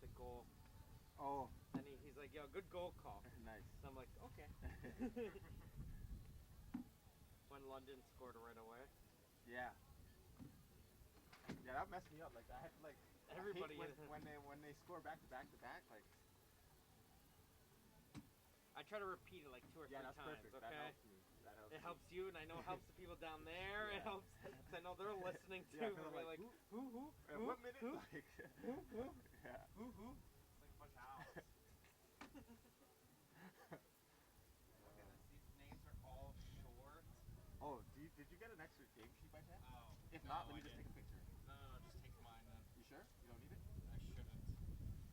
the goal. Oh. And he's like, yo, good goal call. Nice. So I'm like, okay. When London scored right away. Yeah. Yeah, that messed me up. Like I had to like. Everybody I hate when they score back to back, like. I try to repeat it like 2 or 3 that's times. perfect. Okay. That helps me. It helps you, and I know it helps the people down there. Yeah. It helps. Cause I know they're listening too. Yeah, For me, like, who? At what minute? Who? Like, Who? yeah. Who? It's like a bunch of owls. Okay, these names are all short. Oh, did you get an extra game sheet by chance? Oh. If No, not, let I me just didn't. take a picture. No, just take mine then. You sure? You don't need it? I shouldn't.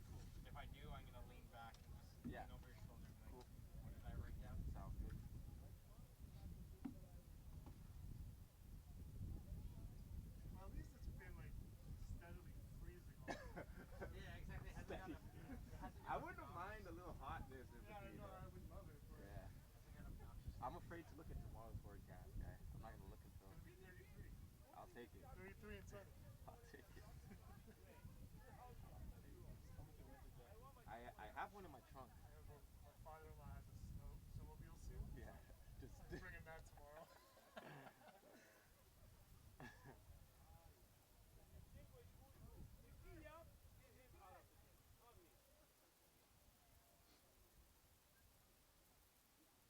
Cool. If I do, I'm gonna lean back and just Yeah. lean over your shoulder and be like, Cool. what did I write down? Sounds good. Well, at least it's been like steadily freezing all day. Yeah, exactly. Steady. I wouldn't mind a little hotness in Yeah, I between. know. I would love it. But Yeah. Hasn't got obnoxious. I'm afraid to look at tomorrow's forecast, guy. I'm not gonna look It's until. gonna be 33. I'll take it. 33 and sunny. I'll take it. I have one in my trunk. My father-in-law has a snowmobile soon. Yeah. Just. I'm bringing that tomorrow.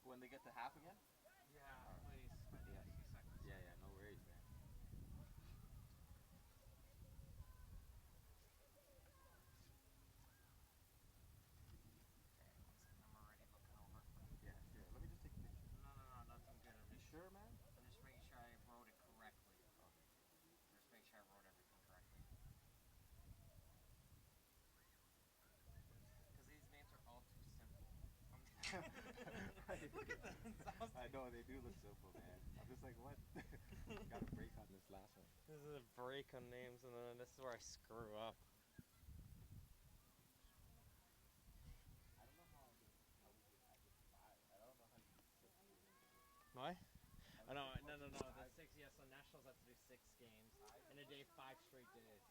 When they get to half again? Yeah, please. I need Yeah. a few seconds. Yeah, no worries, man. I'm already looking over. Yeah, sure. Let me just take a picture. No, that's I'm good. You sure, man? I'm just making sure I wrote it correctly. Okay. Just make sure I wrote everything correctly. Because these names are all too simple. Look at them. I know they do look simple, man. I'm just like, what? Got a break on this last one. This is a break on names, and then this is where I screw up. I don't know how I did 5. I don't know how you did 6. What? Oh, no. No. The 6, yes, so Nationals have to do 6 games in a day, 5 straight days.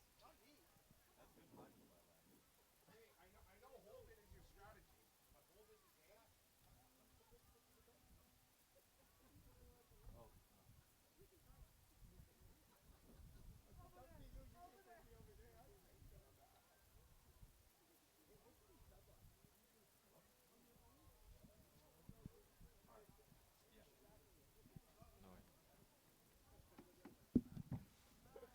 That's good money, but like. Hey, I know Holden is your strategy, but Holden is game. Oh. Yeah. No way.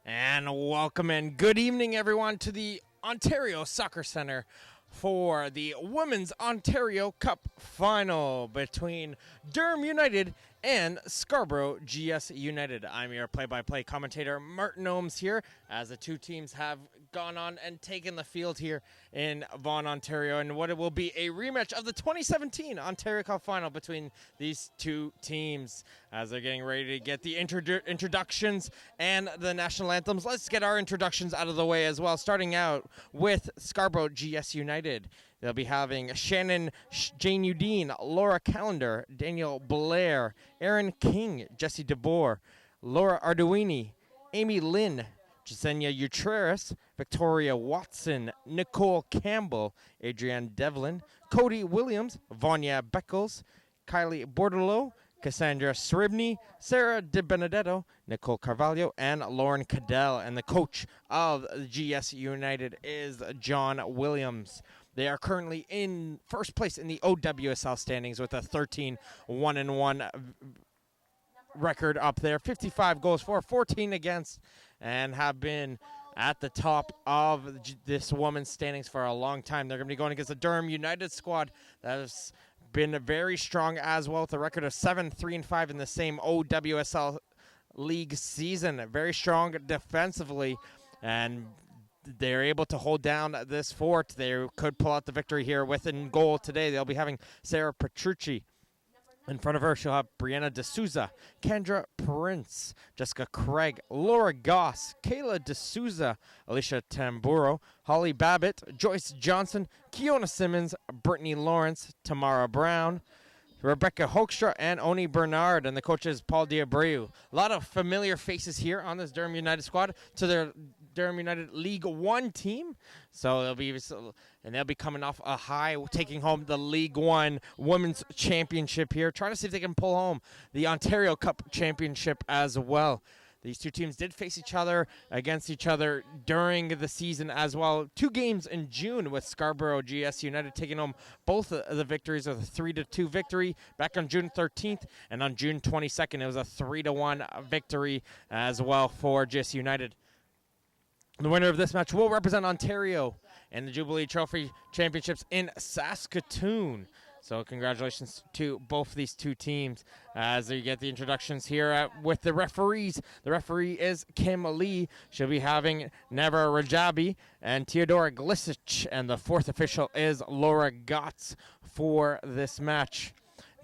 And welcome and good evening, everyone, to the Ontario Soccer Centre for the Women's Ontario Cup final between Durham United and Scarborough GS United. I'm your play-by-play commentator, Martin Ohms, here, as the two teams have gone on and taken the field here in Vaughan, Ontario, and what it will be a rematch of the 2017 Ontario Cup final between these two teams. As they're getting ready to get the introductions and the national anthems, let's get our introductions out of the way as well, starting out with Scarborough GS United. They'll be having Shannon Jane Udine, Laura Callender, Daniel Blair, Aaron King, Jesse DeBoer, Laura Arduini, Amy Lynn, Jasenia Utreras, Victoria Watson, Nicole Campbell, Adrienne Devlin, Cody Williams, Vanya Beckles, Kylie Bordelot, Cassandra Sribney, Sarah De Benedetto, Nicole Carvalho, and Lauren Cadell. And the coach of GS United is John Williams. They are currently in first place in the OWSL standings with a 13-1-1 record up there. 55 goals for, 14 against, and have been at the top of this women's standings for a long time. They're going to be going against the Durham United squad that has been very strong as well, with a record of 7-3-5 in the same OWSL league season. Very strong defensively, and they're able to hold down this fort. They could pull out the victory here within goal today. They'll be having Sarah Petrucci. In front of her, she'll have Brianna D'Souza, Kendra Prince, Jessica Craig, Laura Goss, Kayla D'Souza, Alicia Tamburo, Holly Babbitt, Joyce Johnson, Kiona Simmons, Brittany Lawrence, Tamara Brown, Rebecca Hoekstra, and Oni Bernard, and the coach is Paul Diabreu. A lot of familiar faces here on this Durham United squad to their Durham United League One team. So they'll be coming off a high, taking home the League One Women's Championship here, trying to see if they can pull home the Ontario Cup Championship as well. These two teams did face each other against each other during the season as well. 2 games in June, with Scarborough GS United taking home both of the victories with a 3-2 victory back on June 13th, and on June 22nd it was a 3-1 victory as well for GS United. The winner of this match will represent Ontario in the Jubilee Trophy Championships in Saskatoon. So congratulations to both these two teams as you get the introductions here with the referees. The referee is Kim Lee. She'll be having Neva Rajabi and Teodora Glisic. And the fourth official is Laura Gotts for this match.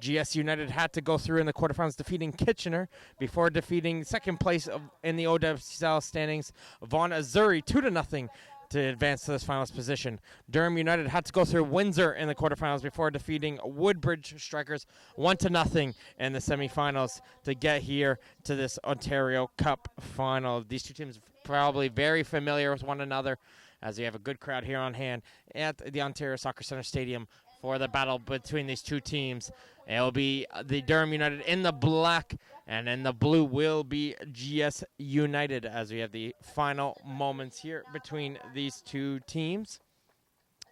GS United had to go through in the quarterfinals, defeating Kitchener before defeating second place in the OWSL standings, Vaughan Azzurri, 2-0. To advance to this finals position. Durham United had to go through Windsor in the quarterfinals before defeating Woodbridge Strikers 1-0 in the semifinals to get here to this Ontario Cup final. These two teams probably very familiar with one another, as we have a good crowd here on hand at the Ontario Soccer Centre Stadium for the battle between these two teams. It will be the Durham United in the black, and in the blue will be GS United, as we have the final moments here between these two teams.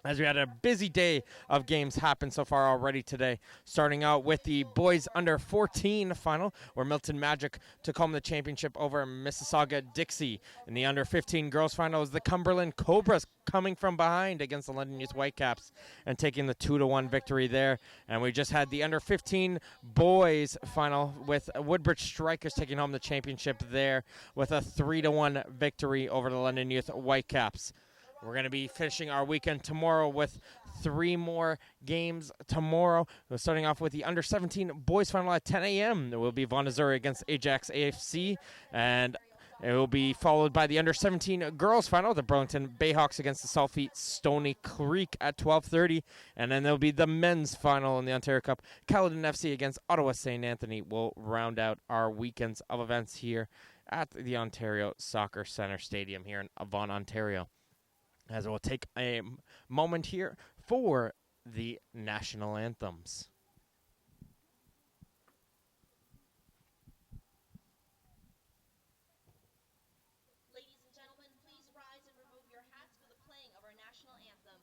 As we had a busy day of games happen so far already today, starting out with the boys under 14 final, where Milton Magic took home the championship over Mississauga Dixie. In the under 15 girls final was the Cumberland Cobras coming from behind against the London Youth Whitecaps and taking the 2-1 victory there. And we just had the under 15 boys final with Woodbridge Strikers taking home the championship there with a 3-1 victory over the London Youth Whitecaps. We're going to be finishing our weekend tomorrow with 3 more games tomorrow. We're starting off with the under-17 boys final at 10 a.m. There will be Vaughan Azzurri against Ajax AFC, and it will be followed by the under-17 girls final, the Burlington Bayhawks against the Saltfleet Stony Creek at 12:30, and then there will be the men's final in the Ontario Cup. Caledon FC against Ottawa St. Anthony will round out our weekends of events here at the Ontario Soccer Centre Stadium here in Vaughan, Ontario. As we'll take a moment here for the national anthems. Ladies and gentlemen, please rise and remove your hats for the playing of our national anthem.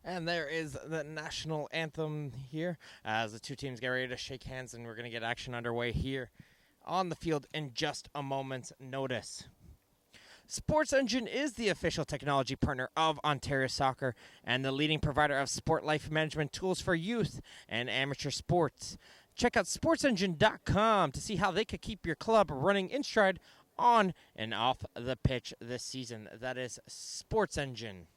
And there is the national anthem here as the two teams get ready to shake hands, and we're going to get action underway here on the field in just a moment's notice. Sports Engine is the official technology partner of Ontario Soccer and the leading provider of sport life management tools for youth and amateur sports. Check out sportsengine.com to see how they could keep your club running in stride on and off the pitch this season. That is Sports Engine.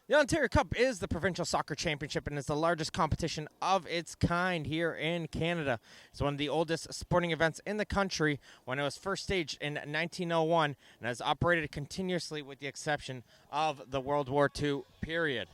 The Ontario Cup is the provincial soccer championship and is the largest competition of its kind here in Canada. It's one of the oldest sporting events in the country when it was first staged in 1901 and has operated continuously with the exception of the World War II period.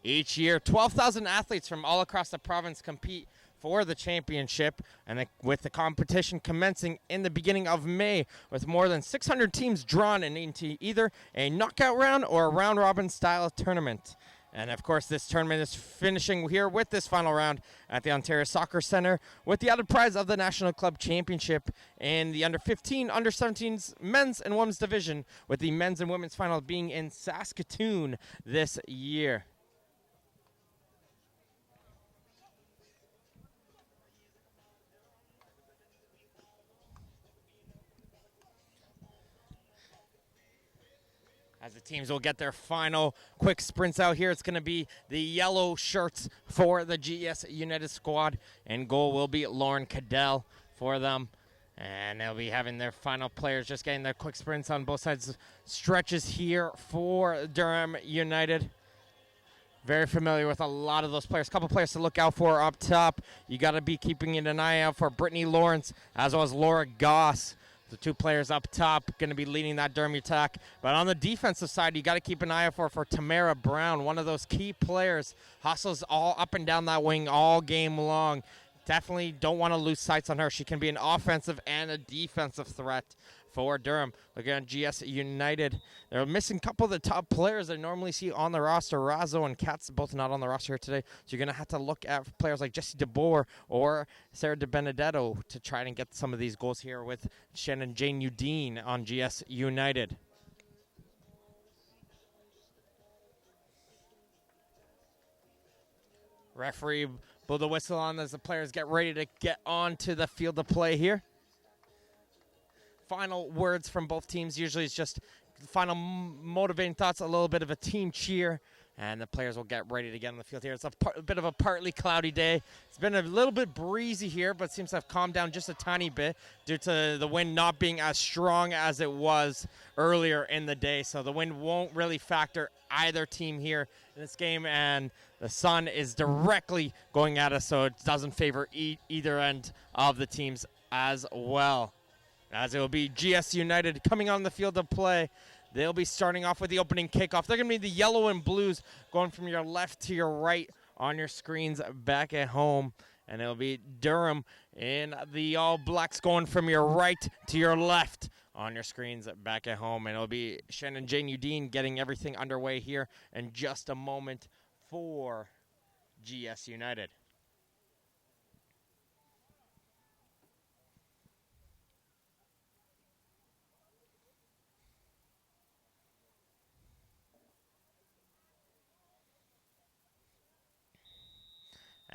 Each year, 12,000 athletes from all across the province compete for the championship, and with the competition commencing in the beginning of May, with more than 600 teams drawn into either a knockout round or a round-robin style tournament. And of course, this tournament is finishing here with this final round at the Ontario Soccer Centre with the added prize of the National Club Championship in the under-15, under-17s men's and women's division, with the men's and women's final being in Saskatoon this year. As the teams will get their final quick sprints out here, it's going to be the yellow shirts for the GS United squad. And goal will be Lauren Cadell for them. And they'll be having their final players just getting their quick sprints on both sides. Stretches here for Durham United. Very familiar with a lot of those players. A couple players to look out for up top. You got to be keeping an eye out for Brittany Lawrence as well as Laura Goss. The two players up top going to be leading that Durham attack. But on the defensive side, you got to keep an eye out for Tamara Brown, one of those key players. Hustles all up and down that wing all game long. Definitely don't want to lose sights on her. She can be an offensive and a defensive threat for Durham. Look at GS United. They're missing a couple of the top players they normally see on the roster. Razzo and Katz both not on the roster here today. So you're going to have to look at players like Jessie DeBoer or Sarah De Benedetto to try and get some of these goals here with Shannon Jane Udine on GS United. Referee blow the whistle on as the players get ready to get onto the field of play here. Final words from both teams. Usually it's just final motivating thoughts, a little bit of a team cheer, and the players will get ready to get on the field here. It's a bit of a partly cloudy day. It's been a little bit breezy here, but seems to have calmed down just a tiny bit due to the wind not being as strong as it was earlier in the day. So the wind won't really factor either team here in this game, and the sun is directly going at us, so it doesn't favor either end of the teams as well. As it will be GS United coming on the field of play. They'll be starting off with the opening kickoff. They're going to be the yellow and blues going from your left to your right on your screens back at home. And it'll be Durham in the all blacks going from your right to your left on your screens back at home. And it'll be Shannon Jane Udine getting everything underway here in just a moment for GS United.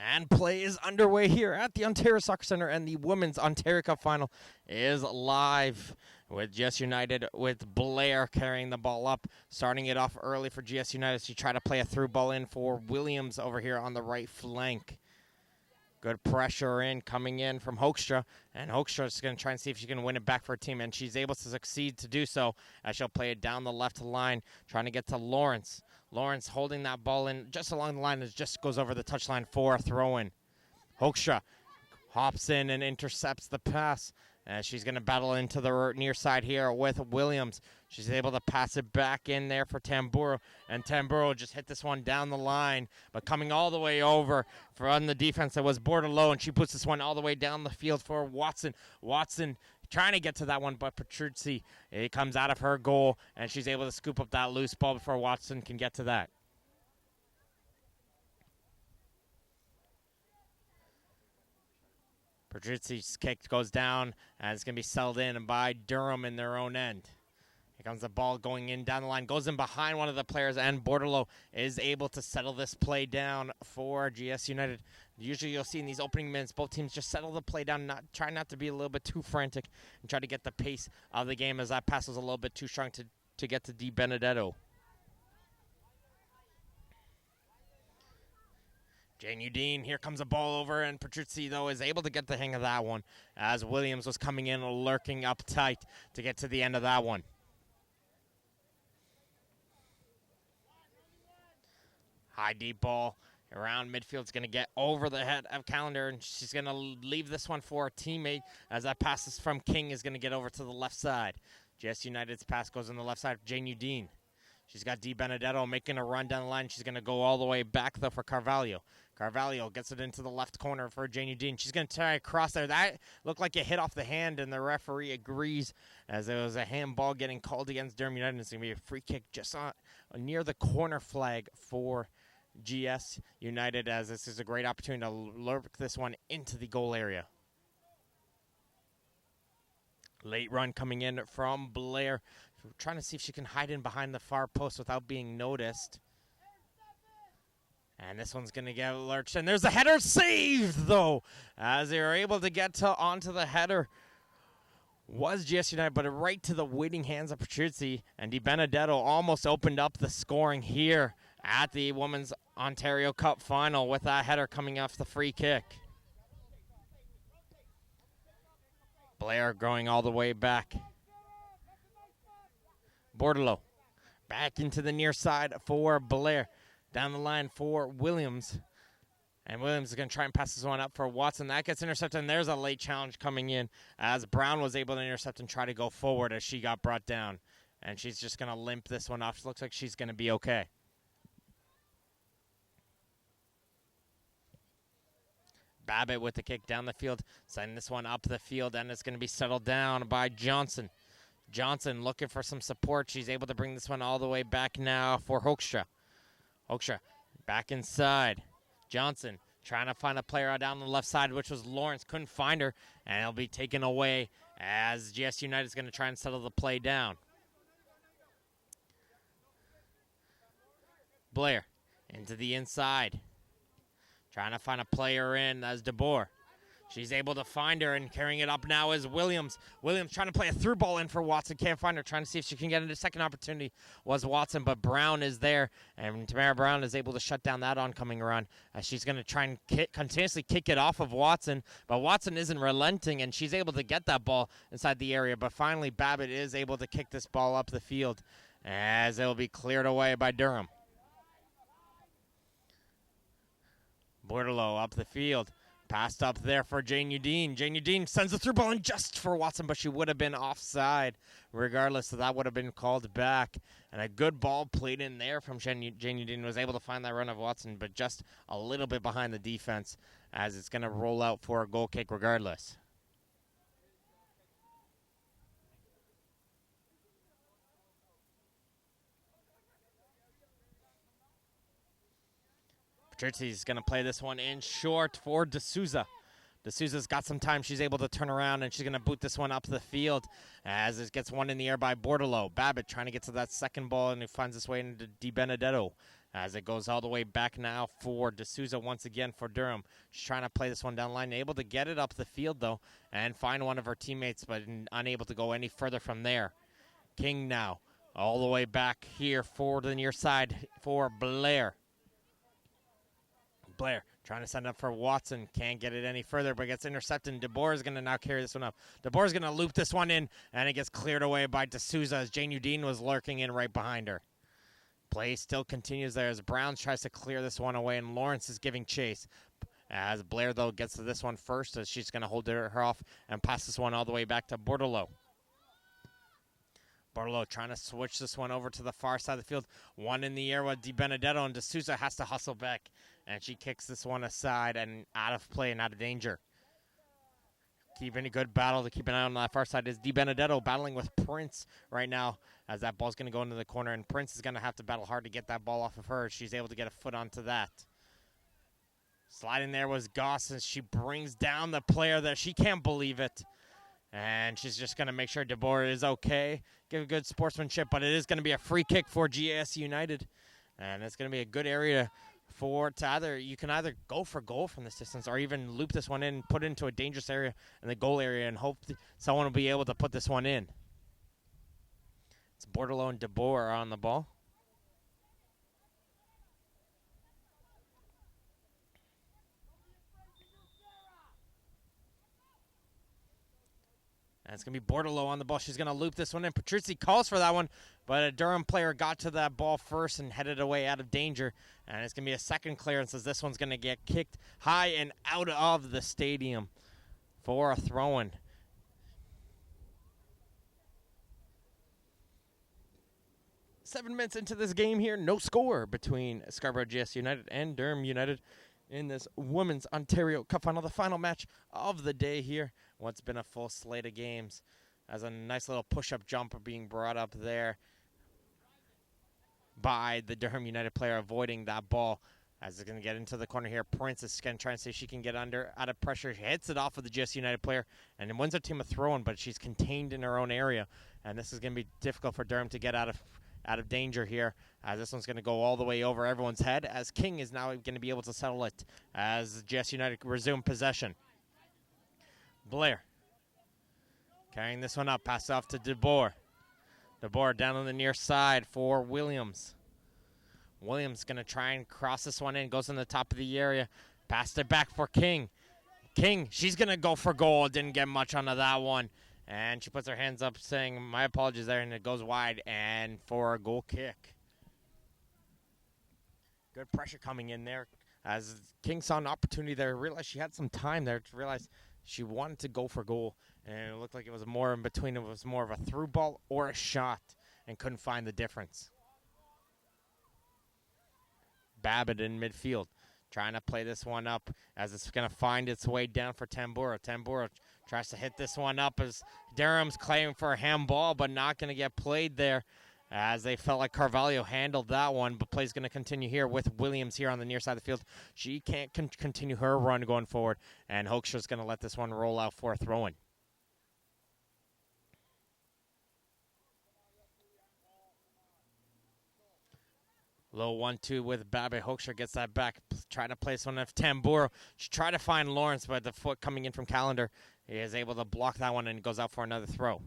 And play is underway here at the Ontario Soccer Centre, and the Women's Ontario Cup Final is live with GS United, with Blair carrying the ball up, starting it off early for GS United. She tried to play a through ball in for Williams over here on the right flank. Good pressure coming in from Hoekstra, and Hoekstra is going to try and see if she can win it back for her team, and she's able to succeed to do so as she'll play it down the left line, trying to get to Lawrence. Lawrence holding that ball in just along the line as it just goes over the touchline for a throw-in. Hoekstra hops in and intercepts the pass. And she's going to battle into the near side here with Williams. She's able to pass it back in there for Tamburo. And Tamburo just hit this one down the line. But coming all the way over on the defense, that was Bordelot. And she puts this one all the way down the field for Watson. Watson trying to get to that one, but Petruzzi, it comes out of her goal. And she's able to scoop up that loose ball before Watson can get to that. Petruzzi's kick goes down, and it's going to be settled in by Durham in their own end. Here comes the ball going in down the line. Goes in behind one of the players, and Bordelot is able to settle this play down for GS United. Usually you'll see in these opening minutes, both teams just settle the play down, try not to be a little bit too frantic, and try to get the pace of the game, as that pass was a little bit too strong to get to Di Benedetto. Jane Udine, here comes a ball over, and Petrucci, though, is able to get the hang of that one, as Williams was coming in lurking up tight to get to the end of that one. High deep ball around midfield is going to get over the head of Callender, and she's going to leave this one for a teammate, as that passes from King is going to get over to the left side. GS United's pass goes on the left side of Jane Udine. She's got Di Benedetto making a run down the line. She's going to go all the way back, though, for Carvalho. Carvalho gets it into the left corner for Jane Udine. She's going to try a cross there. That looked like it hit off the hand, and the referee agrees, as there was a handball getting called against Durham United. It's going to be a free kick just near the corner flag for GS United, as this is a great opportunity to lurk this one into the goal area. Late run coming in from Blair, trying to see if she can hide in behind the far post without being noticed. And this one's going to get lurched, and there's a header saved, though, as they were able to get onto the header. Was GS United, but right to the waiting hands of Petrucci, and Di Benedetto almost opened up the scoring here at the Women's Ontario Cup final with that header coming off the free kick. Blair going all the way back. Bordelot back into the near side for Blair. Down the line for Williams. And Williams is going to try and pass this one up for Watson. That gets intercepted, and there's a late challenge coming in, as Brown was able to intercept and try to go forward as she got brought down. And she's just going to limp this one off. It looks like she's going to be okay. Babbitt with the kick down the field, sending this one up the field, and it's going to be settled down by Johnson. Johnson looking for some support. She's able to bring this one all the way back now for Hoekstra. Hoekstra back inside. Johnson trying to find a player down the left side, which was Lawrence. Couldn't find her, and it'll be taken away as GS United is going to try and settle the play down. Blair into the inside. Trying to find a player in as DeBoer. She's able to find her, and carrying it up now is Williams. Williams trying to play a through ball in for Watson. Can't find her. Trying to see if she can get into second opportunity was Watson, but Brown is there, and Tamara Brown is able to shut down that oncoming run. She's going to try and continuously kick it off of Watson, but Watson isn't relenting, and she's able to get that ball inside the area. But finally, Babbitt is able to kick this ball up the field, as it will be cleared away by Durham. Bordelot up the field. Passed up there for Jane Udine. Jane Udine sends the through ball in just for Watson, but she would have been offside regardless, so that would have been called back. And a good ball played in there from Jane Udine. Was able to find that run of Watson, but just a little bit behind the defense, as it's going to roll out for a goal kick regardless. Petrucci's going to play this one in short for D'Souza. D'Souza's got some time. She's able to turn around, and she's going to boot this one up the field as it gets one in the air by Bordelot. Babbitt trying to get to that second ball, and he finds his way into Di Benedetto as it goes all the way back now for D'Souza once again for Durham. She's trying to play this one down the line. Able to get it up the field, though, and find one of her teammates, but unable to go any further from there. King now all the way back here for the near side for Blair. Blair trying to send up for Watson. Can't get it any further, but gets intercepted. And DeBoer is going to now carry this one up. DeBoer is going to loop this one in, and it gets cleared away by D'Souza as Jane Udine was lurking in right behind her. Play still continues there as Brown tries to clear this one away, and Lawrence is giving chase. As Blair, though, gets to this one first, as she's going to hold her off and pass this one all the way back to Bordelot. Bordelot trying to switch this one over to the far side of the field. One in the air with Di Benedetto, and D'Souza has to hustle back. And she kicks this one aside and out of play and out of danger. Keeping a good battle to keep an eye on that far side is Di Benedetto battling with Prince right now, as that ball's going to go into the corner, and Prince is going to have to battle hard to get that ball off of her. She's able to get a foot onto that. Sliding there was Goss, as she brings down the player there. She can't believe it. And she's just going to make sure DeBoer is okay. Give a good sportsmanship, but it is going to be a free kick for GS United. And it's going to be a good area you can either go for goal from this distance or even loop this one in, put it into a dangerous area in the goal area, and hope someone will be able to put this one in. It's Bordelot and DeBoer on the ball. And it's going to be Bordelot on the ball. She's going to loop this one in. Patrizzi calls for that one, but a Durham player got to that ball first and headed away out of danger. And it's going to be a second clearance as this one's going to get kicked high and out of the stadium for a throw-in. Seven minutes into this game here, no score between Scarborough GS United and Durham United in this Women's Ontario Cup Final, the final match of the day here. What's been a full slate of games, as a nice little push-up jumper being brought up there by the Durham United player, avoiding that ball. As it's going to get into the corner here, Prince is going to try and see if she can get out of pressure. She hits it off of the GS United player and it wins her team a throw-in, but she's contained in her own area. And this is going to be difficult for Durham to get out of danger here, as this one's going to go all the way over everyone's head, as King is now going to be able to settle it as GS United resume possession. Blair carrying this one up, pass off to DeBoer. DeBoer down on the near side for Williams. Williams going to try and cross this one in, goes in the top of the area, passed it back for King. King, she's going to go for goal, didn't get much onto that one. And she puts her hands up saying, my apologies there, and it goes wide and for a goal kick. Good pressure coming in there as King saw an opportunity there, realized she had some time there to realize she wanted to go for goal. And it looked like it was more in between. It was more of a through ball or a shot and couldn't find the difference. Babbitt in midfield trying to play this one up as it's going to find its way down for Tamburo. Tamburo tries to hit this one up as Durham's claiming for a handball, but not going to get played there, as they felt like Carvalho handled that one, but play's going to continue here with Williams here on the near side of the field. She can't continue her run going forward, and Hoekstra's going to let this one roll out for a throw-in. Low 1-2 with Babbitt. Hoekstra gets that back, trying to place one of Tamburo. She tried to find Lawrence, but the foot coming in from Callender, he is able to block that one and goes out for another throw.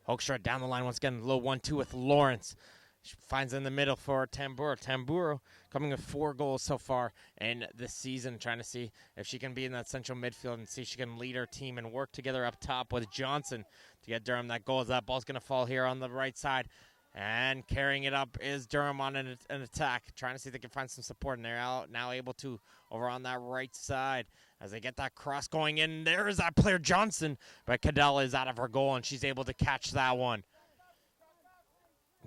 Hoekstra down the line once again, low 1-2 with Lawrence. She finds in the middle for Tamburo. Tamburo coming with 4 goals so far in this season, trying to see if she can be in that central midfield and see if she can lead her team and work together up top with Johnson to get Durham that goal. That ball's going to fall here on the right side. And carrying it up is Durham on an attack, trying to see if they can find some support. And they're now able to over on that right side as they get that cross going in. There is that player Johnson, but Cadell is out of her goal, and she's able to catch that one.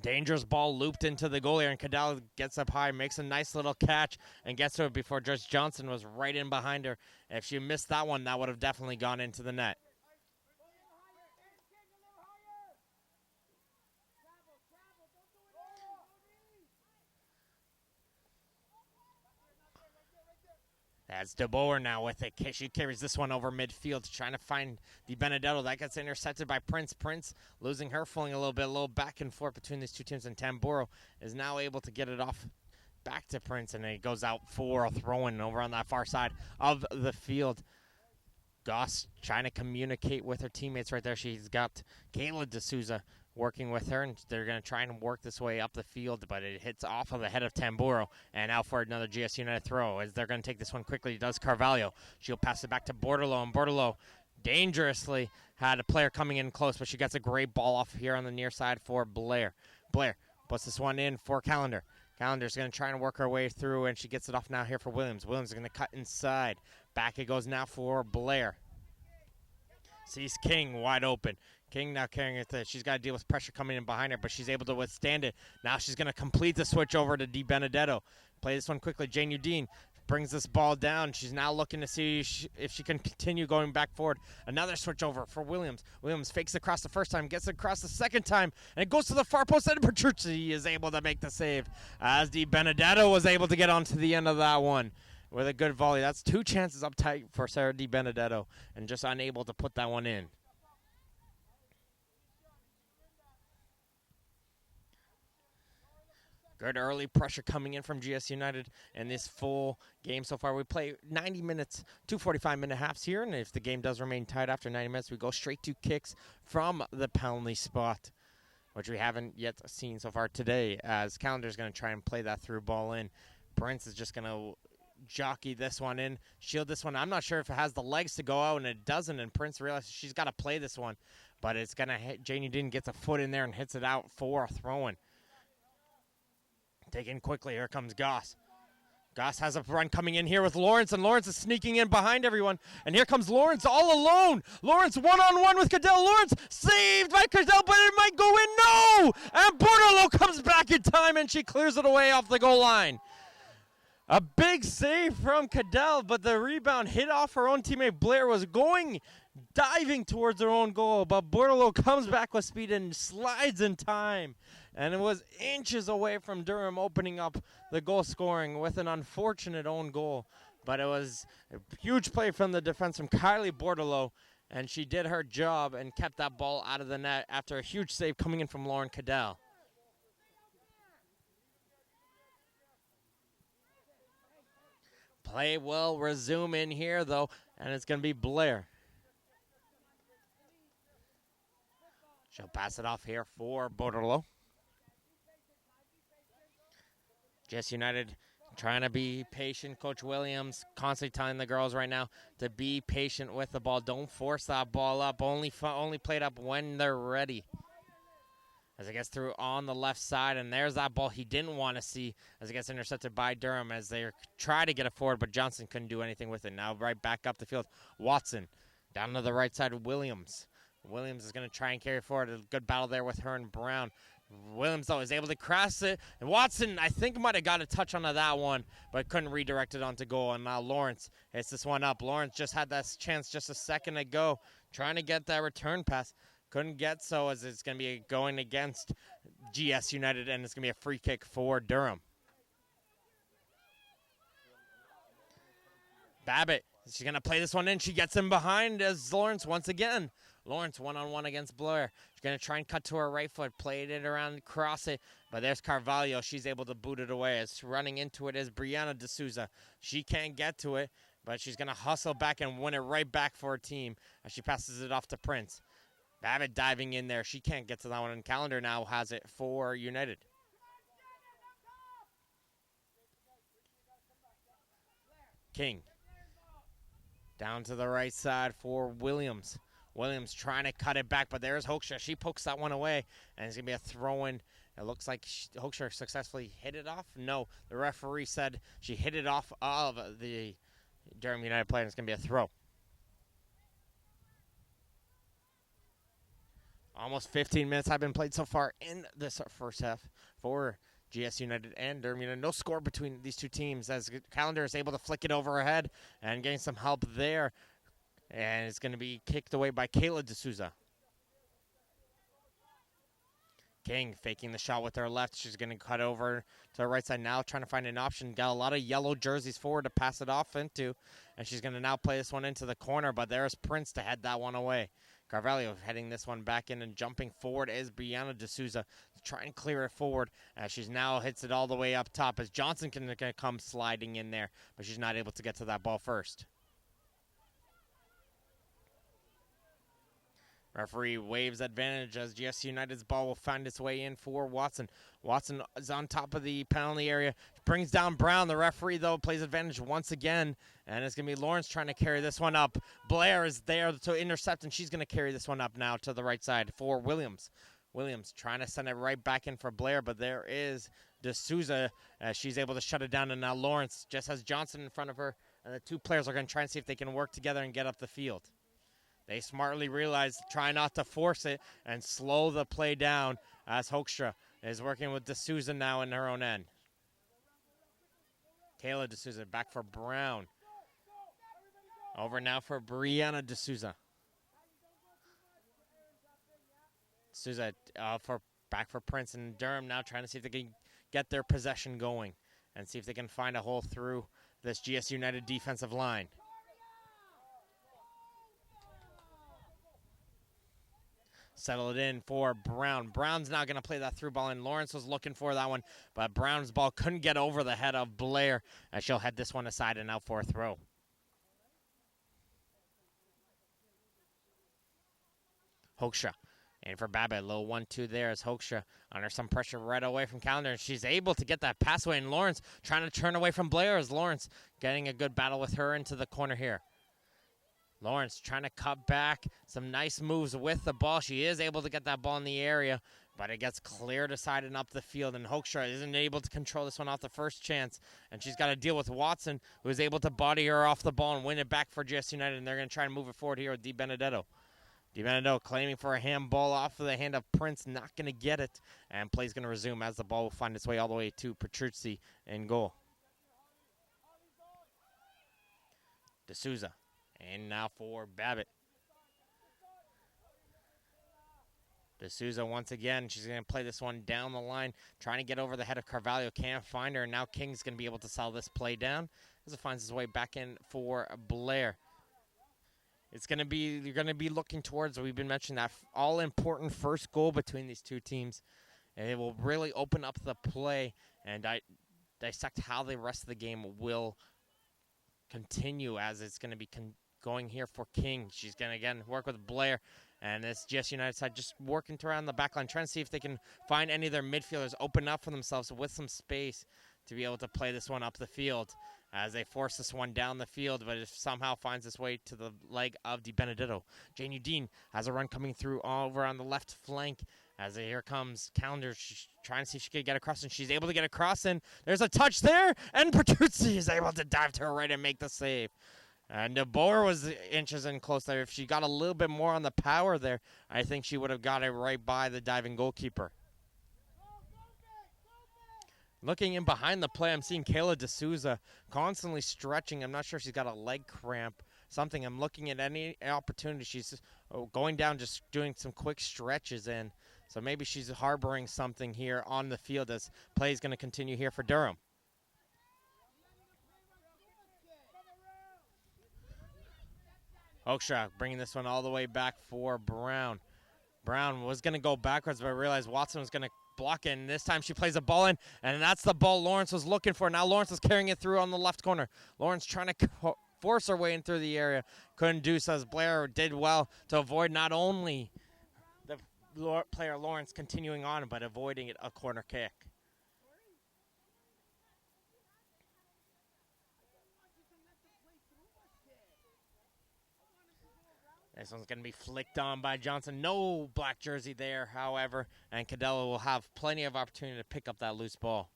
Dangerous ball looped into the goal here, and Cadell gets up high, makes a nice little catch, and gets to it before Joyce Johnson was right in behind her. If she missed that one, that would have definitely gone into the net. That's DeBoer now with it. She carries this one over midfield, trying to find Di Benedetto. That gets intercepted by Prince. Prince losing her, falling a little back and forth between these two teams. And Tamburo is now able to get it off back to Prince, and it goes out for a throw-in over on that far side of the field. Goss trying to communicate with her teammates right there. She's got Kayla D'Souza working with her, and they're going to try and work this way up the field, but it hits off of the head of Tamburo, and out for another GS United throw, as they're going to take this one quickly. Does Carvalho. She'll pass it back to Bordelot, and Bordelot dangerously had a player coming in close, but she gets a great ball off here on the near side for Blair. Blair puts this one in for Callender. Callender's going to try and work her way through, and she gets it off now here for Williams. Williams is going to cut inside. Back it goes now for Blair. Sees King wide open. King now carrying it. She's got to deal with pressure coming in behind her, but she's able to withstand it. Now she's going to complete the switch over to Di Benedetto. Play this one quickly. Jane Udine brings this ball down. She's now looking to see if she can continue going back forward. Another switch over for Williams. Williams fakes across the first time, gets across the second time, and it goes to the far post, and Petrucci is able to make the save as Di Benedetto was able to get onto the end of that one with a good volley. That's 2 chances up tight for Sarah Di Benedetto, and just unable to put that one in. Good early pressure coming in from GS United in this full game so far. We play 90 minutes, 2 45-minute halves here, and if the game does remain tight after 90 minutes, we go straight to kicks from the penalty spot, which we haven't yet seen so far today, as Calendar's going to try and play that through ball in. Prince is just going to jockey this one in, shield this one. I'm not sure if it has the legs to go out, and it doesn't, and Prince realizes she's got to play this one, but it's going to hit. Janie Dean gets a foot in there and hits it out for a throw-in. Taken quickly, here comes Goss. Goss has a run coming in here with Lawrence, and Lawrence is sneaking in behind everyone. And here comes Lawrence all alone. Lawrence one-on-one with Cadell. Lawrence saved by Cadell, but it might go in. No! And Bordello comes back in time, and she clears it away off the goal line. A big save from Cadell, but the rebound hit off her own teammate. Blair was diving towards her own goal, but Bordello comes back with speed and slides in time. And it was inches away from Durham opening up the goal scoring with an unfortunate own goal. But it was a huge play from the defense from Kylie Bordello, and she did her job and kept that ball out of the net after a huge save coming in from Lauren Cadell. Play will resume in here, though, and it's going to be Blair. She'll pass it off here for Bordello. GS United trying to be patient. Coach Williams constantly telling the girls right now to be patient with the ball. Don't force that ball up. Only play it up when they're ready. As it gets through on the left side, and there's that ball he didn't want to see as it gets intercepted by Durham as they try to get it forward, but Johnson couldn't do anything with it. Now right back up the field. Watson down to the right side of Williams. Williams is going to try and carry forward. A good battle there with her and Brown. Williams, though, is able to cross it. And Watson, I think, might have got a touch onto that one, but couldn't redirect it onto goal. And now Lawrence hits this one up. Lawrence just had that chance just a second ago, trying to get that return pass. Couldn't get so, as it's going to be going against GS United, and it's going to be a free kick for Durham. Babbitt, she's going to play this one in. She gets him behind as Lawrence once again. Lawrence one-on-one against Blair. She's going to try and cut to her right foot, played it around, cross it. But there's Carvalho. She's able to boot it away. As running into it is Brianna D'Souza. She can't get to it, but she's going to hustle back and win it right back for her team as she passes it off to Prince. Babbitt diving in there. She can't get to that one, and Calendar now has it for United. King. Down to the right side for Williams. Williams trying to cut it back, but there's Hoekstra. She pokes that one away, and it's going to be a throw-in. It looks like Hoekstra successfully hit it off. No, the referee said she hit it off of the Durham United player, and it's going to be a throw. Almost 15 minutes have been played so far in this first half for GS United and Durham United. No score between these two teams as Calendar is able to flick it over her head and getting some help there. And it's going to be kicked away by Kayla D'Souza. King faking the shot with her left. She's going to cut over to the right side now, trying to find an option. Got a lot of yellow jerseys forward to pass it off into. And she's going to now play this one into the corner, but there's Prince to head that one away. Carvalho heading this one back in, and jumping forward is Brianna D'Souza. Trying to clear it forward as she's now hits it all the way up top as Johnson can come sliding in there, but she's not able to get to that ball first. Referee waves advantage as GS United's ball will find its way in for Watson. Watson is on top of the penalty area. Brings down Brown. The referee, though, plays advantage once again. And it's going to be Lawrence trying to carry this one up. Blair is there to intercept, and she's going to carry this one up now to the right side for Williams. Williams trying to send it right back in for Blair, but there is D'Souza as she's able to shut it down. And now Lawrence just has Johnson in front of her. And the two players are going to try and see if they can work together and get up the field. They smartly realize, try not to force it and slow the play down as Hoekstra is working with D'Souza now in her own end. Kayla D'Souza back for Brown. Over now for Brianna D'Souza. D'Souza back for Prince and Durham now trying to see if they can get their possession going and see if they can find a hole through this GS United defensive line. Settle it in for Brown. Brown's now going to play that through ball, and Lawrence was looking for that one, but Brown's ball couldn't get over the head of Blair, as she'll head this one aside and out for a throw. Hoekstra in for Babbitt. Low 1-2 there as Hoekstra under some pressure right away from Callender, and she's able to get that pass away, and Lawrence trying to turn away from Blair as Lawrence getting a good battle with her into the corner here. Lawrence trying to cut back. Some nice moves with the ball. She is able to get that ball in the area, but it gets cleared aside and up the field, and Hoekstra isn't able to control this one off the first chance, and she's got to deal with Watson, who is able to body her off the ball and win it back for GS United, and they're going to try and move it forward here with DiBenedetto. DiBenedetto claiming for a handball off of the hand of Prince, not going to get it, and play's going to resume as the ball will find its way all the way to Petrucci in goal. D'Souza. And now for Babbitt. D'Souza once again. She's going to play this one down the line, trying to get over the head of Carvalho. Can't find her. And now King's going to be able to sell this play down as it finds its way back in for Blair. It's going to be, you're going to be looking towards, we've been mentioning that all-important first goal between these two teams. And it will really open up the play and dissect how the rest of the game will continue, as it's going to be going here for King. She's going to, again, work with Blair. And this GS United side just working around the back line, trying to see if they can find any of their midfielders open up for themselves with some space to be able to play this one up the field as they force this one down the field, but it somehow finds its way to the leg of DiBenedetto. Jane Udine has a run coming through over on the left flank as here comes Callender. She's trying to see if she can get across, and she's able to get across, and there's a touch there, and Petrucci is able to dive to her right and make the save. And DeBoer was inches in close there. If she got a little bit more on the power there, I think she would have got it right by the diving goalkeeper. Looking in behind the play, I'm seeing Kayla D'Souza constantly stretching. I'm not sure if she's got a leg cramp, something. I'm looking at any opportunity. She's going down, just doing some quick stretches in. So maybe she's harboring something here on the field as play is going to continue here for Durham. Hoekstra bringing this one all the way back for Brown. Brown was going to go backwards, but I realized Watson was going to block it, and this time she plays the ball in, and that's the ball Lawrence was looking for. Now Lawrence is carrying it through on the left corner. Lawrence trying to force her way in through the area. Couldn't do so, as Blair did well to avoid not only the player Lawrence continuing on, but avoiding it a corner kick. This one's going to be flicked on by Johnson. No black jersey there, however, and Cadella will have plenty of opportunity to pick up that loose ball.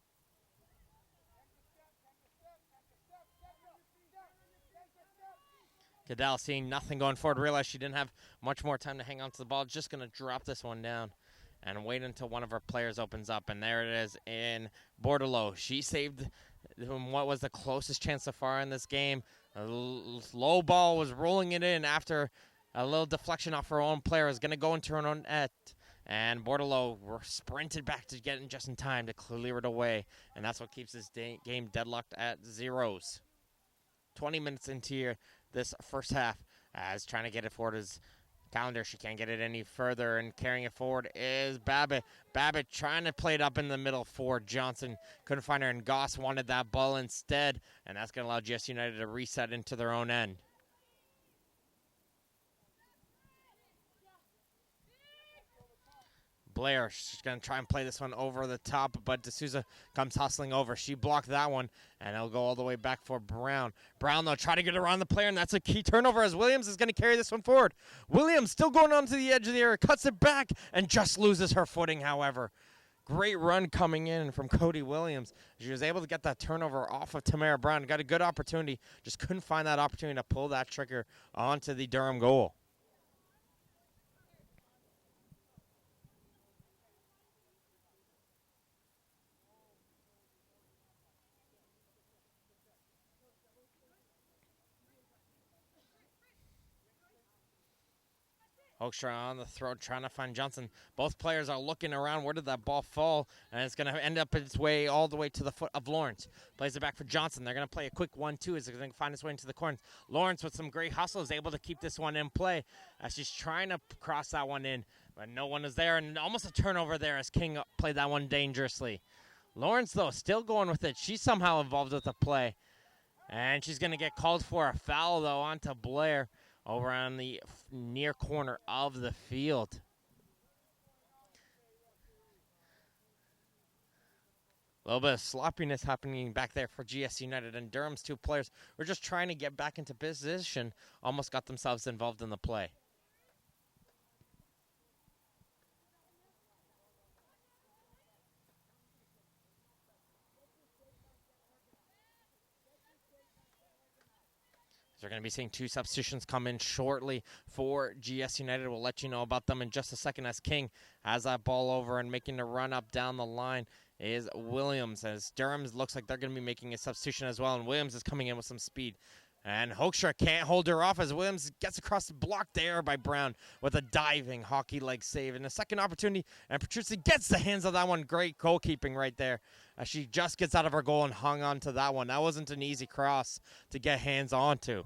Cadell seeing nothing going forward, realized she didn't have much more time to hang on to the ball. Just going to drop this one down and wait until one of her players opens up. And there it is in Bordelot. She saved what was the closest chance so far in this game. A low ball was rolling it in after a little deflection off her own player. Is going to go into her own net. And Bordelot sprinted back to get in just in time to clear it away. And that's what keeps this game deadlocked at zeros. 20 minutes into here, this first half, as trying to get it forward is Callender. She can't get it any further, and carrying it forward is Babbitt. Babbitt trying to play it up in the middle for Johnson. Couldn't find her, and Goss wanted that ball instead, and that's going to allow GS United to reset into their own end. Blair, she's going to try and play this one over the top, but D'Souza comes hustling over. She blocked that one, and it'll go all the way back for Brown. Brown, though, try to get around the player, and that's a key turnover as Williams is going to carry this one forward. Williams still going on to the edge of the area, cuts it back, and just loses her footing, however. Great run coming in from Cody Williams. She was able to get that turnover off of Tamara Brown. Got a good opportunity, just couldn't find that opportunity to pull that trigger onto the Durham goal. Hoekstra on the throw, trying to find Johnson. Both players are looking around. Where did that ball fall? And it's going to end up its way all the way to the foot of Lawrence. Plays it back for Johnson. They're going to play a quick 1-2 as they're going to find its way into the corner. Lawrence with some great hustle is able to keep this one in play as she's trying to cross that one in. But no one is there, and almost a turnover there as King played that one dangerously. Lawrence, though, still going with it. She's somehow involved with the play. And she's going to get called for a foul, though, onto Blair over on the near corner of the field. A little bit of sloppiness happening back there for GS United, and Durham's two players were just trying to get back into position, almost got themselves involved in the play. We're going to be seeing two substitutions come in shortly for GS United. We'll let you know about them in just a second as King has that ball over and making the run up down the line is Williams. As Durham looks like they're going to be making a substitution as well, and Williams is coming in with some speed. And Hoekstra can't hold her off as Williams gets across the block there by Brown with a diving hockey leg save. And a second opportunity, and Petrucci gets the hands of that one. Great goalkeeping right there as she just gets out of her goal and hung on to that one. That wasn't an easy cross to get hands onto.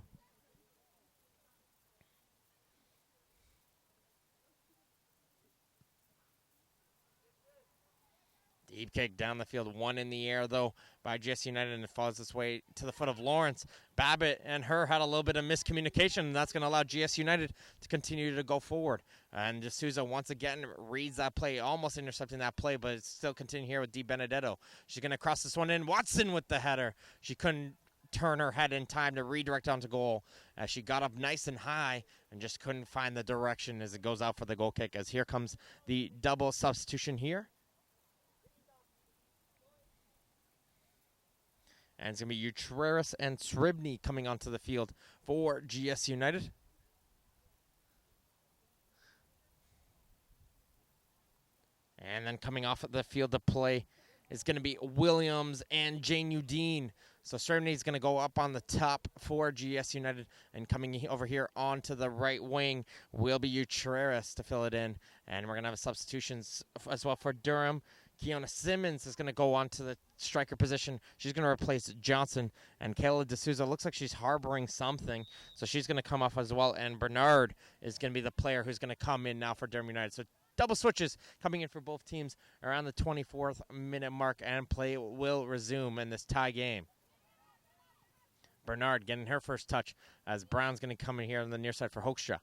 Deep kick down the field, one in the air, though, by GS United, and it follows its way to the foot of Lawrence. Babbitt and her had a little bit of miscommunication, and that's going to allow GS United to continue to go forward. And D'Souza once again reads that play, almost intercepting that play, but it's still continuing here with Di Benedetto. She's going to cross this one in. Watson with the header. She couldn't turn her head in time to redirect onto goal as she got up nice and high and just couldn't find the direction as it goes out for the goal kick. As here comes the double substitution here. And it's going to be Utreras and Sribny coming onto the field for GS United. And then coming off of the field to play is going to be Williams and Jane Udine. So Sribny is going to go up on the top for GS United. And coming over here onto the right wing will be Utreras to fill it in. And we're going to have substitutions as well for Durham. Kiana Simmons is going to go on to the striker position. She's going to replace Johnson. And Kayla D'Souza looks like she's harboring something. So she's going to come off as well. And Bernard is going to be the player who's going to come in now for Durham United. So double switches coming in for both teams around the 24th minute mark. And play will resume in this tie game. Bernard getting her first touch as Brown's going to come in here on the near side for Hoekstra.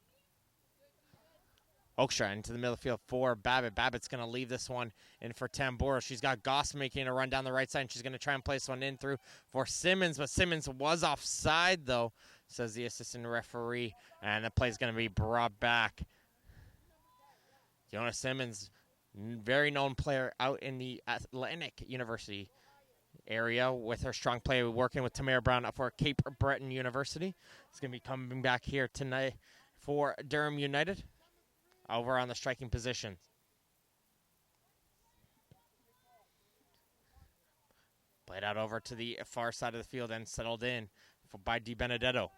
Hoekstra into the middle of the field for Babbitt. Babbitt's going to leave this one in for Tambora. She's got Goss making a run down the right side, and she's going to try and place one in through for Simmons. But Simmons was offside, though, says the assistant referee. And the play is going to be brought back. Fiona Simmons, very known player out in the Atlantic University area with her strong play working with Tamara Brown for Cape Breton University. It's going to be coming back here tonight for Durham United. Over on the striking position. Played out over to the far side of the field and settled in by Di Benedetto.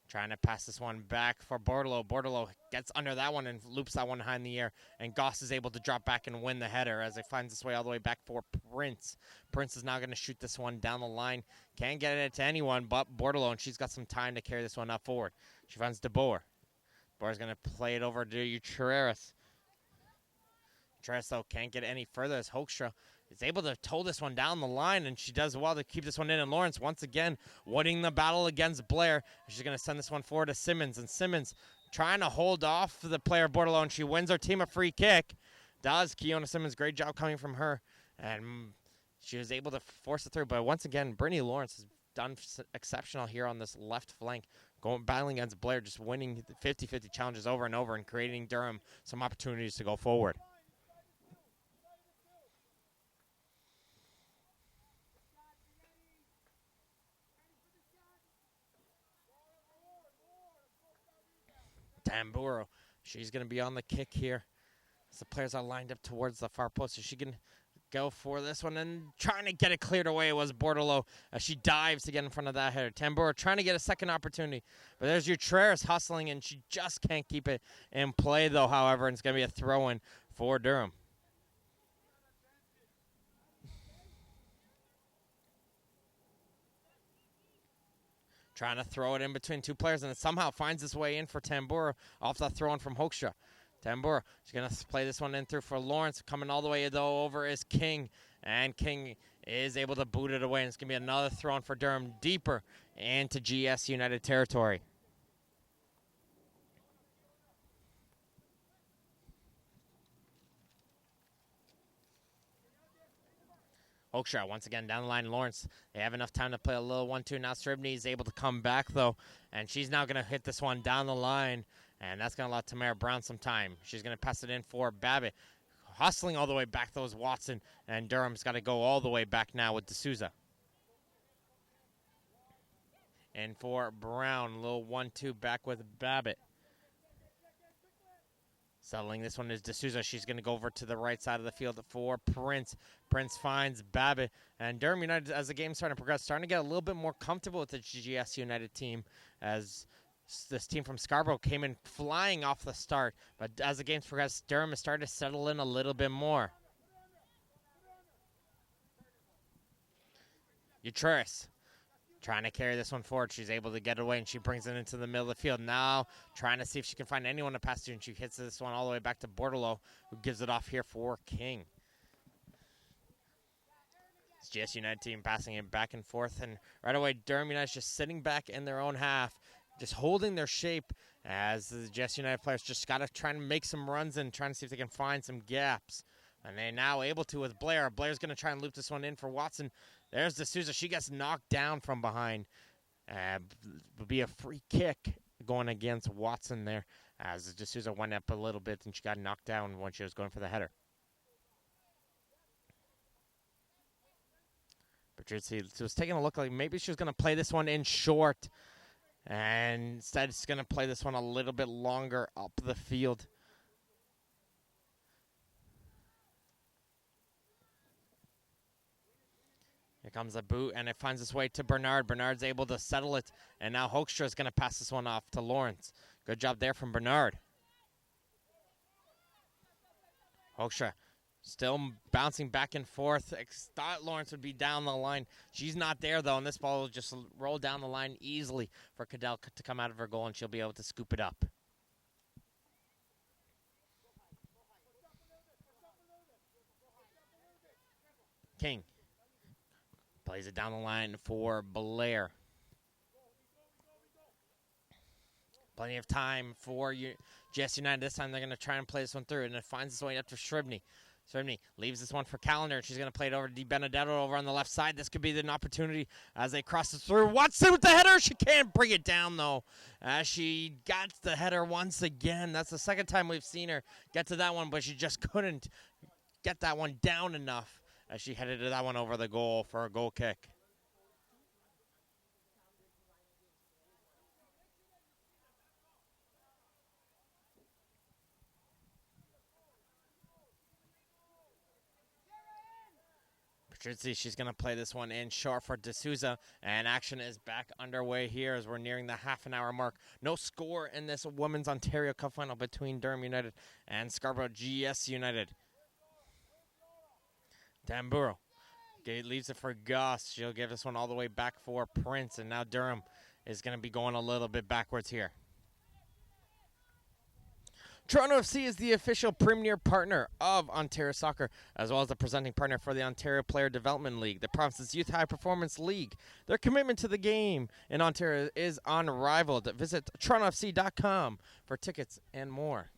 Trying to pass this one back for Bordelot. Bordelot gets under that one and loops that one high in the air. And Goss is able to drop back and win the header as it finds its way all the way back for Prince. Prince is now going to shoot this one down the line. Can't get it to anyone but Bordelot, and she's got some time to carry this one up forward. She finds DeBoer. Boer's going to play it over to Utreras. Utreras, though, can't get any further as Hoekstra is able to tow this one down the line, and she does well to keep this one in. And Lawrence, once again, winning the battle against Blair. She's going to send this one forward to Simmons, and Simmons trying to hold off the player Bordelot, and she wins her team a free kick. Does Kiona Simmons, great job coming from her, and she was able to force it through. But once again, Brittany Lawrence has done exceptional here on this left flank. Going battling against Blair, just winning 50-50 challenges over and over and creating Durham some opportunities to go forward. Tamburo, she's going to be on the kick here. As the players are lined up towards the far post, so she can go for this one and trying to get it cleared away was Bordalo as she dives to get in front of that header. Tambura trying to get a second opportunity, but there's Utreras hustling and she just can't keep it in play though, however, and it's going to be a throw-in for Durham. Trying to throw it in between two players, and it somehow finds its way in for Tambura off that throw-in from Hoekstra. Tambura, she's going to play this one in through for Lawrence. Coming all the way, though, over is King. And King is able to boot it away, and it's going to be another throw-in for Durham deeper into GS United territory. Hoekstra once again down the line. Lawrence, they have enough time to play a little 1-2. Now Sribny is able to come back, though, and she's now going to hit this one down the line. And that's going to allow Tamara Brown some time. She's going to pass it in for Babbitt. Hustling all the way back, though, is Watson. And Durham's got to go all the way back now with D'Souza. And for Brown, a little 1-2 back with Babbitt. Settling this one is D'Souza. She's going to go over to the right side of the field for Prince. Prince finds Babbitt. And Durham United, as the game's starting to progress, starting to get a little bit more comfortable with the GS United team as this team from Scarborough came in flying off the start. But as the game's progressed, Durham has started to settle in a little bit more. Utreras trying to carry this one forward. She's able to get away, and she brings it into the middle of the field. Now trying to see if she can find anyone to pass to, and she hits this one all the way back to Bordalo, who gives it off here for King. It's GS United team passing it back and forth, and right away Durham United just sitting back in their own half, just holding their shape as the GS United players just got to try and make some runs and trying to see if they can find some gaps. And they're now able to with Blair. Blair's going to try and loop this one in for Watson. There's D'Souza. She gets knocked down from behind. Would be a free kick going against Watson there as D'Souza went up a little bit and she got knocked down when she was going for the header. Patrizzi was taking a look like maybe she was going to play this one in short. And instead it's going to play this one a little bit longer up the field. Here comes a boot, and it finds its way to Bernard. Bernard's able to settle it, and now Hoekstra is going to pass this one off to Lawrence. Good job there from Bernard. Hoekstra still bouncing back and forth. Thought Lawrence would be down the line. She's not there, though, and this ball will just roll down the line easily for Cadell to come out of her goal, and she'll be able to scoop it up. King plays it down the line for Blair. Plenty of time for GS United. This time they're going to try and play this one through, and it finds its way up to Sribny. Sribny leaves this one for Callender. She's going to play it over to Di Benedetto over on the left side. This could be an opportunity as they cross it through. Watson with the header. She can't bring it down, though, as she got the header once again. That's the second time we've seen her get to that one, but she just couldn't get that one down enough as she headed to that one over the goal for a goal kick. Patrizzi, she's going to play this one in short for D'Souza, and action is back underway here as we're nearing the half-an-hour mark. No score in this Women's Ontario Cup final between Durham United and Scarborough GS United. Tamburo leaves it for Goss. She'll give this one all the way back for Prince, and now Durham is going to be going a little bit backwards here. Toronto FC is the official premier partner of Ontario Soccer, as well as the presenting partner for the Ontario Player Development League, the province's youth high performance league. Their commitment to the game in Ontario is unrivaled. Visit torontofc.com for tickets and more.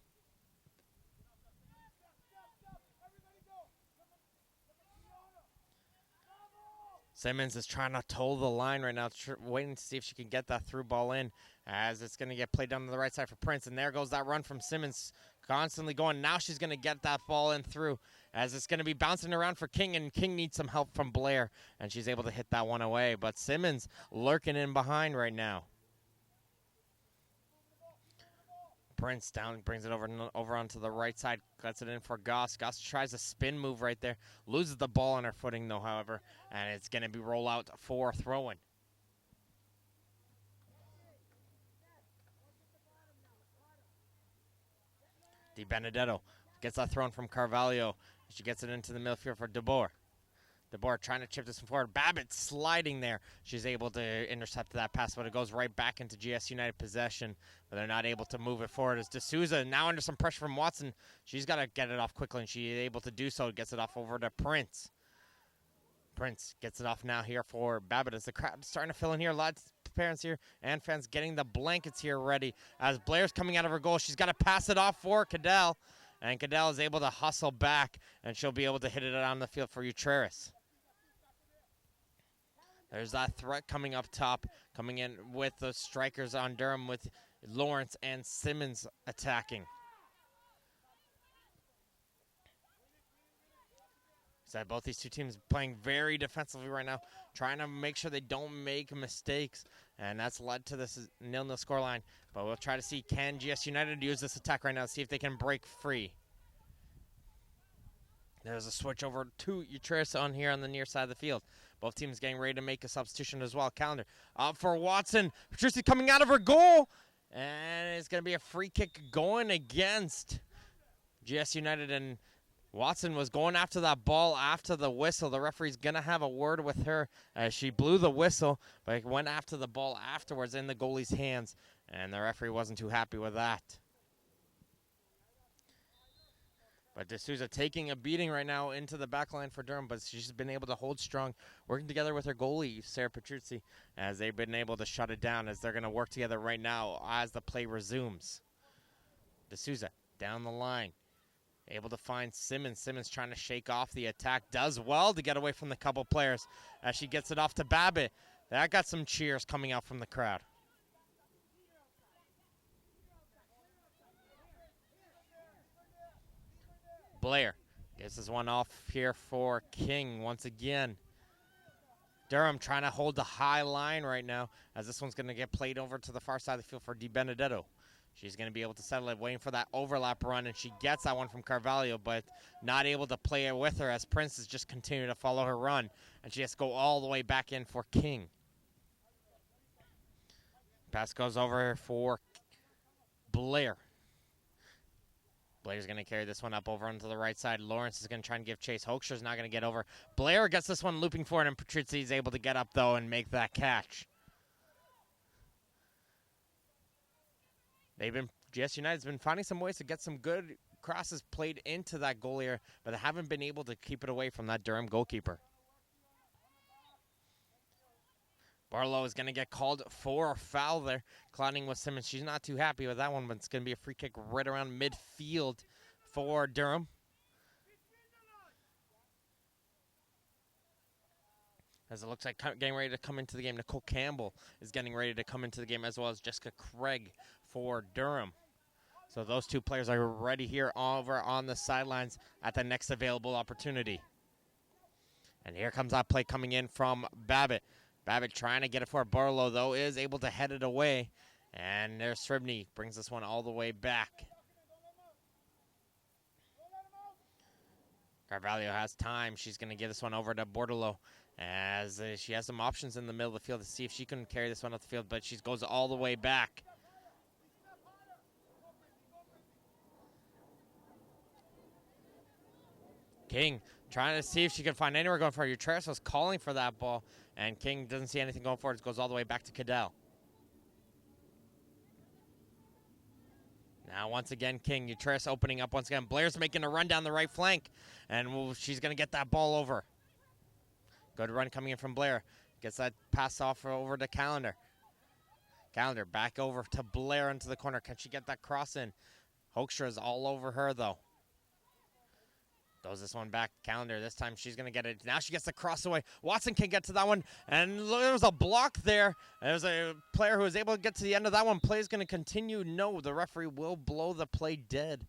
Simmons is trying to toe the line right now, waiting to see if she can get that through ball in, as it's going to get played down to the right side for Prince. And there goes that run from Simmons, constantly going. Now she's going to get that ball in through, as it's going to be bouncing around for King, and King needs some help from Blair, and she's able to hit that one away. But Simmons lurking in behind right now. Prince down, brings it over onto the right side, gets it in for Goss. Goss tries a spin move right there, loses the ball on her footing though, however, and it's going to be roll out for throw-in. Di Benedetto gets that thrown from Carvalho. She gets it into the midfield for DeBoer. DeBoer trying to chip this one forward. Babbitt sliding there. She's able to intercept that pass, but it goes right back into GS United possession. But they're not able to move it forward. As D'Souza now under some pressure from Watson. She's got to get it off quickly, and she's able to do so. Gets it off over to Prince. Prince gets it off now here for Babbitt as the crowd is starting to fill in here. Lots of parents here and fans getting the blankets here ready. As Blair's coming out of her goal, she's got to pass it off for Cadell. And Cadell is able to hustle back, and she'll be able to hit it on the field for Utreris. There's that threat coming up top, coming in with the strikers on Durham with Lawrence and Simmons attacking. So both these two teams playing very defensively right now, trying to make sure they don't make mistakes, and that's led to this 0-0 scoreline. But we'll try to see, can GS United use this attack right now, see if they can break free. There's a switch over to Utreris on here on the near side of the field. Both teams getting ready to make a substitution as well. Calendar up for Watson. Patricia coming out of her goal. And it's going to be a free kick going against GS United. And Watson was going after that ball after the whistle. The referee's going to have a word with her as she blew the whistle. But went after the ball afterwards in the goalie's hands. And the referee wasn't too happy with that. But D'Souza taking a beating right now into the back line for Durham, but she's been able to hold strong, working together with her goalie, Sarah Petrucci, as they've been able to shut it down, as they're going to work together right now as the play resumes. D'Souza down the line, able to find Simmons. Simmons trying to shake off the attack, does well to get away from the couple players as she gets it off to Babbitt. That got some cheers coming out from the crowd. Blair gets this one off here for King once again. Durham trying to hold the high line right now, as this one's going to get played over to the far side of the field for Di Benedetto. She's going to be able to settle it, waiting for that overlap run, and she gets that one from Carvalho, but not able to play it with her as Prince is just continuing to follow her run, and she has to go all the way back in for King. Pass goes over for Blair. Blair's going to carry this one up over onto the right side. Lawrence is going to try and give chase. Hoekscher's not going to get over. Blair gets this one looping forward, and Patrizzi is able to get up, though, and make that catch. GS United's been finding some ways to get some good crosses played into that goal area, but they haven't been able to keep it away from that Durham goalkeeper. Barlow is going to get called for a foul there, clouding with Simmons. She's not too happy with that one, but it's going to be a free kick right around midfield for Durham. As it looks like getting ready to come into the game, Nicole Campbell is getting ready to come into the game, as well as Jessica Craig for Durham. So those two players are ready here over on the sidelines at the next available opportunity. And here comes that play coming in from Babbitt. Babbitt trying to get it for Barlow, though, is able to head it away. And there's Sribny, brings this one all the way back. Carvalho has time. She's going to give this one over to Bordelot, as she has some options in the middle of the field to see if she can carry this one up the field, but she goes all the way back. King trying to see if she can find anywhere going for it. Utreris was calling for that ball, and King doesn't see anything going for it. It goes all the way back to Cadell. Now, once again, King. Utreris opening up once again. Blair's making a run down the right flank, and she's going to get that ball over. Good run coming in from Blair. Gets that pass off over to Calendar. Calendar back over to Blair into the corner. Can she get that cross in? Hoekscher is all over her, though. Throws this one back. Calendar, this time she's going to get it. Now she gets the cross away. Watson can get to that one. And there was a block there. There's a player who was able to get to the end of that one. Play is going to continue. No, the referee will blow the play dead,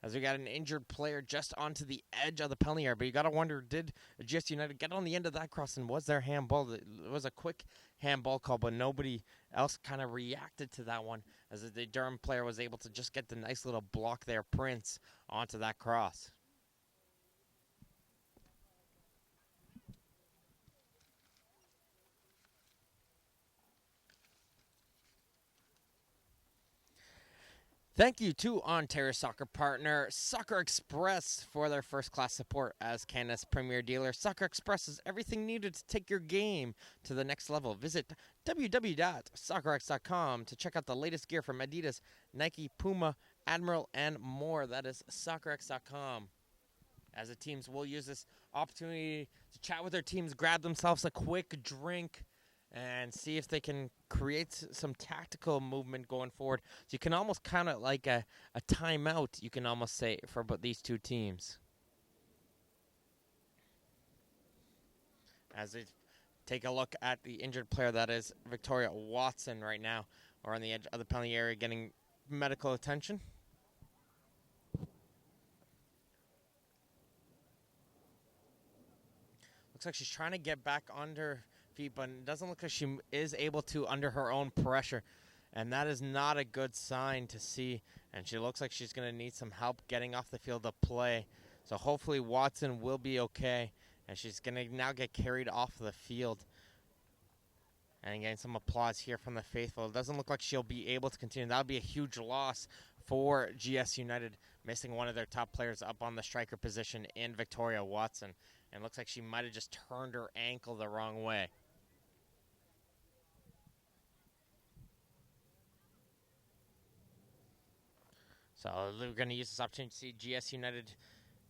as we got an injured player just onto the edge of the penalty area. But you got to wonder, did GS United get on the end of that cross, and was there handball? It was a quick handball call, but nobody else kind of reacted to that one, as the Durham player was able to just get the nice little block there, Prince, onto that cross. Thank you to Ontario Soccer partner Soccer Express for their first-class support as Canada's premier dealer. Soccer Express is everything needed to take your game to the next level. Visit www.soccerx.com to check out the latest gear from Adidas, Nike, Puma, Admiral, and more. That is soccerx.com. As the teams will use this opportunity to chat with their teams, grab themselves a quick drink, and see if they can create some tactical movement going forward. So you can almost kind of like a timeout, you can almost say, for these two teams. As they take a look at the injured player, that is Victoria Watson right now, or on the edge of the penalty area getting medical attention. Looks like she's trying to get back on her feet, but it doesn't look like she is able to under her own pressure, and that is not a good sign to see, and she looks like she's going to need some help getting off the field of play. So hopefully Watson will be okay, and she's going to now get carried off the field. And getting some applause here from the faithful. It doesn't look like she'll be able to continue. That would be a huge loss for GS United, missing one of their top players up on the striker position in Victoria Watson. And it looks like she might have just turned her ankle the wrong way. So we're going to use this opportunity to see GS United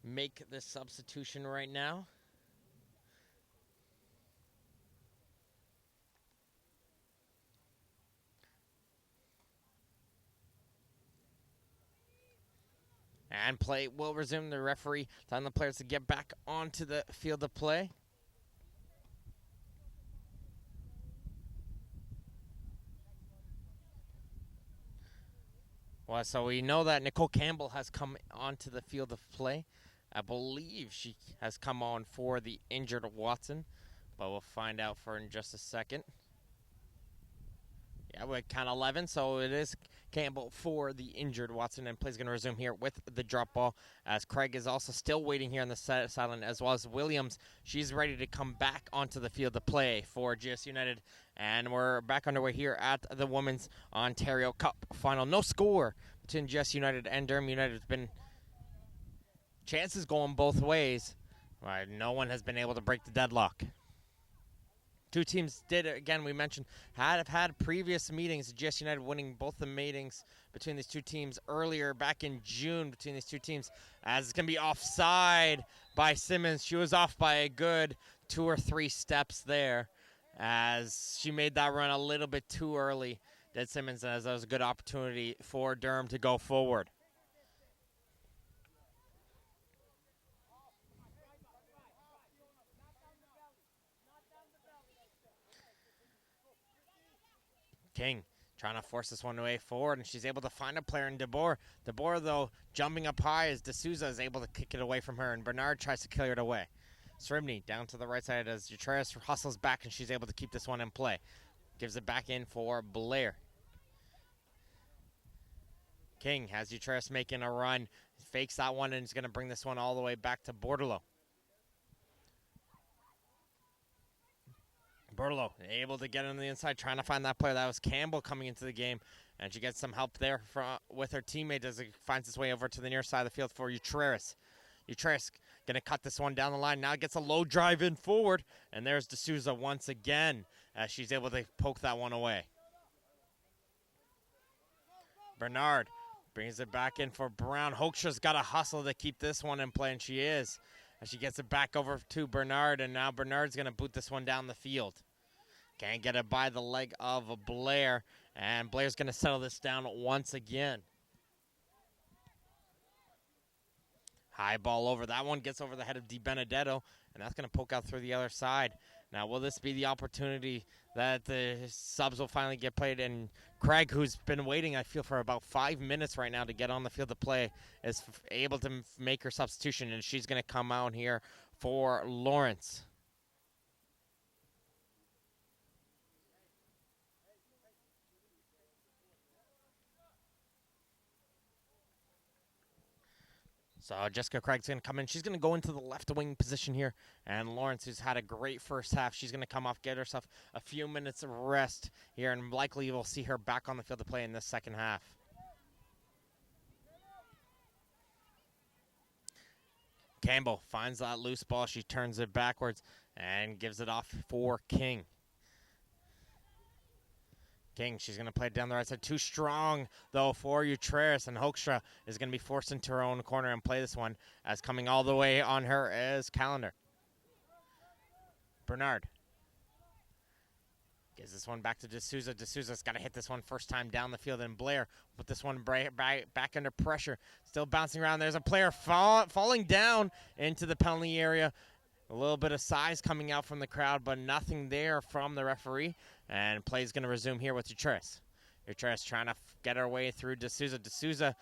make this substitution right now. And play will resume. The referee telling the players to get back onto the field of play. Well, so we know that Nicole Campbell has come onto the field of play. I believe she has come on for the injured Watson, but we'll find out for in just a second. Yeah, we count 11, so it is Campbell for the injured Watson, and play's going to resume here with the drop ball, as Craig is also still waiting here on the sideline, as well as Williams. She's ready to come back onto the field to play for GS United, and we're back underway here at the Women's Ontario Cup final. No score between GS United and Durham United. It's been chances going both ways. No one has been able to break the deadlock. Two teams did, again, we mentioned, have had previous meetings. GS United winning both the meetings between these two teams earlier back in June between these two teams, as it's going to be offside by Simmons. She was off by a good 2 or 3 steps there, as she made that run a little bit too early, did Simmons, as that was a good opportunity for Durham to go forward. King trying to force this one away forward, and she's able to find a player in DeBoer. DeBoer, though, jumping up high as D'Souza is able to kick it away from her, and Bernard tries to clear it away. Sribny down to the right side as Jutras hustles back, and she's able to keep this one in play. Gives it back in for Blair. King has Jutras making a run, fakes that one, and is going to bring this one all the way back to Bordelot. Bordelot able to get on the inside, trying to find that player. That was Campbell coming into the game, and she gets some help there with her teammate as it finds its way over to the near side of the field for Utreras. Utreras going to cut this one down the line. Now gets a low drive in forward, and there's D'Souza once again as she's able to poke that one away. Bernard brings it back in for Brown. Hoekstra's got to hustle to keep this one in play, and she is. As she gets it back over to Bernard, and now Bernard's going to boot this one down the field. Can't get it by the leg of Blair, and Blair's going to settle this down once again. High ball over. That one gets over the head of Di Benedetto, and that's going to poke out through the other side. Now, will this be the opportunity that the subs will finally get played? And Craig, who's been waiting, I feel, for about 5 minutes right now to get on the field to play, is able to make her substitution, and she's going to come out here for Lawrence. So Jessica Craig's going to come in. She's going to go into the left wing position here. And Lawrence, who's had a great first half, she's going to come off, get herself a few minutes of rest here, and likely we'll see her back on the field to play in this second half. Campbell finds that loose ball. She turns it backwards and gives it off for King. King, she's going to play it down the right side. Too strong, though, for Utreris, and Hoekstra is going to be forced into her own corner and play this one, as coming all the way on her is Callender. Bernard gives this one back to D'Souza. D'Souza's got to hit this one first time down the field, and Blair put this one back under pressure. Still bouncing around. There's a player falling down into the penalty area. A little bit of size coming out from the crowd, but nothing there from the referee. And play is going to resume here with Utreris. Utreris trying to get her way through D'Souza. D'Souza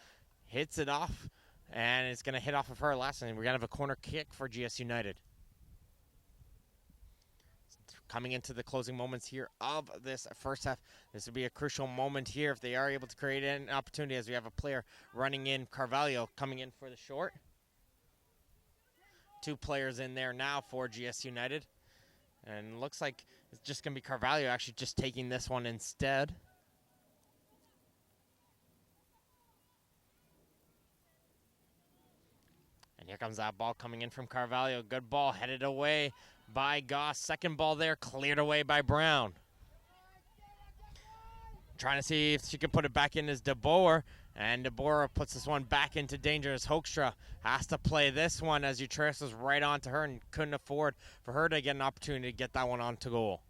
hits it off, and it's going to hit off of her last time. We're going to have a corner kick for GS United. Coming into the closing moments here of this first half. This would be a crucial moment here if they are able to create an opportunity, as we have a player running in, Carvalho, coming in for the short. 2 players in there now for GS United. And looks like it's just going to be Carvalho actually just taking this one instead. And here comes that ball coming in from Carvalho. Good ball headed away by Goss. Second ball there cleared away by Brown. Trying to see if she can put it back in as DeBoer. And DeBoer puts this one back into danger as Hoekstra has to play this one, as Utreris was right onto her and couldn't afford for her to get an opportunity to get that one onto goal.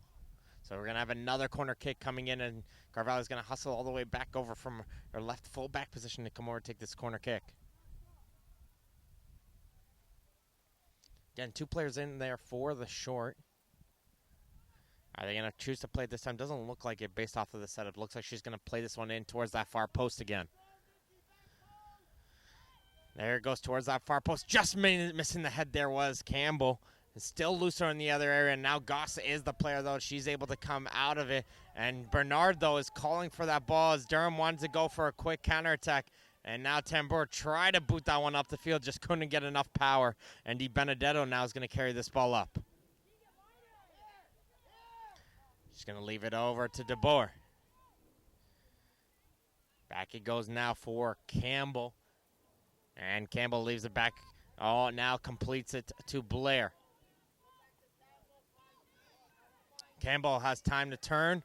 So we're going to have another corner kick coming in, and Carvalho's going to hustle all the way back over from her left fullback position to come over and take this corner kick. Again, 2 players in there for the short. Are they going to choose to play it this time? Doesn't look like it based off of the setup. Looks like she's going to play this one in towards that far post again. There it goes towards that far post. Just missing the head there was Campbell. It's still looser in the other area. Now Goss is the player, though. She's able to come out of it. And Bernard, though, is calling for that ball as Durham wanted to go for a quick counterattack. And now Tambor tried to boot that one up the field, just couldn't get enough power. And Di Benedetto now is going to carry this ball up. She's going to leave it over to DeBoer. Back it goes now for Campbell. And Campbell leaves it back. Oh, now completes it to Blair. Campbell has time to turn.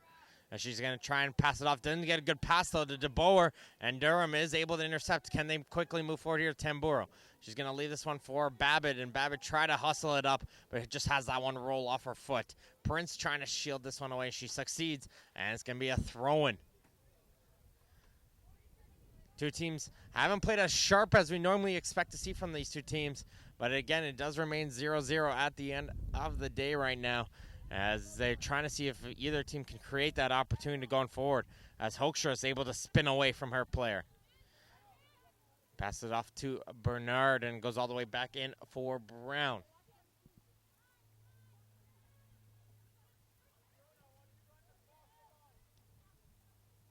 And she's going to try and pass it off. Didn't get a good pass, though, to DeBoer. And Durham is able to intercept. Can they quickly move forward here to Tamburo? She's going to leave this one for Babbitt. And Babbitt tried to hustle it up, but it just has that one roll off her foot. Prince trying to shield this one away. She succeeds, and it's going to be a throw-in. 2 teams haven't played as sharp as we normally expect to see from these 2 teams. But again, it does remain 0-0 at the end of the day right now, as they're trying to see if either team can create that opportunity going forward, as Hoekstra is able to spin away from her player. Passes it off to Bernard and goes all the way back in for Brown.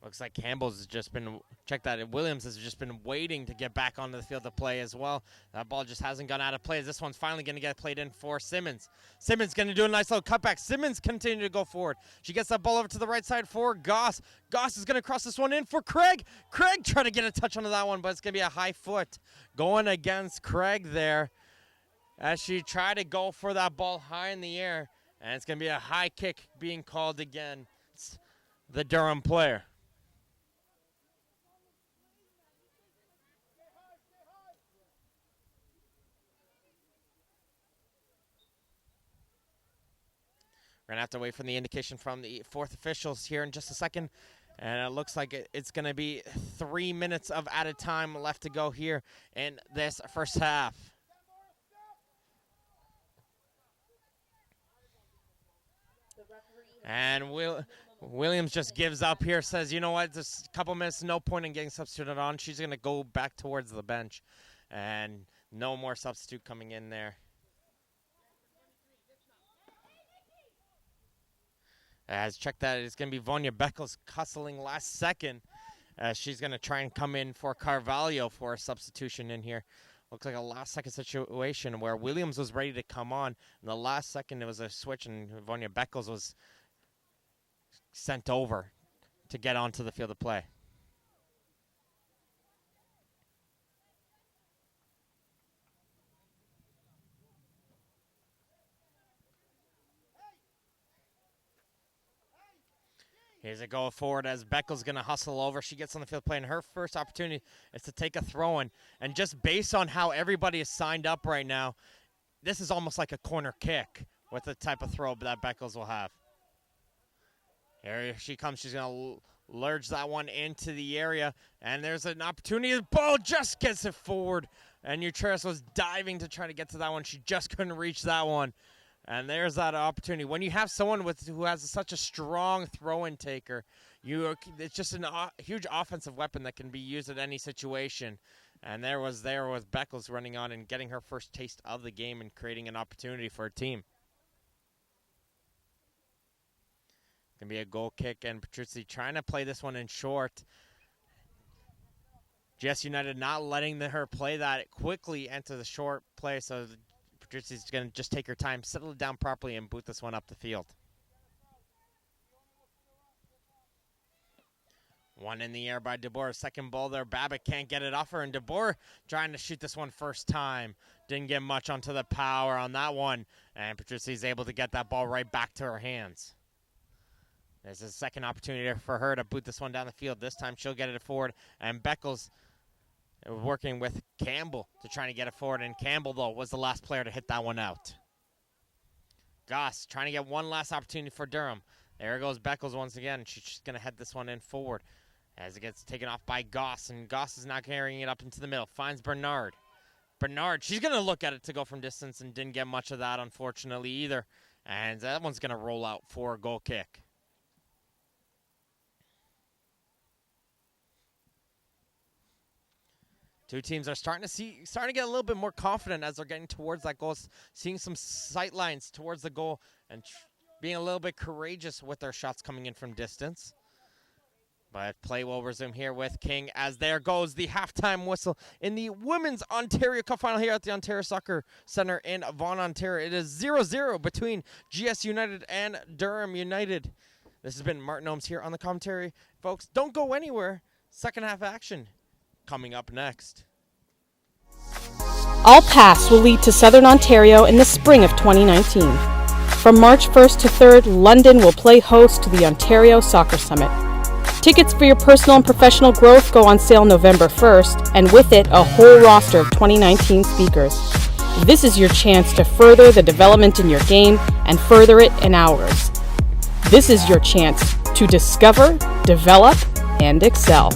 Looks like Campbell's just been, check that, Williams has just been waiting to get back onto the field to play as well. That ball just hasn't gone out of play. This one's finally going to get played in for Simmons. Simmons going to do a nice little cutback. Simmons continue to go forward. She gets that ball over to the right side for Goss. Goss is going to cross this one in for Craig. Craig trying to get a touch onto that one, but it's going to be a high foot going against Craig there, as she tried to go for that ball high in the air, and it's going to be a high kick being called again. It's the Durham player. We're going to have to wait for the indication from the 4th officials here in just a second. And it looks like it's going to be 3 minutes of added time left to go here in this first half. And Williams just gives up here, says, you know what, just a couple minutes, no point in getting substituted on. She's going to go back towards the bench. And no more substitute coming in there. As check that, it's going to be Vonya Beckles hustling last second. She's going to try and come in for Carvalho for a substitution in here. Looks like a last-second situation where Williams was ready to come on. In the last second, it was a switch, and Vonya Beckles was sent over to get onto the field of play. Here's a go forward as Beckles going to hustle over. She gets on the field play, and her first opportunity is to take a throw-in. And just based on how everybody is signed up right now, this is almost like a corner kick with the type of throw that Beckles will have. Here she comes. She's going to lurch that one into the area, and there's an opportunity. The ball just gets it forward, and Utreras was diving to try to get to that one. She just couldn't reach that one. And there's that opportunity. When you have someone who has such a strong throw-in taker, it's just a huge offensive weapon that can be used at any situation. And there was Beckles running on and getting her first taste of the game and creating an opportunity for her team. Going to be a goal kick, and Petrucci trying to play this one in short. GS United not letting her play that quickly into the short play, so Petrucci's going to just take her time, settle it down properly, and boot this one up the field. One in the air by DeBoer. Second ball there. Babbitt can't get it off her, and DeBoer trying to shoot this one first time. Didn't get much onto the power on that one, and Petrucci's able to get that ball right back to her hands. There's a second opportunity for her to boot this one down the field. This time she'll get it forward, and Beckles working with Campbell to try to get it forward, and Campbell, though, was the last player to hit that one out. Goss trying to get one last opportunity for Durham. There goes Beckles once again. She's just going to head this one in forward as it gets taken off by Goss, and Goss is not carrying it up into the middle. Finds Bernard. Bernard, she's going to look at it to go from distance and didn't get much of that, unfortunately, either. And that one's going to roll out for a goal kick. Two teams are starting to get a little bit more confident as they're getting towards that goal, seeing some sight lines towards the goal and being a little bit courageous with their shots coming in from distance. But play will resume here with King as there goes the halftime whistle in the Women's Ontario Cup Final here at the Ontario Soccer Centre in Vaughan, Ontario. It is 0-0 between GS United and Durham United. This has been Martin Ohms here on the commentary. Folks, don't go anywhere. Second half action coming up next. All paths will lead to Southern Ontario in the spring of 2019. From March 1st to 3rd, London will play host to the Ontario Soccer Summit. Tickets for your personal and professional growth go on sale November 1st, and with it, a whole roster of 2019 speakers. This is your chance to further the development in your game and further it in ours. This is your chance to discover, develop, and excel.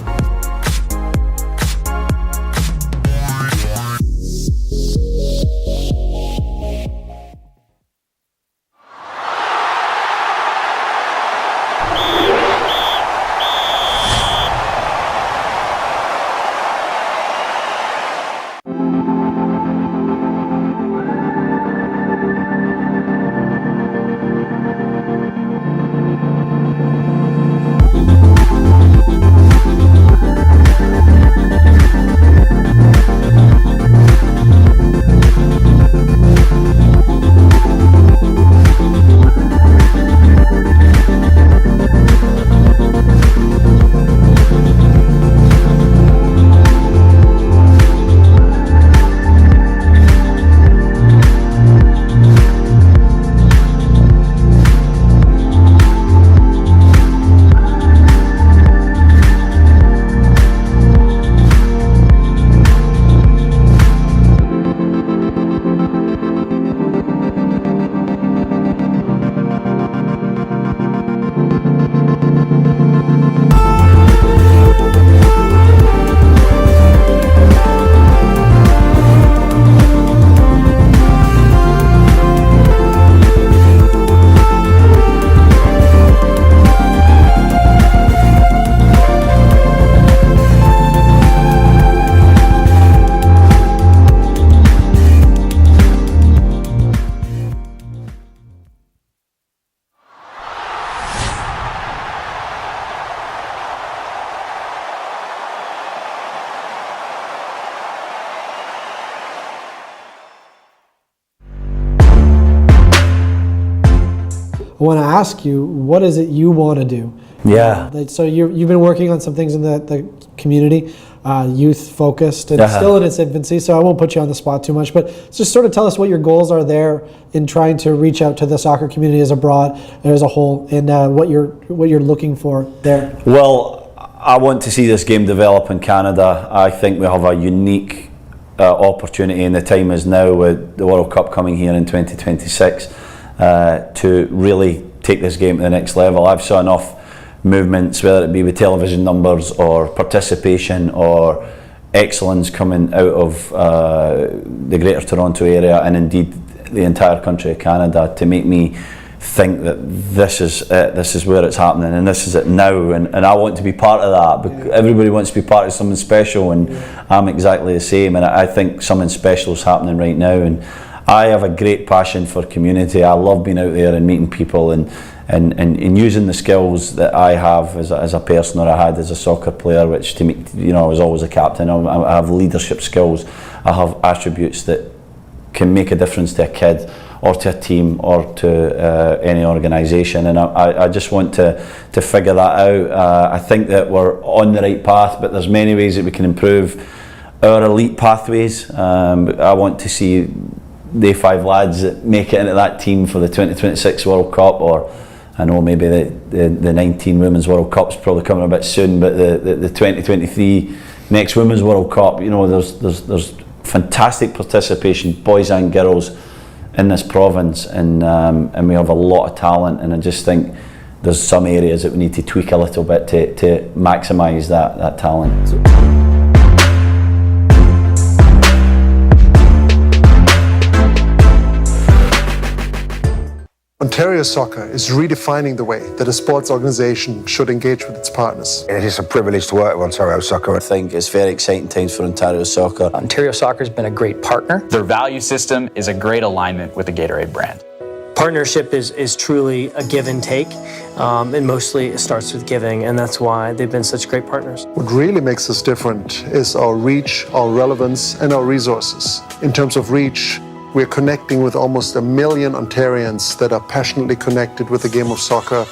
I want to ask you, what is it you want to do? Yeah. So you've been working on some things in the community, youth focused, and still in its infancy, so I won't put you on the spot too much, but just sort of tell us what your goals are there in trying to reach out to the soccer community as a whole, and what you're looking for there. Well, I want to see this game develop in Canada. I think we have a unique opportunity, and the time is now with the World Cup coming here in 2026 to really take this game to the next level. I've saw enough movements, whether it be with television numbers or participation or excellence coming out of the Greater Toronto area and indeed the entire country of Canada, to make me think that this is it, this is where it's happening, and this is it now, and I want to be part of that, because everybody wants to be part of something special, and I'm exactly the same, and I think something special is happening right now, and I have a great passion for community. I love being out there and meeting people and using the skills that I have as a person, or I had as a soccer player, which to me, I was always a captain. I have leadership skills. I have attributes that can make a difference to a kid or to a team or to any organisation, and I just want to figure that out. I think that we're on the right path, but there's many ways that we can improve our elite pathways. I want to see the 5 lads that make it into that team for the 2026 World Cup, or I know maybe the 19 Women's World Cup's probably coming a bit soon, but the 2023 next Women's World Cup, there's fantastic participation, boys and girls, in this province, and we have a lot of talent, and I just think there's some areas that we need to tweak a little bit to maximise that talent. Ontario Soccer is redefining the way that a sports organisation should engage with its partners. It is a privilege to work with Ontario Soccer. I think it's very exciting times for Ontario Soccer. Ontario Soccer has been a great partner. Their value system is a great alignment with the Gatorade brand. Partnership is truly a give and take, and mostly it starts with giving, and that's why they've been such great partners. What really makes us different is our reach, our relevance, and our resources. In terms of reach, we're connecting with almost 1 million Ontarians that are passionately connected with the game of soccer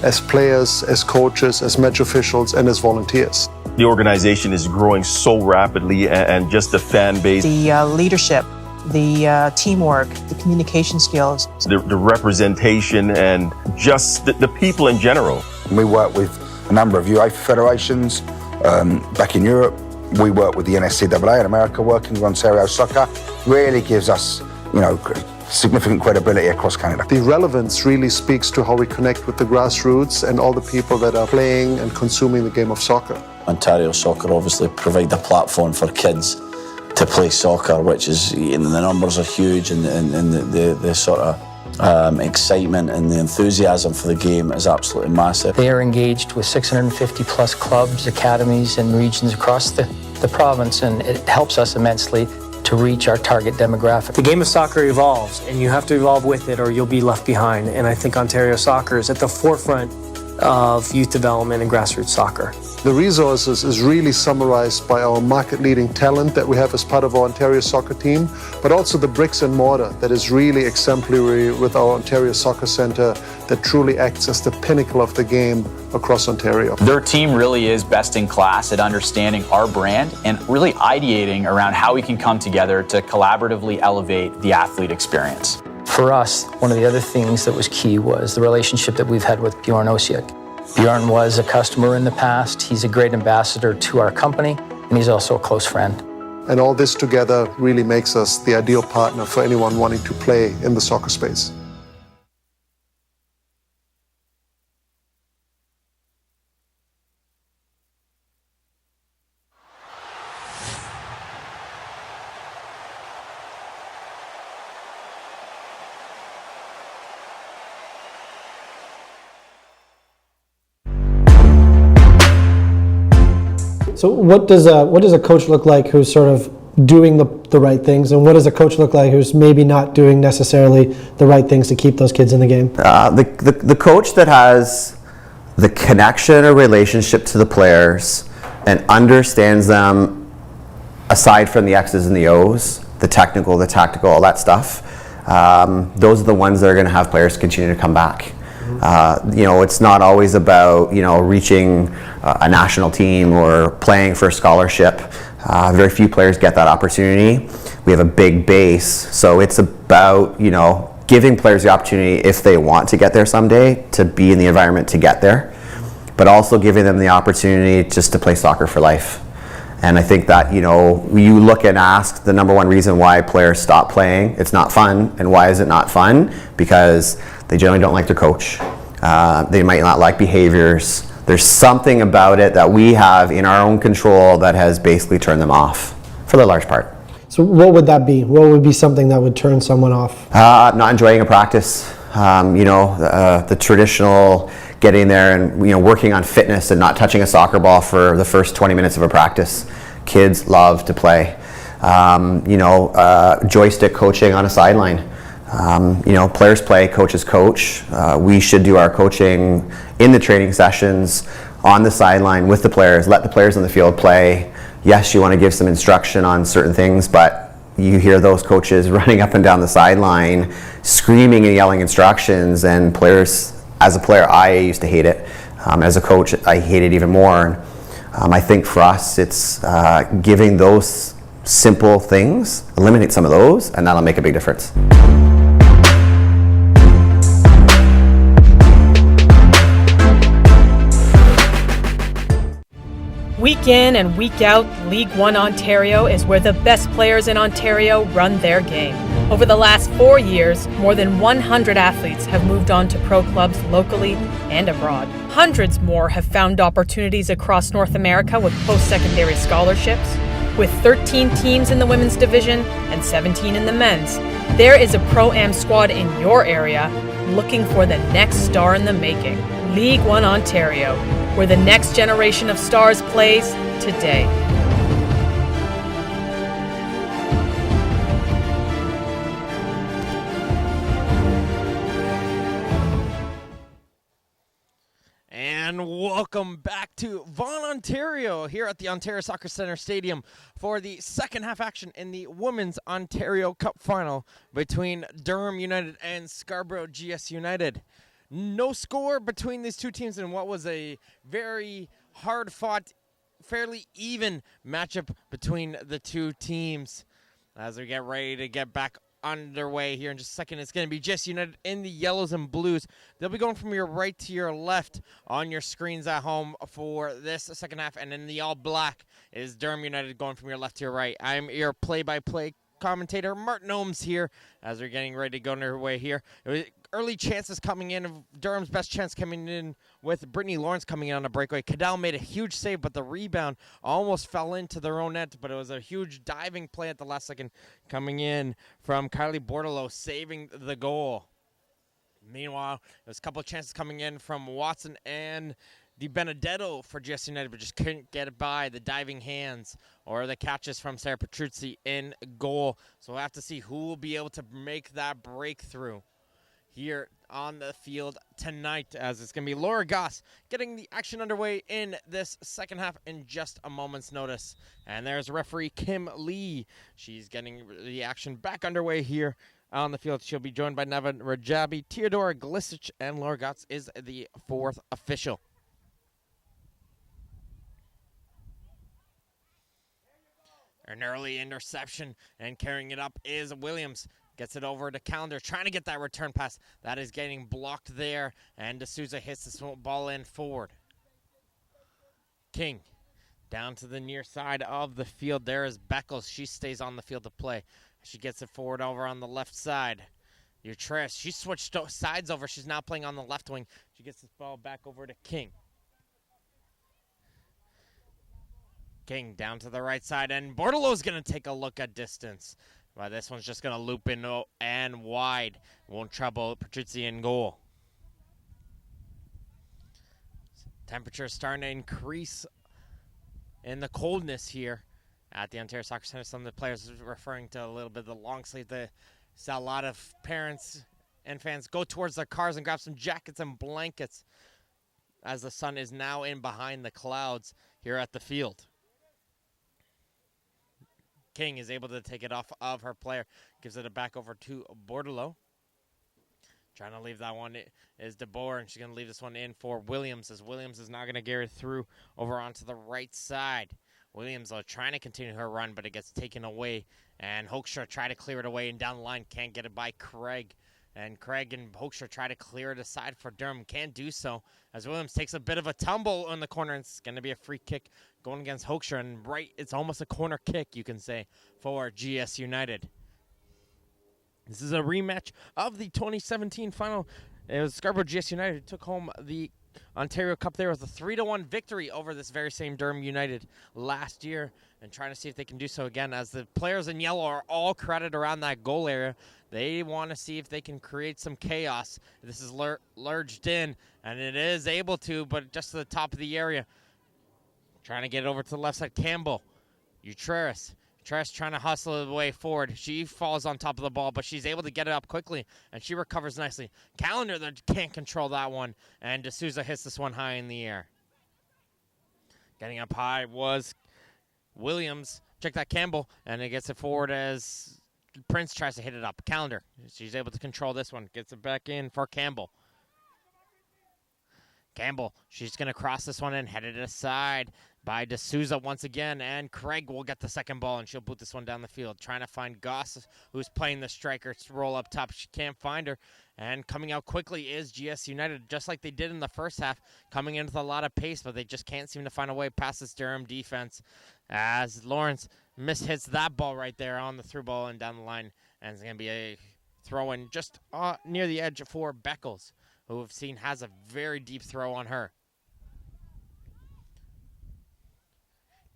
as players, as coaches, as match officials, and as volunteers. The organization is growing so rapidly, and just the fan base. The leadership, the teamwork, the communication skills. The representation, and just the people in general. We work with a number of UEFA federations back in Europe. We work with the NSCAA in America, working with Ontario Soccer. Really gives us, significant credibility across Canada. The relevance really speaks to how we connect with the grassroots and all the people that are playing and consuming the game of soccer. Ontario Soccer obviously provide a platform for kids to play soccer, which is, the numbers are huge, and the sort of excitement and the enthusiasm for the game is absolutely massive. They are engaged with 650 plus clubs, academies, and regions across the province, and it helps us immensely to reach our target demographic. The game of soccer evolves, and you have to evolve with it or you'll be left behind, and I think Ontario Soccer is at the forefront of youth development and grassroots soccer. The resources is really summarized by our market-leading talent that we have as part of our Ontario Soccer team, but also the bricks and mortar that is really exemplary with our Ontario Soccer Centre that truly acts as the pinnacle of the game across Ontario. Their team really is best in class at understanding our brand and really ideating around how we can come together to collaboratively elevate the athlete experience. For us, one of the other things that was key was the relationship that we've had with Bjorn Osiek. Bjorn was a customer in the past. He's a great ambassador to our company, and he's also a close friend. And all this together really makes us the ideal partner for anyone wanting to play in the soccer space. So what does a coach look like who's sort of doing the right things, and what does a coach look like who's maybe not doing necessarily the right things to keep those kids in the game? The coach that has the connection or relationship to the players and understands them aside from the X's and the O's, the technical, the tactical, all that stuff, those are the ones that are going to have players continue to come back. It's not always about, reaching a national team or playing for a scholarship. Very few players get that opportunity. We have a big base, so it's about, giving players the opportunity, if they want to get there someday, to be in the environment to get there, but also giving them the opportunity just to play soccer for life. And I think that, you look and ask the number one reason why players stop playing, it's not fun. And why is it not fun? Because they generally don't like their coach. They might not like behaviors. There's something about it that we have in our own control that has basically turned them off, for the large part. So what would that be? What would be something that would turn someone off? Not enjoying a practice. The traditional getting there and working on fitness and not touching a soccer ball for the first 20 minutes of a practice. Kids love to play. Joystick coaching on a sideline. Players play, coaches coach. We should do our coaching in the training sessions, on the sideline with the players, let the players on the field play. Yes, you want to give some instruction on certain things, but you hear those coaches running up and down the sideline, screaming and yelling instructions, and players, as a player, I used to hate it. As a coach, I hate it even more. I think for us, it's giving those simple things, eliminate some of those, and that'll make a big difference. Week in and week out, League One Ontario is where the best players in Ontario run their game. Over the last 4 years, more than 100 athletes have moved on to pro clubs locally and abroad. Hundreds more have found opportunities across North America with post-secondary scholarships. With 13 teams in the women's division and 17 in the men's, there is a Pro-Am squad in your area looking for the next star in the making. League One Ontario, where the next generation of stars plays today. And welcome back to Vaughan, Ontario, here at the Ontario Soccer Centre Stadium for the second half action in the Women's Ontario Cup Final between Durham United and Scarborough GS United. No score between these two teams in what was a very hard-fought, fairly even matchup between the two teams. As we get ready to get back underway here in just a second, it's going to be GS United in the yellows and blues. They'll be going from your right to your left on your screens at home for this second half, and in the all black is Durham United going from your left to your right. I'm your play-by-play commentator, Martin Ohms, here as we're getting ready to go underway here. Early chances coming in. Durham's best chance coming in with Brittany Lawrence coming in on a breakaway. Cadell made a huge save, but the rebound almost fell into their own net, but it was a huge diving play at the last second coming in from Kylie Bordelot, saving the goal. Meanwhile, there's a couple of chances coming in from Watson and Di Benedetto for GS United, but just couldn't get it by the diving hands or the catches from Sarah Petruzzi in goal. So we'll have to see who will be able to make that breakthrough here on the field tonight, as it's going to be Laura Goss getting the action underway in this second half in just a moment's notice. And there's referee Kim Lee. She's getting the action back underway here on the field. She'll be joined by Nevin Rajabi, Teodora Glisic, and Laura Goss is the fourth official. An early interception, and carrying it up is Williams. Gets it over to Calendar, trying to get that return pass. That is getting blocked there, and D'Souza hits this ball in forward. King down to the near side of the field. There is Beckles. She stays on the field to play. She gets it forward over on the left side. Utrecht, she switched sides over. She's now playing on the left wing. She gets this ball back over to King. King down to the right side, and Bordelot's going to take a look at distance. But this one's just going to loop in and wide. Won't trouble Petruzzi in goal. Temperature starting to increase in the coldness here at the Ontario Soccer Centre. Some of the players are referring to a little bit of the long sleeve. A lot of parents and fans go towards their cars and grab some jackets and blankets as the sun is now in behind the clouds here at the field. King is able to take it off of her player. Gives it back over to Bordelot. Trying to leave that one is DeBoer, and she's going to leave this one in for Williams, as Williams is not going to get it through over onto the right side. Williams, though, trying to continue her run, but it gets taken away, and Hoekstra try to clear it away, and down the line can't get it by Craig. And Craig and Hoekstra try to clear it aside for Durham. Can't do so, as Williams takes a bit of a tumble in the corner, and it's going to be a free kick going against Hoekstra, and it's almost a corner kick, you can say, for GS United. This is a rematch of the 2017 final. It was Scarborough GS United who took home the Ontario Cup there with a 3-1 victory over this very same Durham United last year, and trying to see if they can do so again, as the players in yellow are all crowded around that goal area. They want to see if they can create some chaos. This is lurched in, and it is able to, but just to the top of the area. Trying to get it over to the left side. Campbell, Utreras trying to hustle the way forward. She falls on top of the ball, but she's able to get it up quickly, and she recovers nicely. Callender that can't control that one, and D'Souza hits this one high in the air. Getting up high was Williams. Check that, Campbell, and it gets it forward as Prince tries to hit it up. Callender, she's able to control this one. Gets it back in for Campbell. Campbell, she's going to cross this one and head it aside by D'Souza once again, and Craig will get the second ball, and she'll boot this one down the field, trying to find Goss, who's playing the striker, to roll up top. She can't find her, and coming out quickly is GS United, just like they did in the first half, coming in with a lot of pace, but they just can't seem to find a way past this Durham defense, as Lawrence mishits that ball right there on the through ball and down the line, and it's going to be a throw-in just near the edge for Beckles, who we've seen has a very deep throw on her.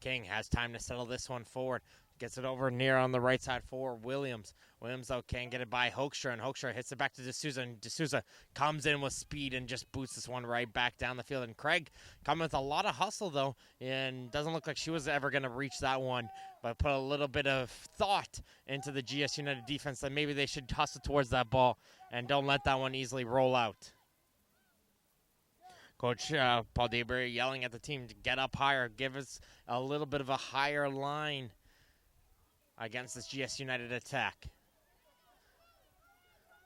King has time to settle this one forward. Gets it over near on the right side for Williams. Williams, though, can't get it by Hoekstra, and Hoekstra hits it back to D'Souza, and D'Souza comes in with speed and just boots this one right back down the field. And Craig coming with a lot of hustle, though, and doesn't look like she was ever going to reach that one, but put a little bit of thought into the GS United defense that maybe they should hustle towards that ball and don't let that one easily roll out. Coach Paul DeBerry yelling at the team to get up higher, give us a little bit of a higher line against this GS United attack.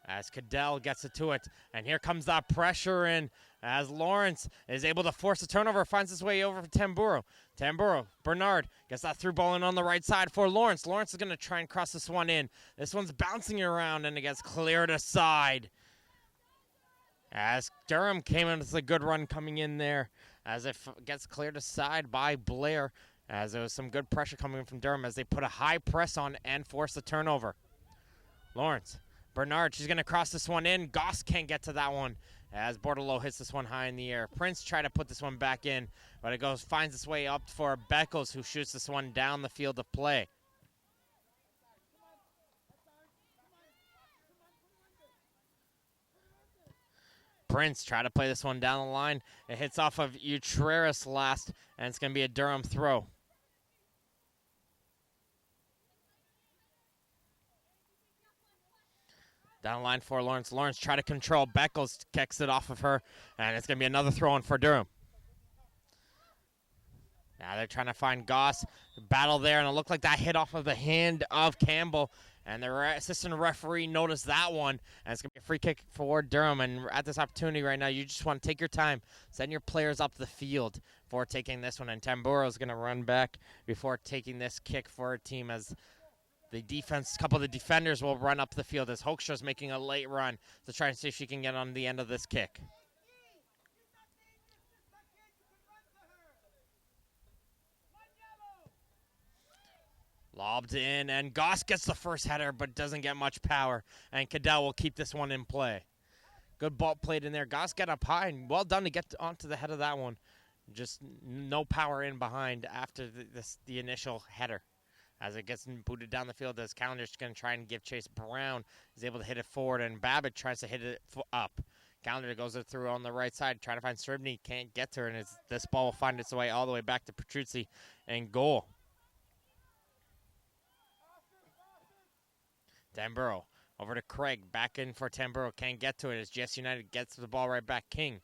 As Cadell gets it to it, and here comes that pressure in as Lawrence is able to force a turnover, finds his way over for Tamburo. Bernard gets that through ball in on the right side for Lawrence. Lawrence is going to try and cross this one in. This one's bouncing around, and it gets cleared aside. As Durham came in with a good run coming in there, as it gets cleared aside by Blair, as there was some good pressure coming in from Durham as they put a high press on and force the turnover. Lawrence, Bernard, she's going to cross this one in. Goss can't get to that one as Bordelot hits this one high in the air. Prince tried to put this one back in, but it finds its way up for Beckles, who shoots this one down the field of play. Prince try to play this one down the line. It hits off of Utreras last, and it's going to be a Durham throw. Down the line for Lawrence. Lawrence try to control. Beckles kicks it off of her, and it's going to be another throw in for Durham. Now they're trying to find Goss. Battle there, and it looked like that hit off of the hand of Campbell. And the assistant referee noticed that one, and it's going to be a free kick for Durham. And at this opportunity right now, you just want to take your time, send your players up the field for taking this one. And Tamburo is going to run back before taking this kick for a team, as the defense, a couple of the defenders will run up the field as Hoekstra is making a late run to try and see if she can get on the end of this kick. Lobbed in, and Goss gets the first header, but doesn't get much power. And Cadell will keep this one in play. Good ball played in there. Goss got up high, and well done to get onto the head of that one. Just no power in behind after the initial header. As it gets booted down the field, as Callender's going to try and give chase. Brown is able to hit it forward, and Babbitt tries to hit it up. Callender goes it through on the right side, trying to find Sribny, can't get to her, and this ball will find its way all the way back to Petruzzi and goal. Tamburo over to Craig, back in for Tamburo, can't get to it as GS United gets the ball right back. King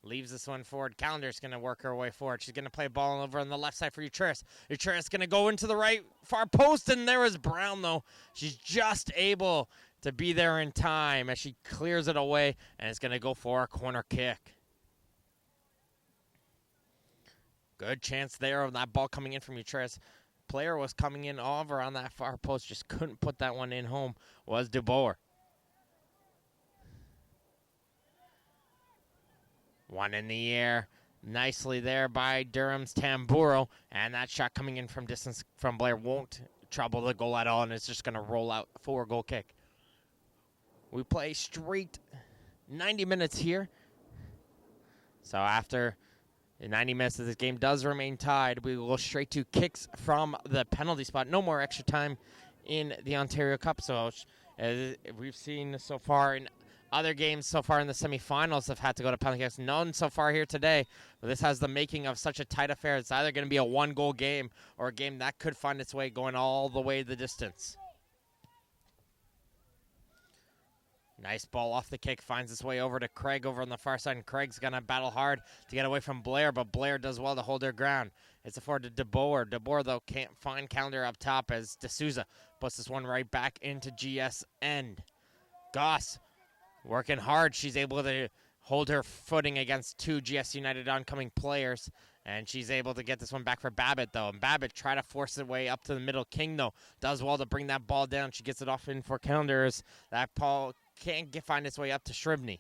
leaves this one forward. Callender's going to work her way forward. She's going to play ball over on the left side for Utreras. Utreras going to go into the right far post, and there is Brown, though. She's just able to be there in time as she clears it away, and it's going to go for a corner kick. Good chance there of that ball coming in from Utrecht. Player was coming in over on that far post, just couldn't put that one in home, was De Boer. One in the air, nicely there by Durham's Tamburo, and that shot coming in from distance from Blair won't trouble the goal at all, and it's just going to roll out for a goal kick. We play straight 90 minutes here. So after 90 minutes of this game does remain tied, we will go straight to kicks from the penalty spot. No more extra time in the Ontario Cup. So as we've seen so far in other games so far in the semifinals have had to go to penalty kicks. None so far here today. But this has the making of such a tight affair. It's either going to be a one-goal game or a game that could find its way going all the way the distance. Nice ball off the kick, finds its way over to Craig over on the far side, and Craig's going to battle hard to get away from Blair, but Blair does well to hold her ground. It's a forward to De Boer. De Boer, though, can't find Calendar up top as D'Souza puts this one right back into GS end. Goss working hard. She's able to hold her footing against two GS United oncoming players, and she's able to get this one back for Babbitt, though. And Babbitt try to force it way up to the middle. King, though, does well to bring that ball down. She gets it off in for Calendars. That ball can't find its way up to Shribney.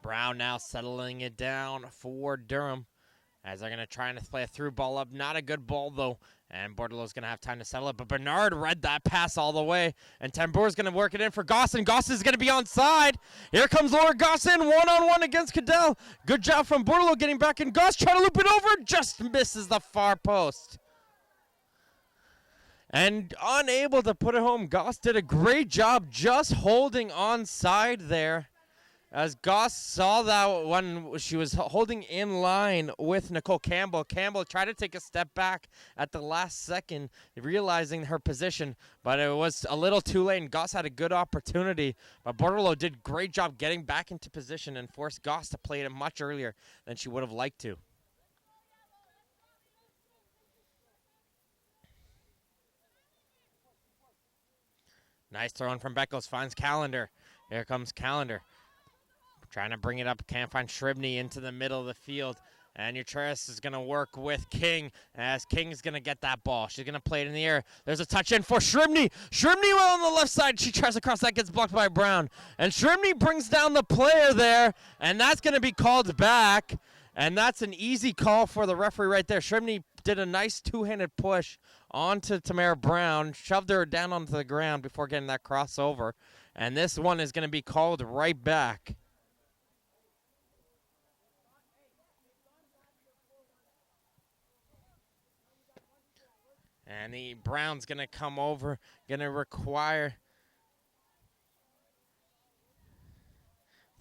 Brown now settling it down for Durham as they're going to try and play a through ball up. Not a good ball, though, and Bordelot's going to have time to settle it. But Bernard read that pass all the way, and Tambour's going to work it in for Gosson. Gosson is going to be onside. Here comes Laura Gosson, one-on-one against Cadell. Good job from Bordelot getting back in. Goss trying to loop it over, just misses the far post. And unable to put it home. Goss did a great job just holding onside there. As Goss saw that when she was holding in line with Nicole Campbell. Campbell tried to take a step back at the last second, realizing her position, but it was a little too late, and Goss had a good opportunity. But Bordelot did a great job getting back into position and forced Goss to play it much earlier than she would have liked to. Nice throw in from Beckles, finds Calendar. Here comes Calendar. Trying to bring it up, can't find Shribney into the middle of the field. And Utrecht is going to work with King as King's going to get that ball. She's going to play it in the air. There's a touch in for Shribney. Shribney well on the left side. She tries to cross that, gets blocked by Brown. And Shribney brings down the player there, and that's going to be called back. And that's an easy call for the referee right there. Shribney did a nice two-handed push onto Tamara Brown, shoved her down onto the ground before getting that crossover. And this one is going to be called right back. And the Brown's going to come over, going to require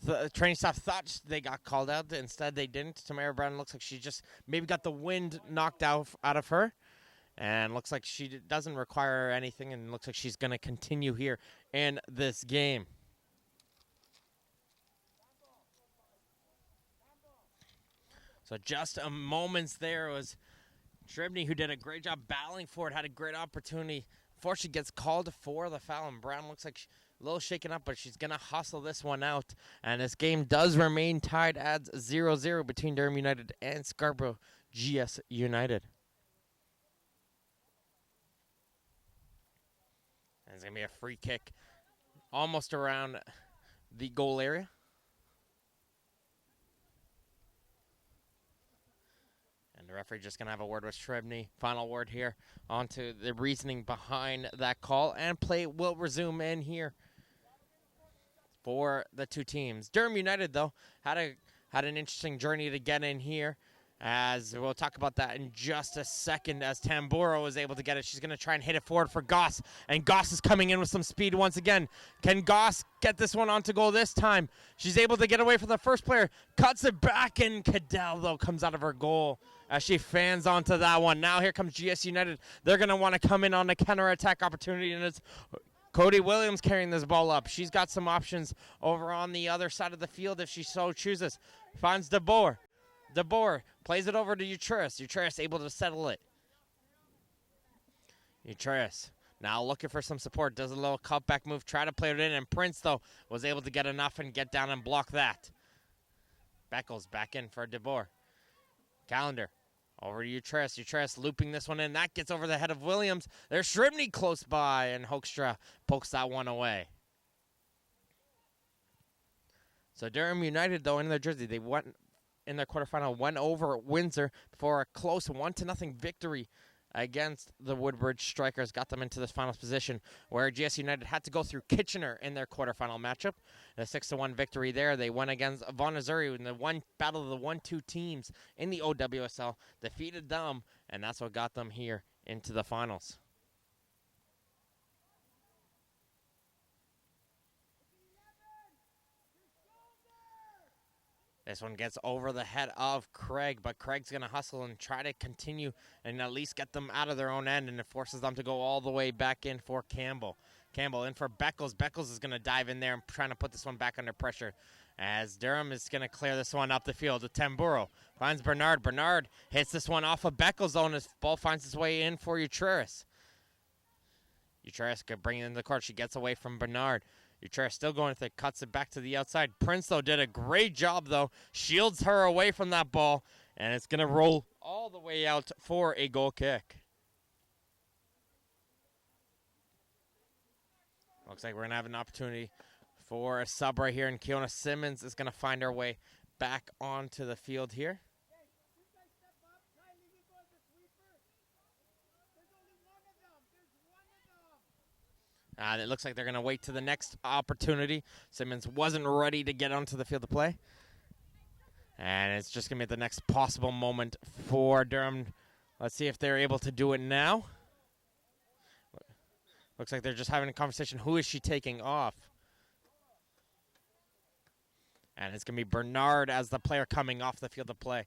the training staff thought they got called out. Instead, they didn't. Tamara Brown looks like she just maybe got the wind knocked out of her. And looks like she doesn't require anything, and looks like she's going to continue here in this game. So just a moments there was Shribney, who did a great job battling for it, had a great opportunity. Unfortunately, gets called for the foul, and Brown looks like a little shaken up, but she's going to hustle this one out. And this game does remain tied, adds 0-0 between Durham United and Scarborough GS United. And it's going to be a free kick almost around the goal area. The referee just going to have a word with Shribney. Final word here onto the reasoning behind that call. And play will resume in here for the two teams. Durham United, though, had an interesting journey to get in here. As we'll talk about that in just a second as Tamburo is able to get it. She's going to try and hit it forward for Goss. And Goss is coming in with some speed once again. Can Goss get this one onto goal this time? She's able to get away from the first player. Cuts it back, and Cadell, though, comes out of her goal as she fans onto that one. Now here comes GS United. They're going to want to come in on a counterattack opportunity, and it's Cody Williams carrying this ball up. She's got some options over on the other side of the field if she so chooses. Finds De Boer. De Boer plays it over to Utrecht. Utrecht able to settle it. Utreus now looking for some support. Does a little cutback move, try to play it in, and Prince, though, was able to get enough and get down and block that. Beckles back in for DeBoer. Calendar over to Utreus. Utreus looping this one in. That gets over the head of Williams. There's Shribney close by, and Hoekstra pokes that one away. So Durham United, though, in their jersey, they went in their quarterfinal, went over Windsor for a close 1-0 victory against the Woodbridge Strikers, got them into this finals position, where GS United had to go through Kitchener in their quarterfinal matchup. The 6-1 victory there. They went against Vaughan Missouri in the battle of the 1-2 teams in the OWSL, defeated them, and that's what got them here into the finals. This one gets over the head of Craig, but Craig's going to hustle and try to continue and at least get them out of their own end, and it forces them to go all the way back in for Campbell. Campbell in for Beckles. Beckles is going to dive in there and trying to put this one back under pressure as Durham is going to clear this one up the field. The Tamburo finds Bernard. Bernard hits this one off of Beckles' zone as ball finds its way in for Utreus. Utreus could bring it into the court. She gets away from Bernard. Utreus still going with it, cuts it back to the outside. Prince, though, did a great job, though. Shields her away from that ball, and it's going to roll all the way out for a goal kick. Looks like we're going to have an opportunity for a sub right here, and Keona Simmons is going to find her way back onto the field here. It looks like they're going to wait to the next opportunity. Simmons wasn't ready to get onto the field to play. And it's just going to be the next possible moment for Durham. Let's see if they're able to do it now. Looks like they're just having a conversation. Who is she taking off? And it's going to be Bernard as the player coming off the field to play.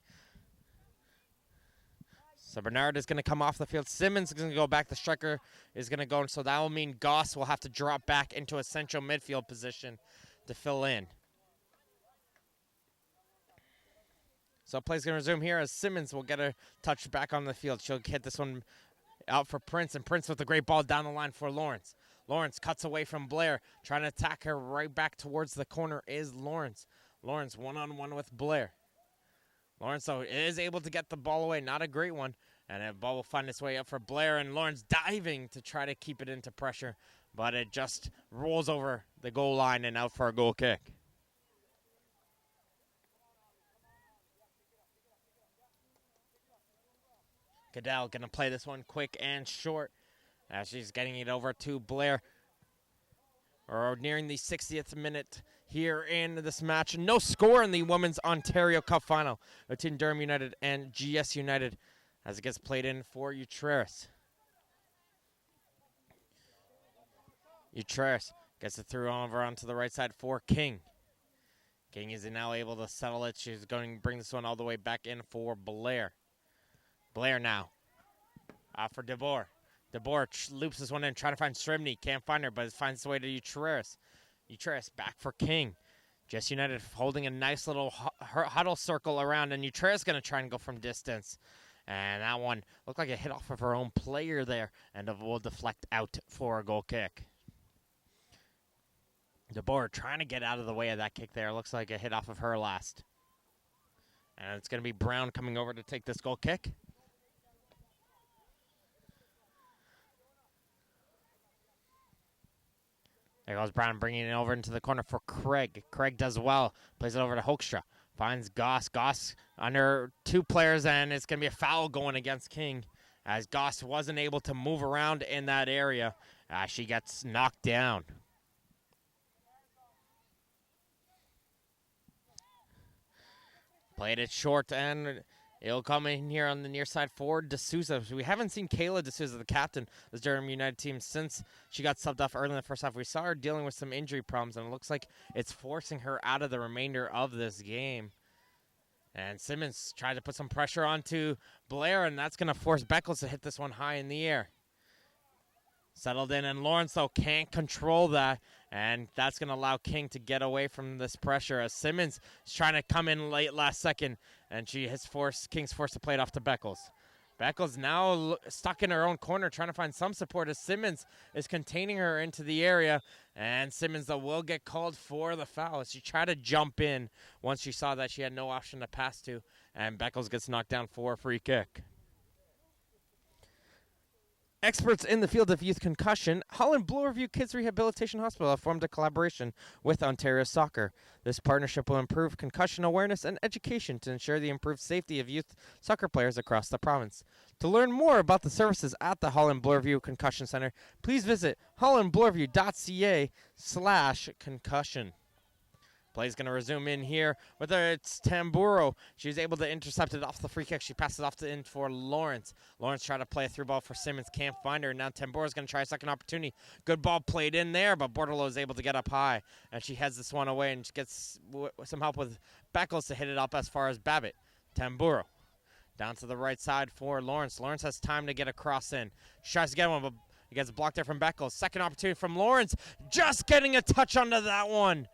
So Bernard is going to come off the field. Simmons is going to go back. The striker is going to go. So that will mean Goss will have to drop back into a central midfield position to fill in. So play's going to resume here as Simmons will get a touch back on the field. She'll hit this one out for Prince, and Prince with a great ball down the line for Lawrence. Lawrence cuts away from Blair. Trying to attack her right back towards the corner is Lawrence. Lawrence one-on-one with Blair. Lawrence, though, is able to get the ball away. Not a great one. And the ball will find its way up for Blair. And Lawrence diving to try to keep it into pressure. But it just rolls over the goal line and out for a goal kick. Goodell going to play this one quick and short as she's getting it over to Blair. Or nearing the 60th minute here in this match. No score in the Women's Ontario Cup Final between Durham United and GS United as it gets played in for Utreus. Utreus gets it through over onto the right side for King. King is now able to settle it. She's going to bring this one all the way back in for Blair. Blair now for DeBoer. DeBoer loops this one in, trying to find Shribney. Can't find her, but it finds its way to Utreus. Utreus back for King. GS United holding a nice little huddle circle around, and Utreus going to try and go from distance. And that one looked like a hit off of her own player there, and it will deflect out for a goal kick. DeBoer trying to get out of the way of that kick there. Looks like a hit off of her last. And it's going to be Brown coming over to take this goal kick. There goes Brown, bringing it over into the corner for Craig. Craig does well. Plays it over to Hoekstra. Finds Goss. Goss under two players, and it's going to be a foul going against King as Goss wasn't able to move around in that area. She gets knocked down. Played it short, and it'll come in here on the near side for D'Souza. We haven't seen Kayla D'Souza, the captain of the Durham United team, since she got subbed off early in the first half. We saw her dealing with some injury problems, and it looks like it's forcing her out of the remainder of this game. And Simmons tried to put some pressure onto Blair, and that's going to force Beckles to hit this one high in the air. Settled in, and Lawrence, though, can't control that, and that's going to allow King to get away from this pressure as Simmons is trying to come in late last second, and King's forced to play it off to Beckles. Beckles now stuck in her own corner trying to find some support as Simmons is containing her into the area. And Simmons, though, will get called for the foul. She tried to jump in once she saw that she had no option to pass to. And Beckles gets knocked down for a free kick. Experts in the field of youth concussion, Holland Bloorview Kids Rehabilitation Hospital have formed a collaboration with Ontario Soccer. This partnership will improve concussion awareness and education to ensure the improved safety of youth soccer players across the province. To learn more about the services at the Holland Bloorview Concussion Center, please visit hollandbloorview.ca/concussion. Play is going to resume in here with it's Tamburo. She was able to intercept it off the free kick. She passes it off in for Lawrence. Lawrence tried to play a through ball for Simmons. Can't find her. Now Tamburo is going to try a second opportunity. Good ball played in there, but Bordelot is able to get up high. And she heads this one away and she gets some help with Beckles to hit it up as far as Babbitt. Tamburo down to the right side for Lawrence. Lawrence has time to get a cross in. She tries to get one, but he gets blocked there from Beckles. Second opportunity from Lawrence. Just getting a touch onto that one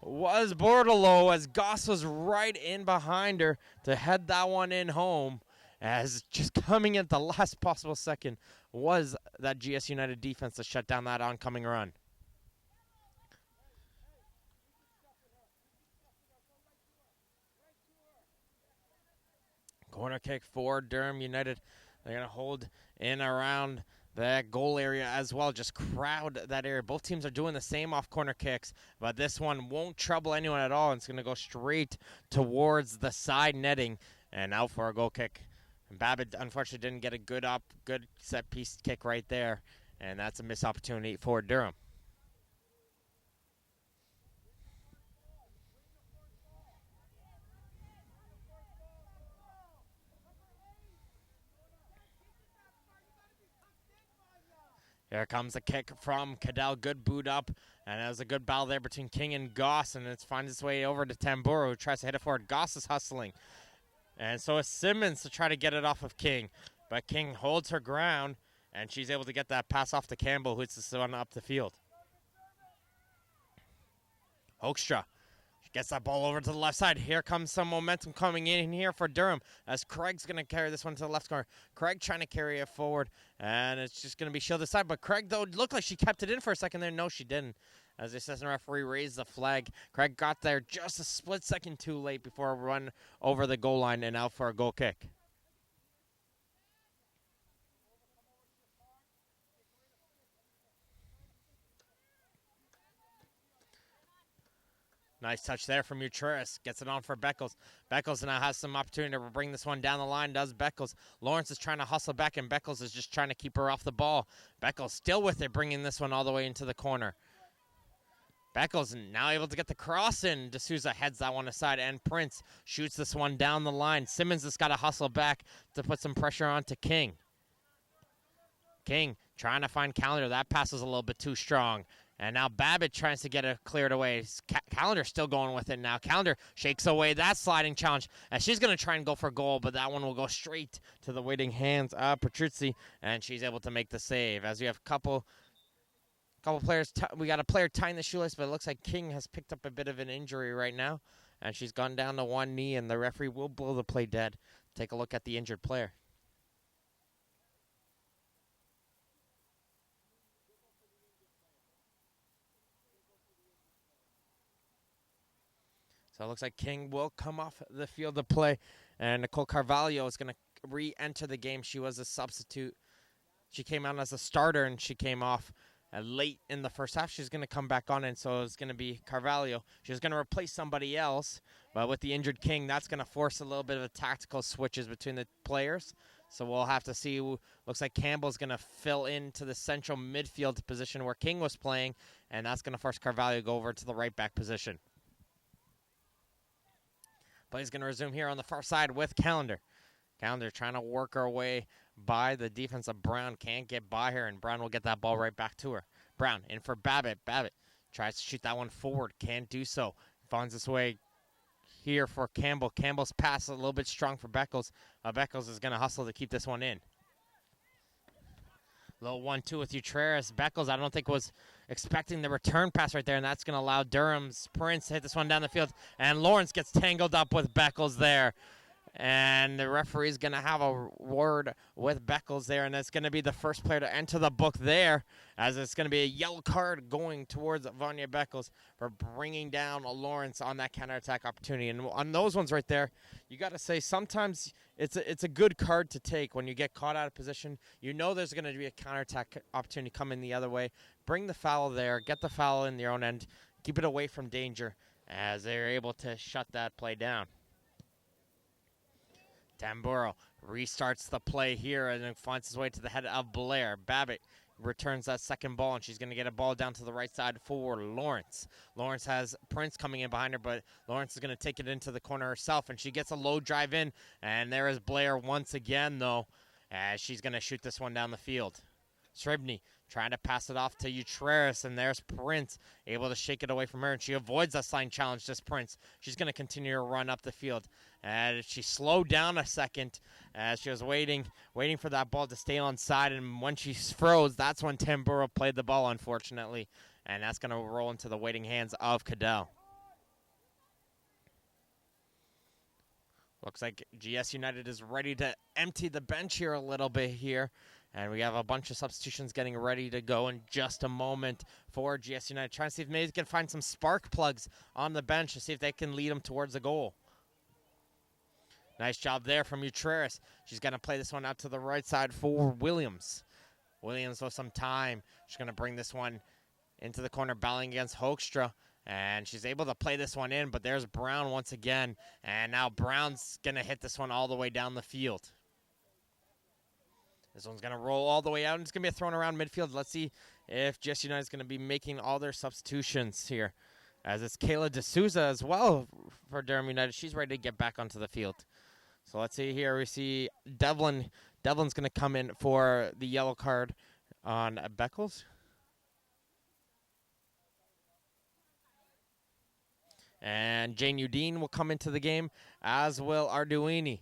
was Bordelot as Goss was right in behind her to head that one in home. As just coming at the last possible second was that GS United defense to shut down that oncoming run. Corner kick for Durham United. They're going to hold in around that goal area as well. Just crowd that area. Both teams are doing the same off corner kicks, but this one won't trouble anyone at all. It's going to go straight towards the side netting and out for a goal kick. And Babbitt unfortunately didn't get a good set piece kick right there, and that's a missed opportunity for Durham. Here comes a kick from Cadell. Good boot up. And it was a good battle there between King and Goss. And it finds its way over to Tamburo, who tries to hit it forward. Goss is hustling. And so is Simmons to try to get it off of King. But King holds her ground. And she's able to get that pass off to Campbell, who hits this one up the field. Hoekstra gets that ball over to the left side. Here comes some momentum coming in here for Durham as Craig's going to carry this one to the left corner. Craig trying to carry it forward, and it's just going to be shielded aside. But Craig, though, looked like she kept it in for a second there. No, she didn't. As the assistant referee raised the flag, Craig got there just a split second too late before a run over the goal line and out for a goal kick. Nice touch there from Utreras. Gets it on for Beckles. Beckles now has some opportunity to bring this one down the line. Does Beckles. Lawrence is trying to hustle back, and Beckles is just trying to keep her off the ball. Beckles still with it, bringing this one all the way into the corner. Beckles now able to get the cross in. D'Souza heads that one aside, and Prince shoots this one down the line. Simmons has got to hustle back to put some pressure onto King. King trying to find Calendar. That pass was a little bit too strong. And now Babbitt tries to get it cleared away. Calendar still going with it now. Calendar shakes away that sliding challenge. And she's going to try and go for goal, but that one will go straight to the waiting hands of Petruzzi. And she's able to make the save. As we have a couple players. We got a player tying the shoelace, but it looks like King has picked up a bit of an injury right now. And she's gone down to one knee, and the referee will blow the play dead. Take a look at the injured player. So it looks like King will come off the field of play. And Nicole Carvalho is going to re-enter the game. She was a substitute. She came out as a starter, and she came off late in the first half. She's going to come back on, and so it's going to be Carvalho. She's going to replace somebody else. But with the injured King, that's going to force a little bit of a tactical switches between the players. So we'll have to see. Looks like Campbell's going to fill into the central midfield position where King was playing, and that's going to force Carvalho to go over to the right back position. Play's going to resume here on the far side with Calendar. Calendar trying to work her way by the defense of Brown. Can't get by her, and Brown will get that ball right back to her. Brown in for Babbitt. Babbitt tries to shoot that one forward. Can't do so. Finds his way here for Campbell. Campbell's pass a little bit strong for Beckles. Beckles is going to hustle to keep this one in. Little 1-2 with Utreras. Beckles, I don't think was expecting the return pass right there, and that's going to allow Durham's Prince to hit this one down the field. And Lawrence gets tangled up with Beckles there. And the referee's going to have a word with Beckles there, and it's going to be the first player to enter the book there, as it's going to be a yellow card going towards Vanya Beckles for bringing down Lawrence on that counterattack opportunity. And on those ones right there, you got to say sometimes it's a good card to take when you get caught out of position. You know there's going to be a counterattack opportunity coming the other way. Bring the foul there, get the foul in your own end, keep it away from danger, as they're able to shut that play down. Tamburo restarts the play here and then finds his way to the head of Blair. Babbitt returns that second ball, and she's going to get a ball down to the right side for Lawrence. Lawrence has Prince coming in behind her, but Lawrence is going to take it into the corner herself, and she gets a low drive in, and there is Blair once again, though, as she's going to shoot this one down the field. Srebny trying to pass it off to Utreris, and there's Prince able to shake it away from her, and she avoids that sliding challenge, this Prince. She's going to continue to run up the field. And she slowed down a second as she was waiting for that ball to stay on side, and when she froze, that's when Tamburo played the ball, unfortunately, and that's going to roll into the waiting hands of Cadell. Looks like GS United is ready to empty the bench here a little bit here. And we have a bunch of substitutions getting ready to go in just a moment for GS United. Trying to see if maybe they can find some spark plugs on the bench to see if they can lead them towards the goal. Nice job there from Utreris. She's going to play this one out to the right side for Williams. Williams with some time. She's going to bring this one into the corner, battling against Hoekstra. And she's able to play this one in, but there's Brown once again. And now Brown's going to hit this one all the way down the field. This one's going to roll all the way out, and it's going to be a thrown around midfield. Let's see if GS United is going to be making all their substitutions here, as it's Kayla D'Souza as well for Durham United. She's ready to get back onto the field. So let's see here. We see Devlin. Devlin's going to come in for the yellow card on Beckles. And Jane Udine will come into the game, as will Arduini.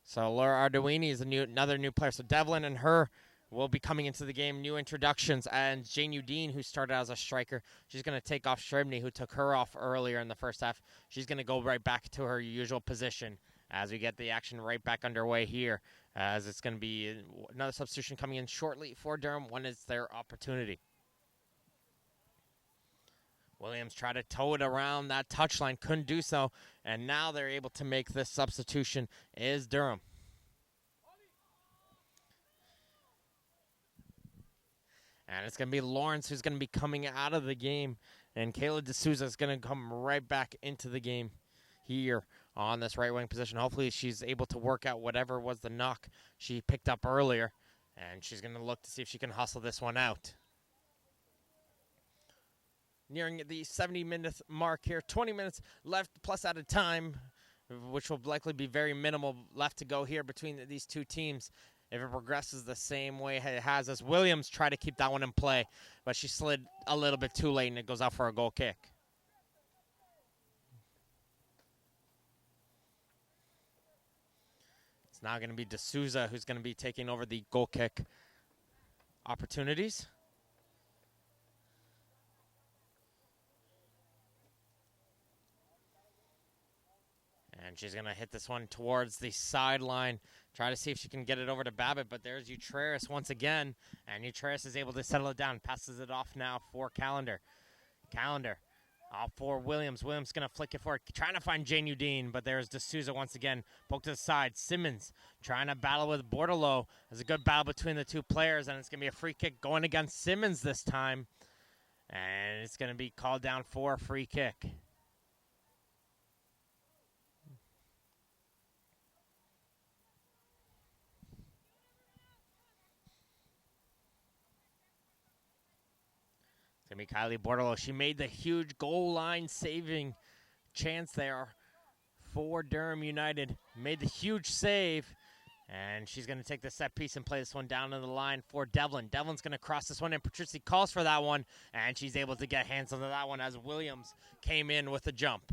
So Laura Arduini is another new player. So Devlin and her will be coming into the game. New introductions. And Jane Udine, who started as a striker, she's going to take off Srebny, who took her off earlier in the first half. She's going to go right back to her usual position as we get the action right back underway here. As it's going to be another substitution coming in shortly for Durham when it's their opportunity. Williams tried to tow it around that touchline, couldn't do so, and now they're able to make this substitution is Durham. And it's going to be Lawrence who's going to be coming out of the game, and Kayla D'Souza is going to come right back into the game here on this right wing position. Hopefully she's able to work out whatever was the knock she picked up earlier, and she's going to look to see if she can hustle this one out. Nearing the 70-minute mark here, 20 minutes left plus added time, which will likely be very minimal left to go here between these two teams if it progresses the same way it has as Williams tried to keep that one in play, but she slid a little bit too late and it goes out for a goal kick. It's now going to be D'Souza who's going to be taking over the goal kick opportunities. And she's going to hit this one towards the sideline. Try to see if she can get it over to Babbitt, but there's Utreris once again. And Utreris is able to settle it down. Passes it off now for Callender. Callender off for Williams. Williams going to flick it forward. Trying to find Jane Udine, but there's D'Souza once again. Poke to the side. Simmons trying to battle with Bordelot. There's a good battle between the two players, and it's going to be a free kick going against Simmons this time. And it's going to be called down for a free kick. Going to be Kylie Bordelot. She made the huge goal line saving chance there for Durham United. Made the huge save. And she's going to take the set piece and play this one down to the line for Devlin. Devlin's going to cross this one, and Patrizzi calls for that one. And she's able to get hands on that one as Williams came in with a jump.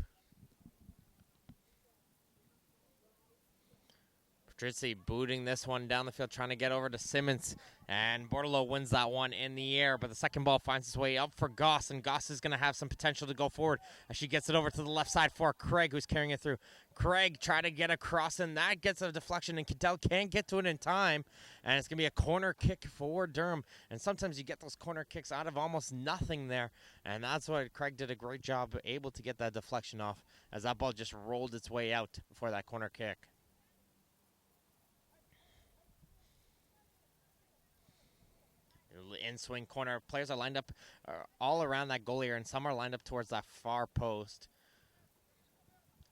Drizzy booting this one down the field, trying to get over to Simmons. And Bordelot wins that one in the air, but the second ball finds its way up for Goss, and Goss is going to have some potential to go forward as she gets it over to the left side for Craig, who's carrying it through. Craig try to get across, and that gets a deflection, and Cadell can't get to it in time, and it's going to be a corner kick for Durham. And sometimes you get those corner kicks out of almost nothing there, and that's what Craig did a great job able to get that deflection off as that ball just rolled its way out for that corner kick. In-swing corner. Players are lined up all around that goal area, and some are lined up towards that far post.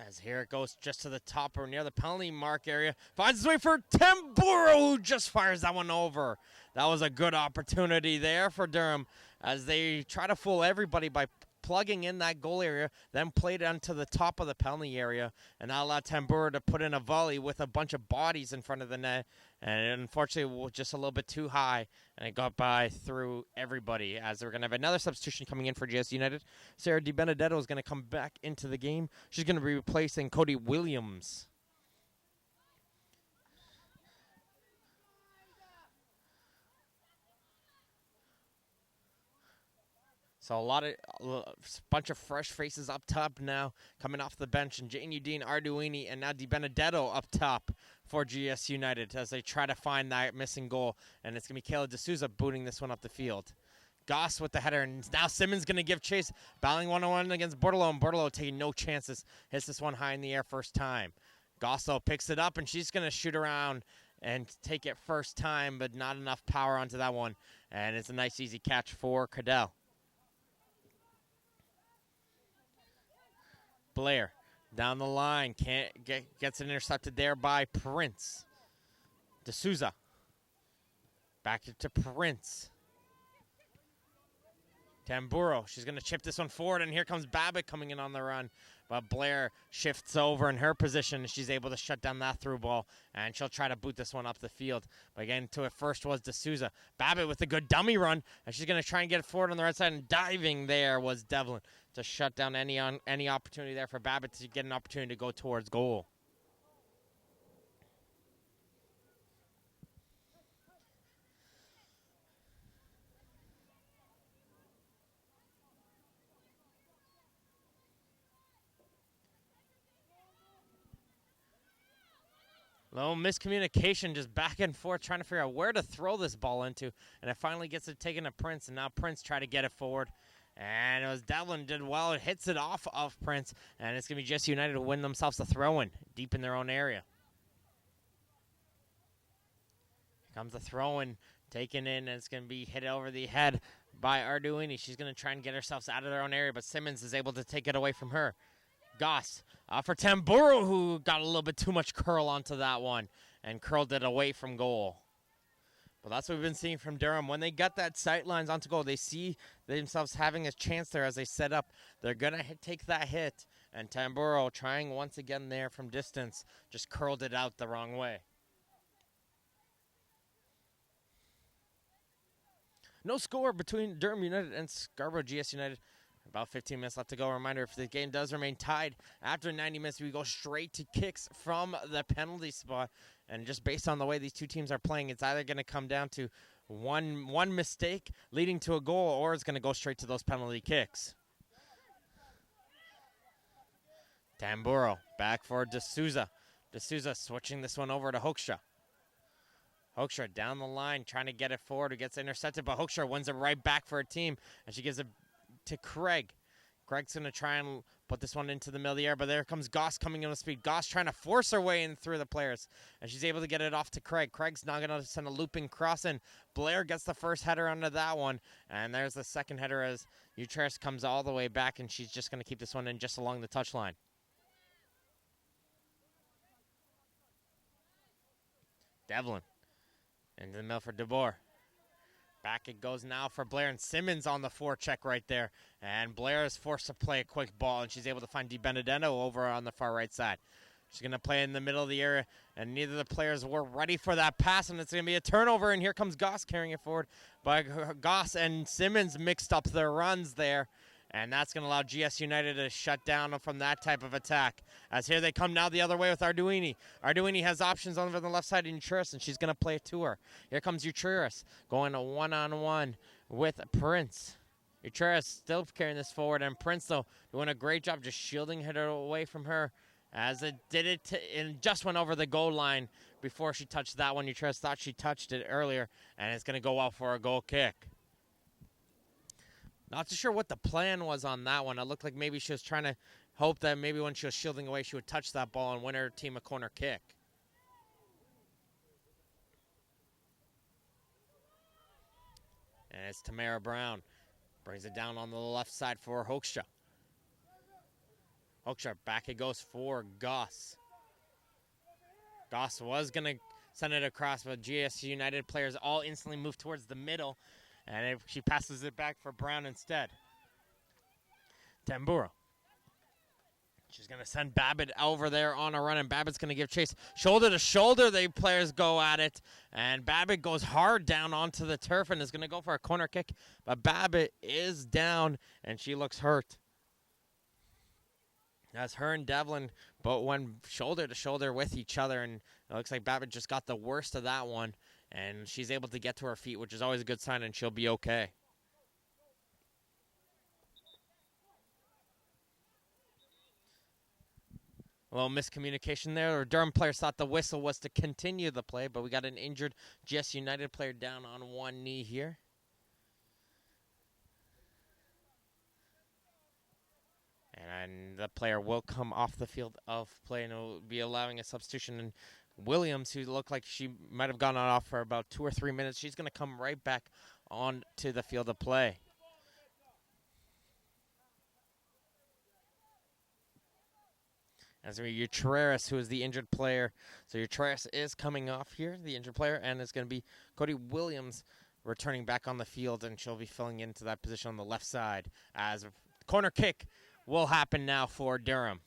As here it goes just to the top or near the penalty mark area. Finds its way for Tamburo, who just fires that one over. That was a good opportunity there for Durham as they try to fool everybody by plugging in that goal area, then played onto the top of the penalty area, and that allowed Tamburo to put in a volley with a bunch of bodies in front of the net, and unfortunately it was just a little bit too high, and it got by through everybody. As we're going to have another substitution coming in for GS United. Sarah DiBenedetto is going to come back into the game. She's going to be replacing Cody Williams. So a bunch of fresh faces up top now coming off the bench, and Jane Udine, Arduini, and now DiBenedetto up top for GS United as they try to find that missing goal. And it's going to be Kayla D'Souza booting this one up the field. Goss with the header, and now Simmons going to give chase. Battling one-on-one against Bordelot, and Bordelot taking no chances. Hits this one high in the air first time. Goss, though, picks it up, and she's going to shoot around and take it first time, but not enough power onto that one. And it's a nice, easy catch for Cadell. Blair down the line, gets it intercepted there by Prince. D'Souza. Back to Prince. Tamburo, she's going to chip this one forward, and here comes Babbitt coming in on the run. But Blair shifts over in her position, and she's able to shut down that through ball, and she'll try to boot this one up the field. But again, to it first was D'Souza. Babbitt with a good dummy run, and she's going to try and get it forward on the right side, and diving there was Devlin to shut down any opportunity there for Babbitt to get an opportunity to go towards goal. Little miscommunication, just back and forth, trying to figure out where to throw this ball into. And it finally gets it taken to Prince, and now Prince try to get it forward. And it was Devlin did well. It hits it off of Prince, and it's going to be GS United to win themselves the throw-in deep in their own area. Here comes the throw-in, taken in, and it's going to be hit over the head by Arduini. She's going to try and get herself out of their own area, but Simmons is able to take it away from her. Goss for Tamburo, who got a little bit too much curl onto that one and curled it away from goal. But that's what we've been seeing from Durham. When they got that sight lines onto goal, they see themselves having a chance there as they set up. They're going to take that hit, and Tamburo, trying once again there from distance, just curled it out the wrong way. No score between Durham United and Scarborough GS United. About 15 minutes left to go. A reminder, if the game does remain tied after 90 minutes, we go straight to kicks from the penalty spot. And just based on the way these two teams are playing, it's either going to come down to one mistake leading to a goal, or it's going to go straight to those penalty kicks. Tamburo back for D'Souza. D'Souza switching this one over to Hoekstra. Hoekstra down the line, trying to get it forward. It gets intercepted, but Hoekstra wins it right back for her team, and she gives it to Craig. Craig's going to try and put this one into the middle of the air, but there comes Goss coming in with speed. Goss trying to force her way in through the players, and she's able to get it off to Craig. Craig's now going to send a looping cross in. Blair gets the first header under that one, and there's the second header as Utrecht comes all the way back, and she's just going to keep this one in just along the touchline. Devlin into the middle for DeBoer. Back it goes now for Blair, and Simmons on the forecheck right there. And Blair is forced to play a quick ball, and she's able to find DiBenedetto over on the far right side. She's going to play in the middle of the area, and neither of the players were ready for that pass, and it's going to be a turnover, and here comes Goss carrying it forward. But Goss and Simmons mixed up their runs there, And that's going to allow GS United to shut down from that type of attack. As here they come now the other way with Arduini. Arduini has options over the left side of Utris, and she's going to play it to her. Here comes Utris going a one-on-one with Prince. Utris still carrying this forward, and Prince, though, doing a great job just shielding her away from her. As it did it, and just went over the goal line before she touched that one. Utris thought she touched it earlier, and it's going to go out for a goal kick. Not too sure what the plan was on that one. It looked like maybe she was trying to hope that maybe when she was shielding away, she would touch that ball and win her team a corner kick. And it's Tamara Brown. Brings it down on the left side for Hoekstra. Hoekstra, back it goes for Goss. Goss was going to send it across, but GS United players all instantly move towards the middle. And she passes it back for Brown instead. Tamburo. She's going to send Babbitt over there on a run, and Babbitt's going to give chase. Shoulder to shoulder, the players go at it. And Babbitt goes hard down onto the turf and is going to go for a corner kick. But Babbitt is down, and she looks hurt. As her and Devlin both went shoulder to shoulder with each other, and it looks like Babbitt just got the worst of that one. And she's able to get to her feet, which is always a good sign, and she'll be okay. A little miscommunication there. Durham players thought the whistle was to continue the play, but we got an injured GS United player down on one knee here. And the player will come off the field of play, and will be allowing a substitution. And Williams, who looked like she might have gone off for about 2 or 3 minutes, she's going to come right back on to the field of play. As Utreras, who is the injured player. So Utreras is coming off here, the injured player, and it's going to be Cody Williams returning back on the field, and she'll be filling into that position on the left side. As a corner kick will happen now for Durham.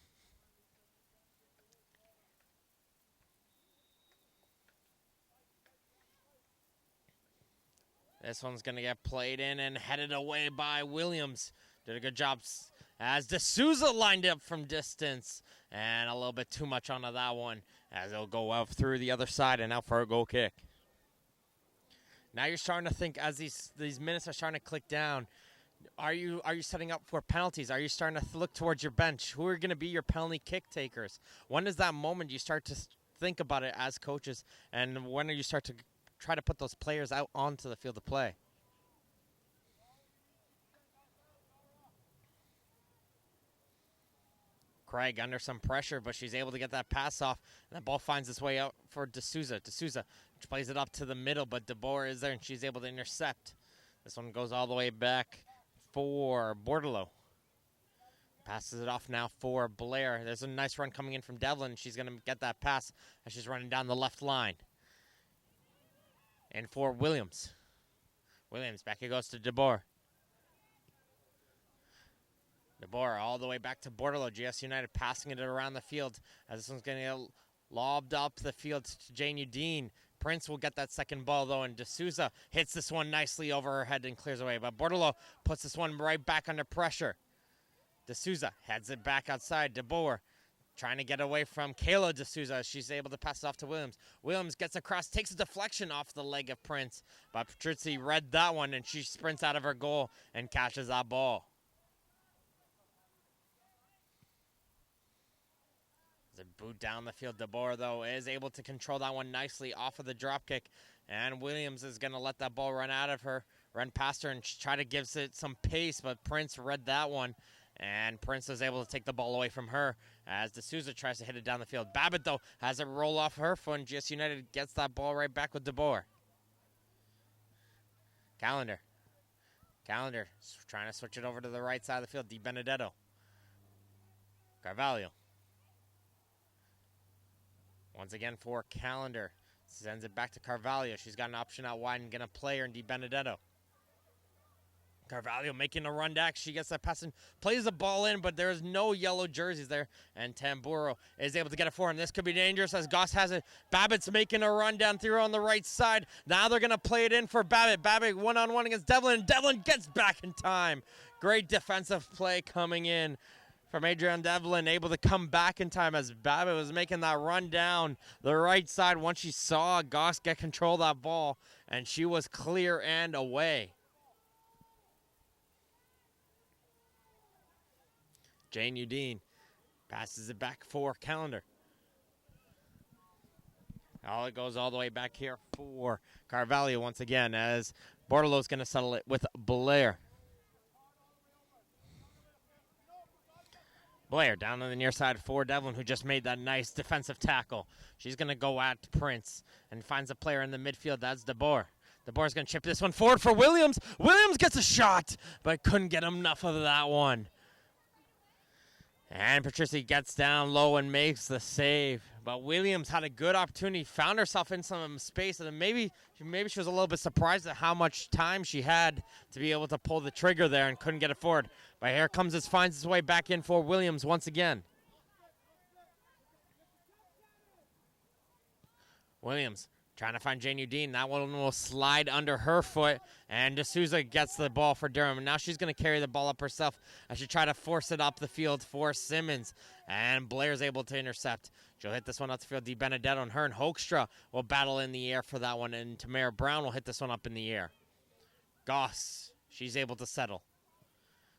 This one's going to get played in and headed away by Williams. Did a good job as D'Souza lined up from distance. And a little bit too much onto that one as it'll go out through the other side and out for a goal kick. Now you're starting to think as these minutes are starting to click down, are you setting up for penalties? Are you starting to look towards your bench? Who are going to be your penalty kick takers? When is that moment you start to think about it as coaches? And when do you start to try to put those players out onto the field of play? Craig under some pressure, but she's able to get that pass off. And that ball finds its way out for D'Souza. D'Souza plays it up to the middle, but DeBoer is there, and she's able to intercept. This one goes all the way back for Bordelot. Passes it off now for Blair. There's a nice run coming in from Devlin. She's going to get that pass as she's running down the left line. And for Williams. Williams, back it goes to DeBoer. DeBoer all the way back to Bordelot. GS United passing it around the field as this one's going to get lobbed up the field to Jane Udine. Prince will get that second ball, though, and D'Souza hits this one nicely over her head and clears away. But Bordelot puts this one right back under pressure. D'Souza heads it back outside. DeBoer trying to get away from Kayla D'Souza. She's able to pass it off to Williams. Williams gets across, takes a deflection off the leg of Prince. But Patrizzi read that one, and she sprints out of her goal and catches that ball. As a boot down the field, DeBoer, though, is able to control that one nicely off of the drop kick. And Williams is going to let that ball run out of her, run past her, and try to give it some pace. But Prince read that one. And Prince was able to take the ball away from her as D'Souza tries to hit it down the field. Babbitt, though, has it roll off her foot, and GS United gets that ball right back with DeBoer. Calendar trying to switch it over to the right side of the field. Di Benedetto. Carvalho. Once again for Calendar. Sends it back to Carvalho. She's got an option out wide and going to play her in Di Benedetto. Carvalho making a run back. She gets that pass and plays the ball in, but there's no yellow jerseys there. And Tamburo is able to get it for him. This could be dangerous as Goss has it. Babbitt's making a run down through on the right side. Now they're going to play it in for Babbitt. Babbitt one-on-one against Devlin. Devlin gets back in time. Great defensive play coming in from Adrian Devlin, able to come back in time as Babbitt was making that run down the right side once she saw Goss get control of that ball, and she was clear and away. Jane Udine passes it back for Calendar. It goes all the way back here for Carvalho once again as Bordelot's going to settle it with Blair. Blair down on the near side for Devlin, who just made that nice defensive tackle. She's going to go at Prince and finds a player in the midfield. That's DeBoer. DeBoer's going to chip this one forward for Williams. Williams gets a shot, but couldn't get enough of that one. And Patrici gets down low and makes the save. But Williams had a good opportunity, found herself in some space, and maybe she was a little bit surprised at how much time she had to be able to pull the trigger there and couldn't get it forward. But here comes it, finds its way back in for Williams once again. Williams trying to find Jane Udine. That one will slide under her foot, and D'Souza gets the ball for Durham. And now she's going to carry the ball up herself as she try to force it up the field for Simmons. And Blair's able to intercept. She'll hit this one up the field. Di Benedetto and her and Hoekstra will battle in the air for that one, and Tamara Brown will hit this one up in the air. Goss, she's able to settle.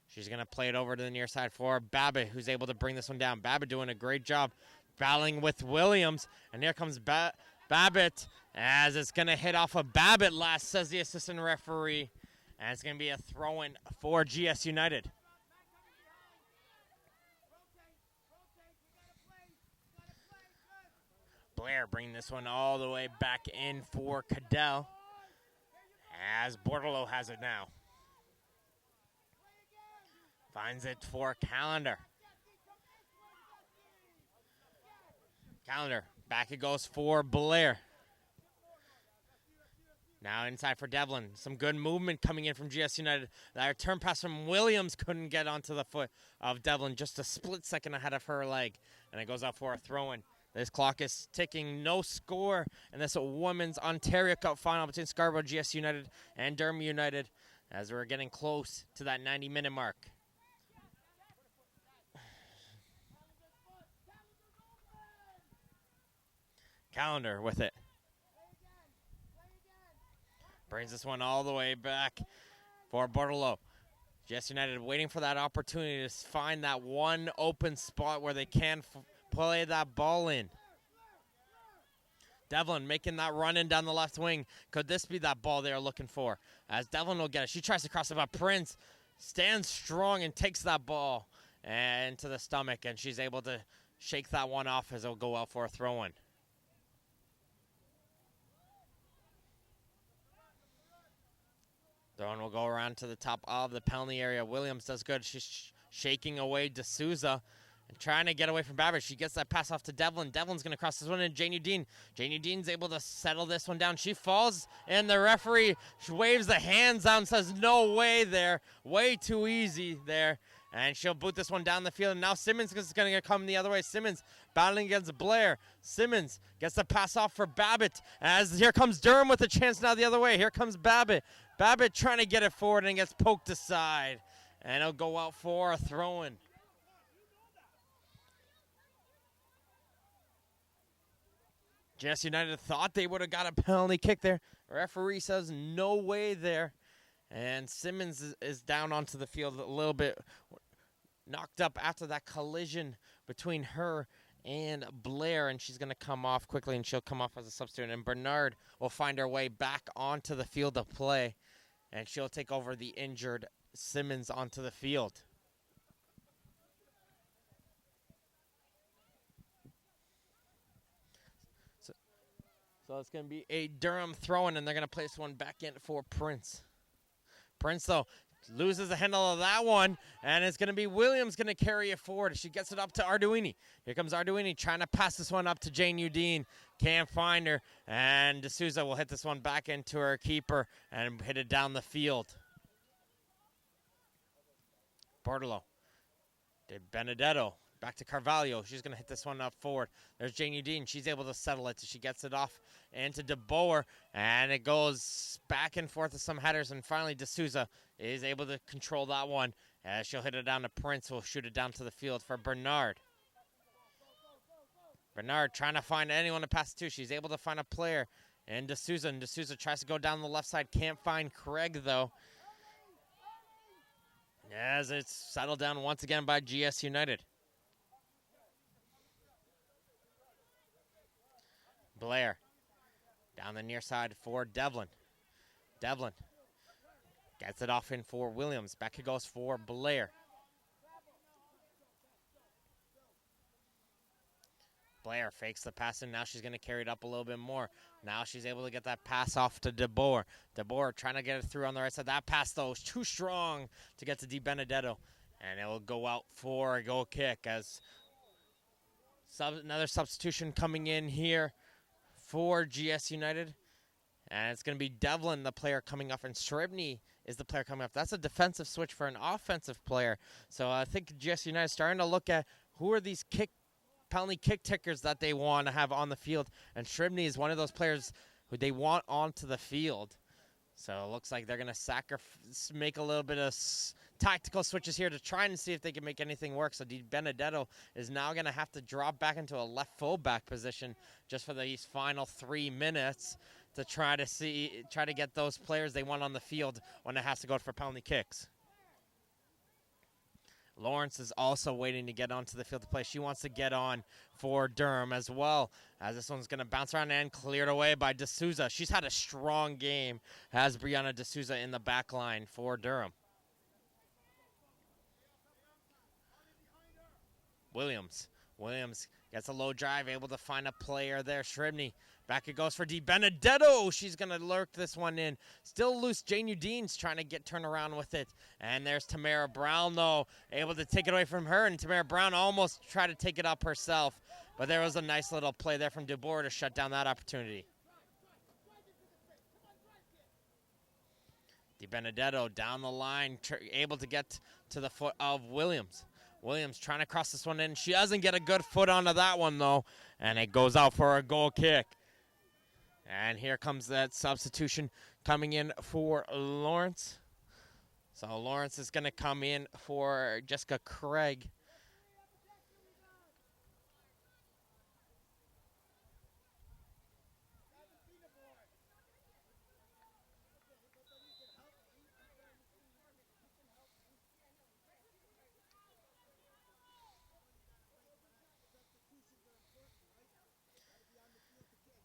She's going to play it over to the near side for Babbitt, who's able to bring this one down. Babbitt doing a great job battling with Williams. And here comes Babbitt, as it's going to hit off of Babbitt last, says the assistant referee. And it's going to be a throw-in for GS United. Blair bringing this one all the way back in for Cadell, as Bordelot has it now. Finds it for Calendar. Calendar, back it goes for Blair. Now inside for Devlin. Some good movement coming in from GS United. That return pass from Williams couldn't get onto the foot of Devlin. Just a split second ahead of her leg. And it goes out for a throw-in. This clock is ticking. No score in this Women's Ontario Cup final between Scarborough GS United and Durham United, as we're getting close to that 90-minute mark. Calendar with it. Brings this one all the way back for Bordelot. GS United waiting for that opportunity to find that one open spot where they can play that ball in. Devlin making that run in down the left wing. Could this be that ball they're looking for? As Devlin will get it. She tries to cross it, but Prince stands strong and takes that ball and to the stomach, and she's able to shake that one off as it'll go out for a throw-in. Throw-in will go around to the top of the penalty area. Williams does good. She's shaking away D'Souza and trying to get away from Babbitt. She gets that pass off to Devlin. Devlin's going to cross this one in. Jane Udine. Jane Udine's able to settle this one down. She falls, and the referee waves the hands out and says, no way there. Way too easy there. And she'll boot this one down the field. And now Simmons is going to come the other way. Simmons battling against Blair. Simmons gets the pass off for Babbitt. As here comes Durham with a chance now the other way. Here comes Babbitt. Babbitt trying to get it forward and gets poked aside. And it'll go out for a throw-in. GS United thought they would have got a penalty kick there. Referee says no way there. And Simmons is down onto the field a little bit, knocked up after that collision between her and Blair, and she's going to come off quickly, and she'll come off as a substitute. And Bernard will find her way back onto the field of play, and she'll take over the injured Simmons onto the field. So it's going to be a Durham throw-in, and they're going to place one back in for Prince. Prince, though, loses the handle of that one, and it's going to be Williams going to carry it forward. She gets it up to Arduini. Here comes Arduini trying to pass this one up to Jane Udine. Can't find her, and D'Souza will hit this one back into her keeper and hit it down the field. Bordello. De Benedetto. Back to Carvalho. She's going to hit this one up forward. There's Jane Udine. She's able to settle it. She gets it off into De Boer. And it goes back and forth with some headers. And finally, D'Souza is able to control that one. As she'll hit it down to Prince, who will shoot it down to the field for Bernard. Bernard trying to find anyone to pass it to. She's able to find a player. And D'Souza tries to go down the left side. Can't find Craig, though. As it's settled down once again by GS United. Blair down the near side for Devlin. Devlin gets it off in for Williams. Back it goes for Blair. Blair fakes the pass, and now she's going to carry it up a little bit more. Now she's able to get that pass off to De Boer. De Boer trying to get it through on the right side. That pass, though, is too strong to get to Di Benedetto. And it will go out for a goal kick as another substitution coming in here for GS United. And it's going to be Devlin, the player coming up, and Srebny is the player coming up. That's a defensive switch for an offensive player. So I think GS United is starting to look at who are these penalty kick takers that they want to have on the field. And Srebny is one of those players who they want onto the field. So it looks like they're going to make a little bit of tactical switches here to try and see if they can make anything work. So Di Benedetto is now going to have to drop back into a left fullback position just for these final 3 minutes to try to get those players they want on the field when it has to go for penalty kicks. Lawrence is also waiting to get onto the field to play. She wants to get on for Durham as well, as this one's going to bounce around and cleared away by D'Souza. She's had a strong game, has Brianna D'Souza in the back line for Durham. Williams gets a low drive, able to find a player there. Srebny. Back it goes for Di Benedetto. She's going to lurk this one in. Still loose. Jane Udine's trying to turn around with it. And there's Tamara Brown, though, able to take it away from her. And Tamara Brown almost tried to take it up herself. But there was a nice little play there from De Boer to shut down that opportunity. Di Benedetto down the line, able to get to the foot of Williams. Williams trying to cross this one in. She doesn't get a good foot onto that one, though. And it goes out for a goal kick. And here comes that substitution coming in for Lawrence. So Lawrence is going to come in for Jessica Craig.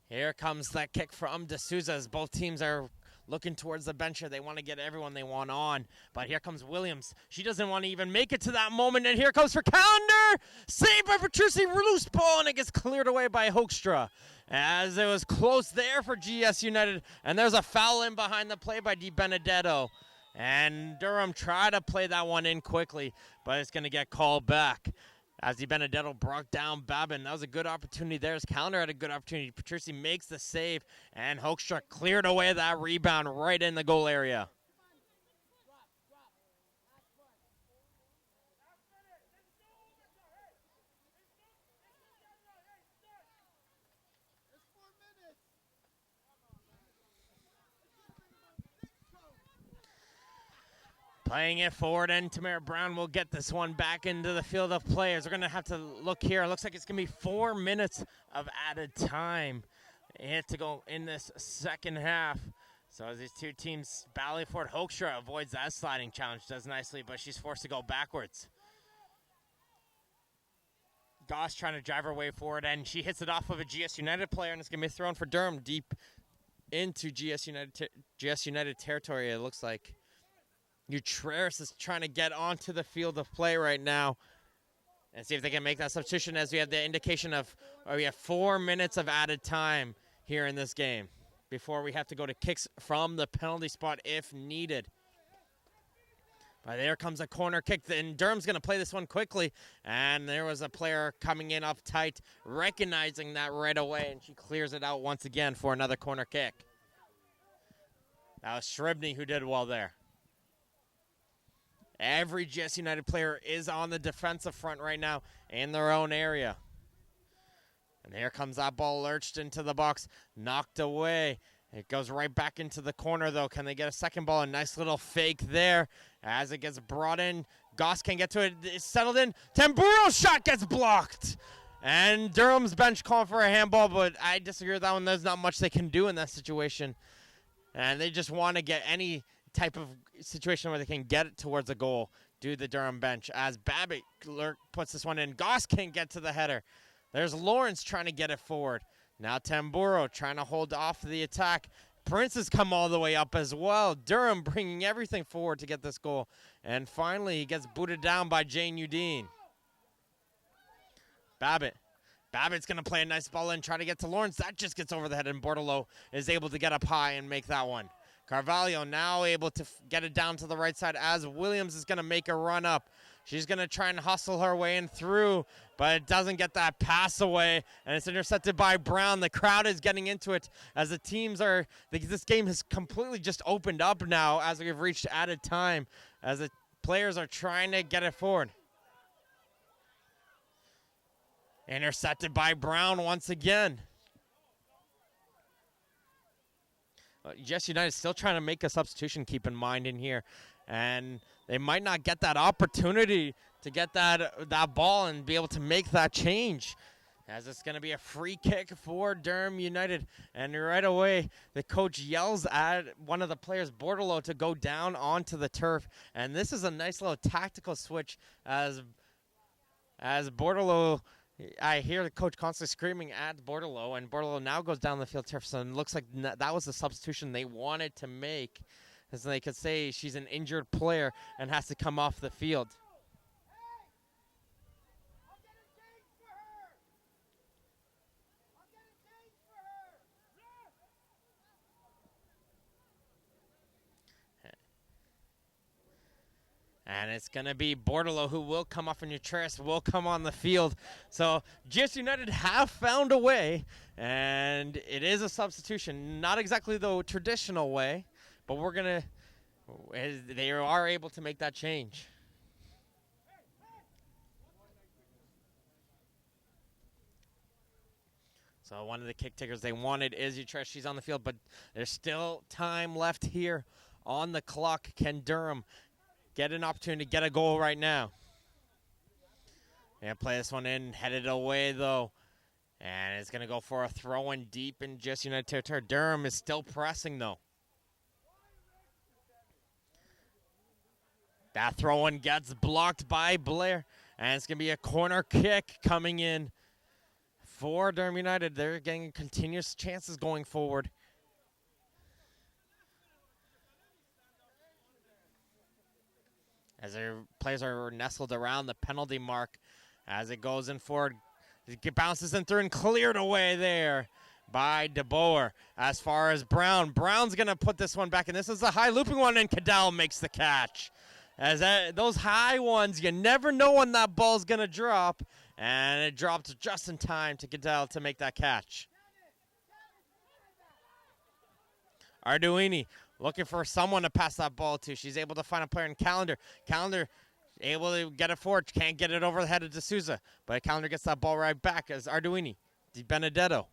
Here comes that kick from D'Souza as both teams are looking towards the bench here. They want to get everyone they want on. But here comes Williams. She doesn't want to even make it to that moment. And here comes for Calendar. Saved by Petrucci. Loose ball, and it gets cleared away by Hoekstra. As it was close there for GS United. And there's a foul in behind the play by Di Benedetto. And Durham tried to play that one in quickly, but it's going to get called back. As Di Benedetto brought down Babin. That was a good opportunity there. As Calendar had a good opportunity. Petrucci makes the save, and Hoekstra cleared away that rebound right in the goal area. Playing it forward, and Tamara Brown will get this one back into the field of players. We're going to have to look here. It looks like it's going to be 4 minutes of added time to go in this second half. So as these two teams battling for it, Hoekstra avoids that sliding challenge, does nicely, but she's forced to go backwards. Goss trying to drive her way forward, and she hits it off of a GS United player, and it's going to be thrown for Durham deep into GS United territory, it looks like. Utreris is trying to get onto the field of play right now and see if they can make that substitution, as we have the indication of we have 4 minutes of added time here in this game before we have to go to kicks from the penalty spot if needed. But there comes a corner kick, and Durham's going to play this one quickly, and there was a player coming in up tight, recognizing that right away, and she clears it out once again for another corner kick. That was Srebny who did well there. Every GS United player is on the defensive front right now in their own area. And here comes that ball lurched into the box, knocked away. It goes right back into the corner, though. Can they get a second ball? A nice little fake there as it gets brought in. Goss can't get to it. It's settled in. Tamburo's shot gets blocked. And Durham's bench calling for a handball, but I disagree with that one. There's not much they can do in that situation. And they just want to get any type of situation where they can get it towards a goal. Do the Durham bench. As Babbitt puts this one in. Goss can't get to the header. There's Lawrence trying to get it forward. Now Tamburo trying to hold off the attack. Prince has come all the way up as well. Durham bringing everything forward to get this goal. And finally, he gets booted down by Jane Udine. Babbitt's going to play a nice ball in, try to get to Lawrence. That just gets over the head, and Bordelot is able to get up high and make that one. Carvalho now able to get it down to the right side as Williams is going to make a run up. She's going to try and hustle her way in through, but it doesn't get that pass away, and it's intercepted by Brown. The crowd is getting into it as the teams are, this game has completely just opened up now as we've reached added time, as the players are trying to get it forward. Intercepted by Brown once again. GS United still trying to make a substitution, keep in mind, in here. And they might not get that opportunity to get that ball and be able to make that change, as it's going to be a free kick for Durham United. And right away, the coach yells at one of the players, Bordelot, to go down onto the turf. And this is a nice little tactical switch as Bordelot, I hear the coach constantly screaming at Bordelot, and Bordelot now goes down the field turf. So it looks like that was the substitution they wanted to make, as they could say she's an injured player and has to come off the field. And it's going to be Bordelot who will come off in your chest, will come on the field. So GS United have found a way, and it is a substitution. Not exactly the traditional way, but they are able to make that change. So one of the kick takers they wanted is Utrecht. She's on the field, but there's still time left here on the clock. Can Durham get an opportunity to get a goal right now? And play this one in, headed away though. And it's going to go for a throw-in deep in GS United territory. Durham is still pressing though. That throw-in gets blocked by Blair. And it's going to be a corner kick coming in for Durham United. They're getting continuous chances going forward. As their players are nestled around the penalty mark as it goes in forward. It bounces in through and cleared away there by DeBoer. As far as Brown's going to put this one back, and this is a high looping one, and Cadell makes the catch. As those high ones, you never know when that ball's going to drop, and it dropped just in time to Cadell to make that catch. Arduini looking for someone to pass that ball to. She's able to find a player in Callender. Callender able to get it forward. Can't get it over the head of D'Souza. But Callender gets that ball right back as Arduini. Di Benedetto.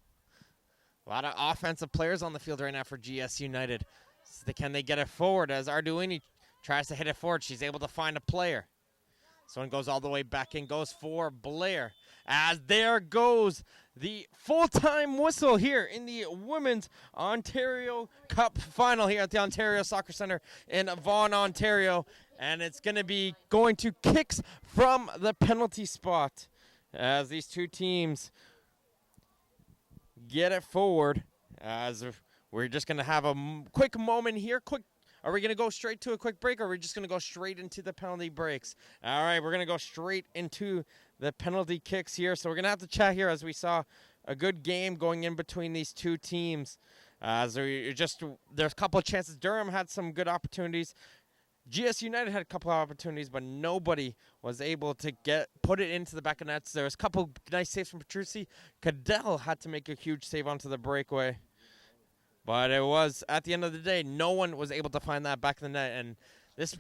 A lot of offensive players on the field right now for GS United. So can they get it forward as Arduini tries to hit it forward? She's able to find a player. This one goes all the way back in, goes for Blair. As there goes the full-time whistle here in the Women's Ontario Cup Final here at the Ontario Soccer Centre in Vaughan, Ontario. And it's going to be going to kicks from the penalty spot as these two teams get it forward. As we're just going to have a quick moment here. Are we going to go straight to a quick break, or are we just going to go straight into the penalty breaks? All right, we're going to go straight into the penalty kicks here. So we're going to have to chat here as we saw a good game going in between these two teams. There's a couple of chances. Durham had some good opportunities. GS United had a couple of opportunities, but nobody was able to put it into the back of nets. There was a couple nice saves from Petrucci. Cadell had to make a huge save onto the breakaway. But it was, at the end of the day, no one was able to find that back in the net. And this,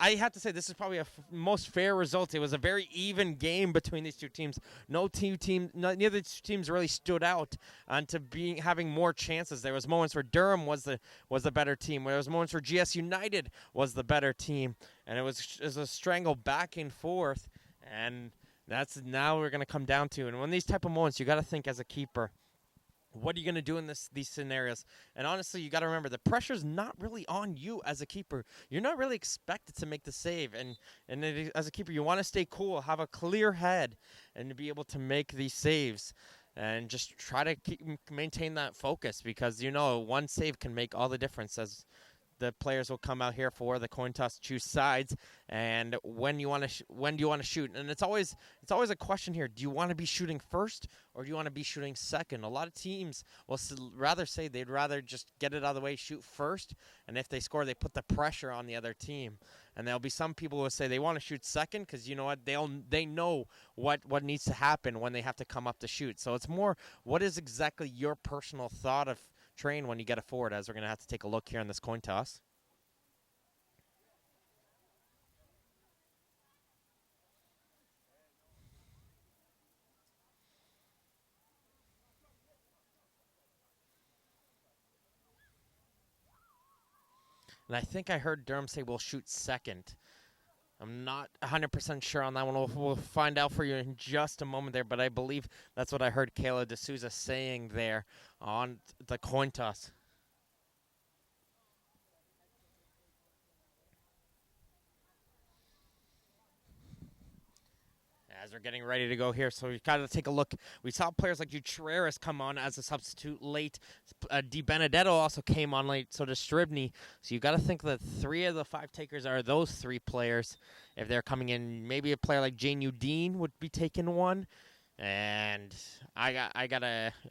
I have to say this is probably a most fair result. It was a very even game between these two teams. Neither of the two teams really stood out onto having more chances. There was moments where Durham was the better team. There was moments where GS United was the better team, and it was a strangle back and forth. And that's now we're going to come down to. And when these type of moments, you got to think as a keeper, what are you going to do in these scenarios? And honestly, you got to remember the pressure's not really on you as a keeper. You're not really expected to make the save. And as a keeper, you want to stay cool, have a clear head, and to be able to make these saves. And just try to maintain that focus, because one save can make all the difference, as the players will come out here for the coin toss, choose sides, and when do you want to shoot? And it's always a question here: do you want to be shooting first, or do you want to be shooting second? A lot of teams will rather say they'd rather just get it out of the way, shoot first, and if they score, they put the pressure on the other team. And there'll be some people who will say they want to shoot second because you know what, they know what needs to happen when they have to come up to shoot. So it's more, what is exactly your personal thought of train when you get it forward, as we're going to have to take a look here on this coin toss. And I think I heard Durham say we'll shoot second. I'm not 100% sure on that one. We'll find out for you in just a moment there, but I believe that's what I heard Kayla D'Souza saying there on the coin toss. As we're getting ready to go here, so we've got to take a look. We saw players like Jutreras come on as a substitute late. Di Benedetto also came on late, so does Stribny. So you've got to think that 3 of the 5 takers are those 3 players. If they're coming in, maybe a player like Jane Udine would be taking one. And I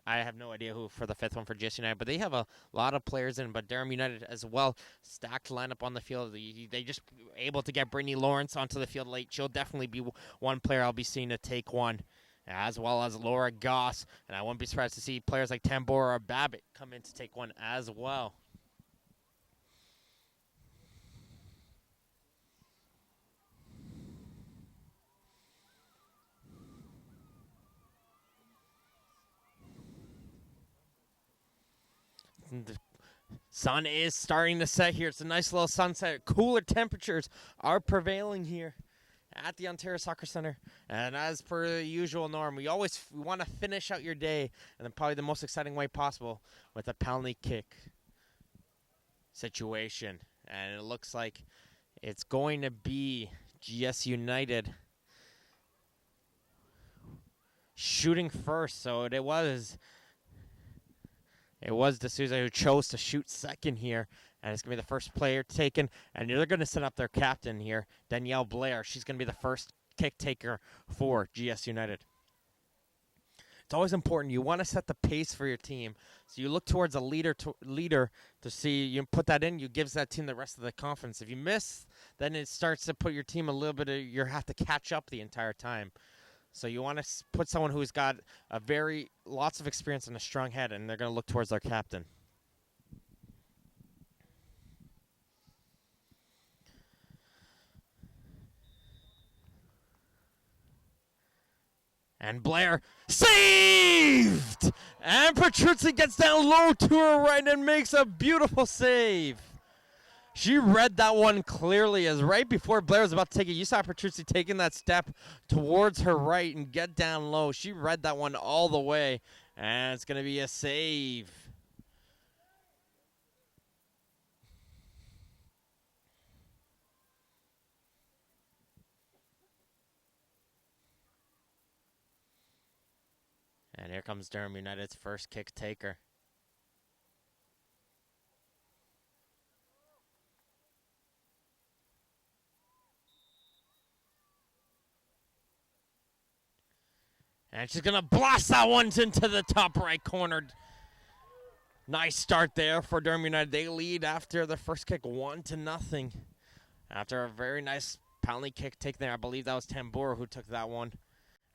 have no idea who for the 5th one for GS United, but they have a lot of players in. But Durham United as well, stacked lineup on the field. They just able to get Brittany Lawrence onto the field late. She'll definitely be one player I'll be seeing to take one, as well as Laura Goss. And I wouldn't be surprised to see players like Tambora or Babbitt come in to take one as well. The sun is starting to set here. It's a nice little sunset. Cooler temperatures are prevailing here at the Ontario Soccer Centre. And as per the usual norm, we want to finish out your day in probably the most exciting way possible with a penalty kick situation. And it looks like it's going to be GS United shooting first. So it was D'Souza who chose to shoot second here, and it's going to be the first player taken. And they're going to set up their captain here, Danielle Blair. She's going to be the first kick taker for GS United. It's always important. You want to set the pace for your team. So you look towards a leader to see, you put that in, you gives that team the rest of the confidence. If you miss, then it starts to put your team a little bit of, you have to catch up the entire time. So you want to put someone who's got lots of experience and a strong head, and they're going to look towards their captain. And Blair saved! And Petruzzi gets down low to her right and makes a beautiful save. She read that one clearly, as right before Blair was about to take it, you saw Petruzzi taking that step towards her right and get down low. She read that one all the way, and it's going to be a save. And here comes Durham United's first kick taker. And she's going to blast that one into the top right corner. Nice start there for Durham United. They lead after the first kick 1-0. After a very nice penalty kick taken there. I believe that was Tambora who took that one.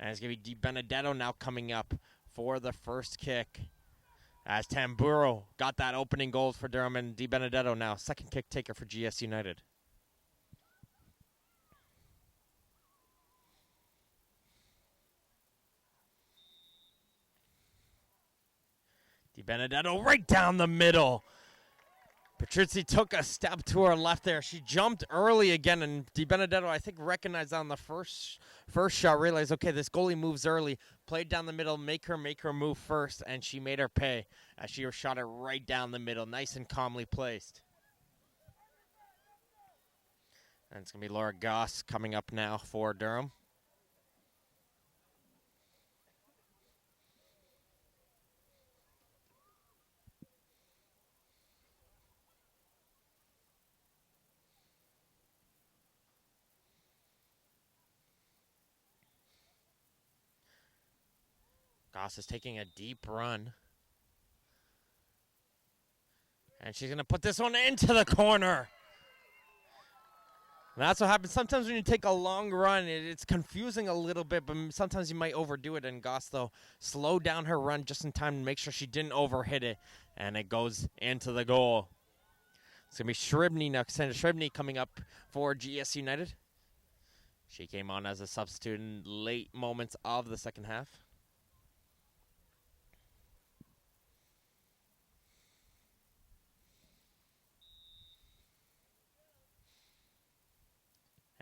And it's going to be Di Benedetto now coming up for the first kick. As Tamburo got that opening goal for Durham, and Di Benedetto now second kick taker for GS United. Benedetto right down the middle. Patrizzi took a step to her left there. She jumped early again, and Di Benedetto, I think, recognized on the first shot, realized, okay, this goalie moves early, played down the middle, make her move first, and she made her pay as she shot it right down the middle, nice and calmly placed. And it's going to be Laura Goss coming up now for Durham. Goss is taking a deep run. And she's going to put this one into the corner. And that's what happens. Sometimes when you take a long run, it's confusing a little bit, but sometimes you might overdo it. And Goss, though, slowed down her run just in time to make sure she didn't overhit it. And it goes into the goal. It's going to be Shribney now. Cassandra Shribney coming up for GS United. She came on as a substitute in late moments of the second half.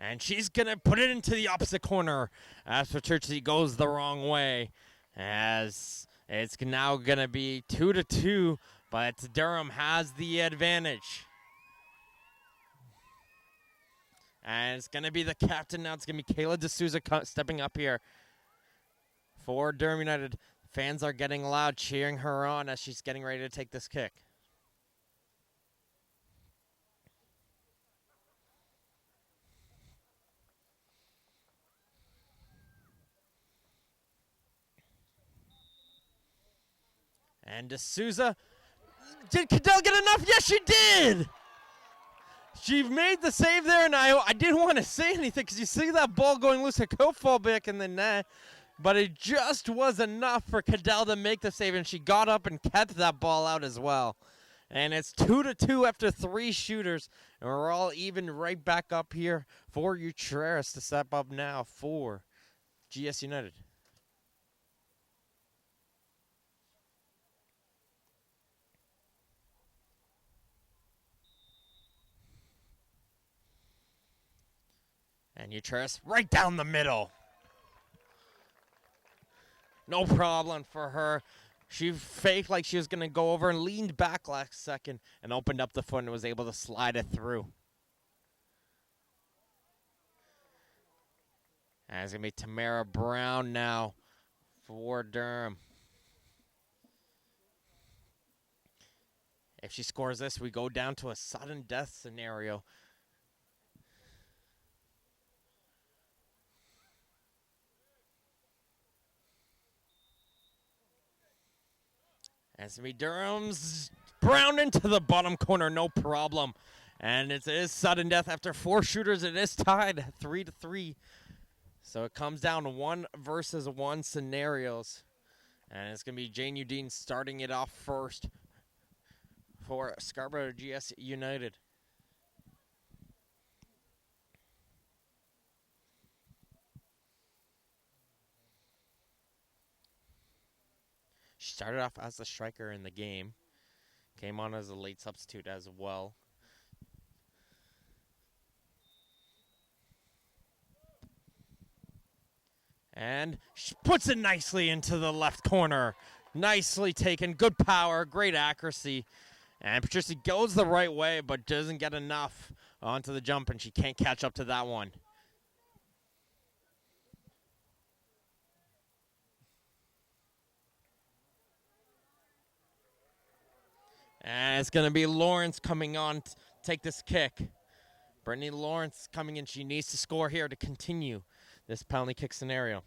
And she's going to put it into the opposite corner as Patrizzi goes the wrong way. As it's now going to be 2-2, but Durham has the advantage. And it's going to be the captain now. It's going to be Kayla D'Souza stepping up here for Durham United. Fans are getting loud, cheering her on as she's getting ready to take this kick. And D'Souza, did Cadell get enough? Yes, she did! She made the save there, and I didn't want to say anything because you see that ball going loose. It could fall back in the net, but it just was enough for Cadell to make the save, and she got up and kept that ball out as well. And it's 2-2 after 3 shooters, and we're all even right back up here for Utreras to step up now for GS United. And Utreras right down the middle. No problem for her. She faked like she was going to go over and leaned back last second and opened up the foot and was able to slide it through. And it's going to be Tamara Brown now for Durham. If she scores this, we go down to a sudden death scenario. As we Durham's Brown into the bottom corner, no problem. And it is sudden death after 4 shooters. It is tied 3-3. So it comes down to 1-versus-1 scenarios. And it's going to be Jane Udine starting it off first for Scarborough GS United. She started off as a striker in the game. Came on as a late substitute as well. And she puts it nicely into the left corner. Nicely taken. Good power. Great accuracy. And Patrizzi goes the right way but doesn't get enough onto the jump, and she can't catch up to that one. And it's going to be Lawrence coming on to take this kick. Brittany Lawrence coming in. She needs to score here to continue this penalty kick scenario.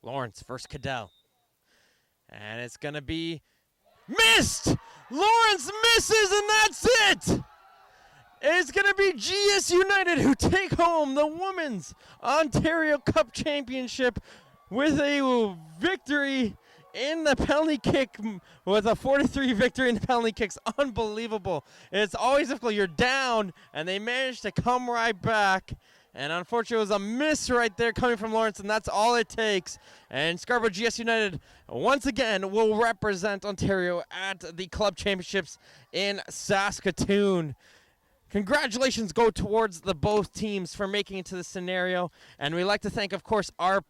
Lawrence versus Cadell. And it's going to be missed! Lawrence misses, and that's it! It's going to be GS United who take home the Women's Ontario Cup Championship with a victory in the penalty kick with a 4-3 victory in the penalty kicks. Unbelievable. It's always difficult. You're down, and they managed to come right back. And unfortunately, it was a miss right there coming from Lawrence, and that's all it takes. And Scarborough GS United, once again, will represent Ontario at the club championships in Saskatoon. Congratulations go towards the both teams for making it to this scenario. And we'd like to thank, of course, our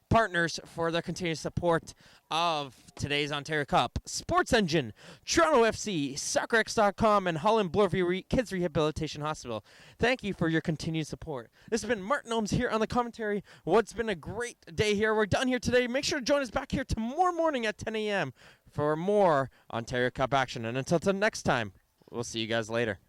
partners for their continued support of today's Ontario Cup. Sports Engine, Toronto FC, SoccerX.com, and Holland Bloorview Kids Rehabilitation Hospital. Thank you for your continued support. This has been Martin Ohms here on the commentary. What's been a great day here. We're done here today. Make sure to join us back here tomorrow morning at 10 a.m. for more Ontario Cup action. And until next time, we'll see you guys later.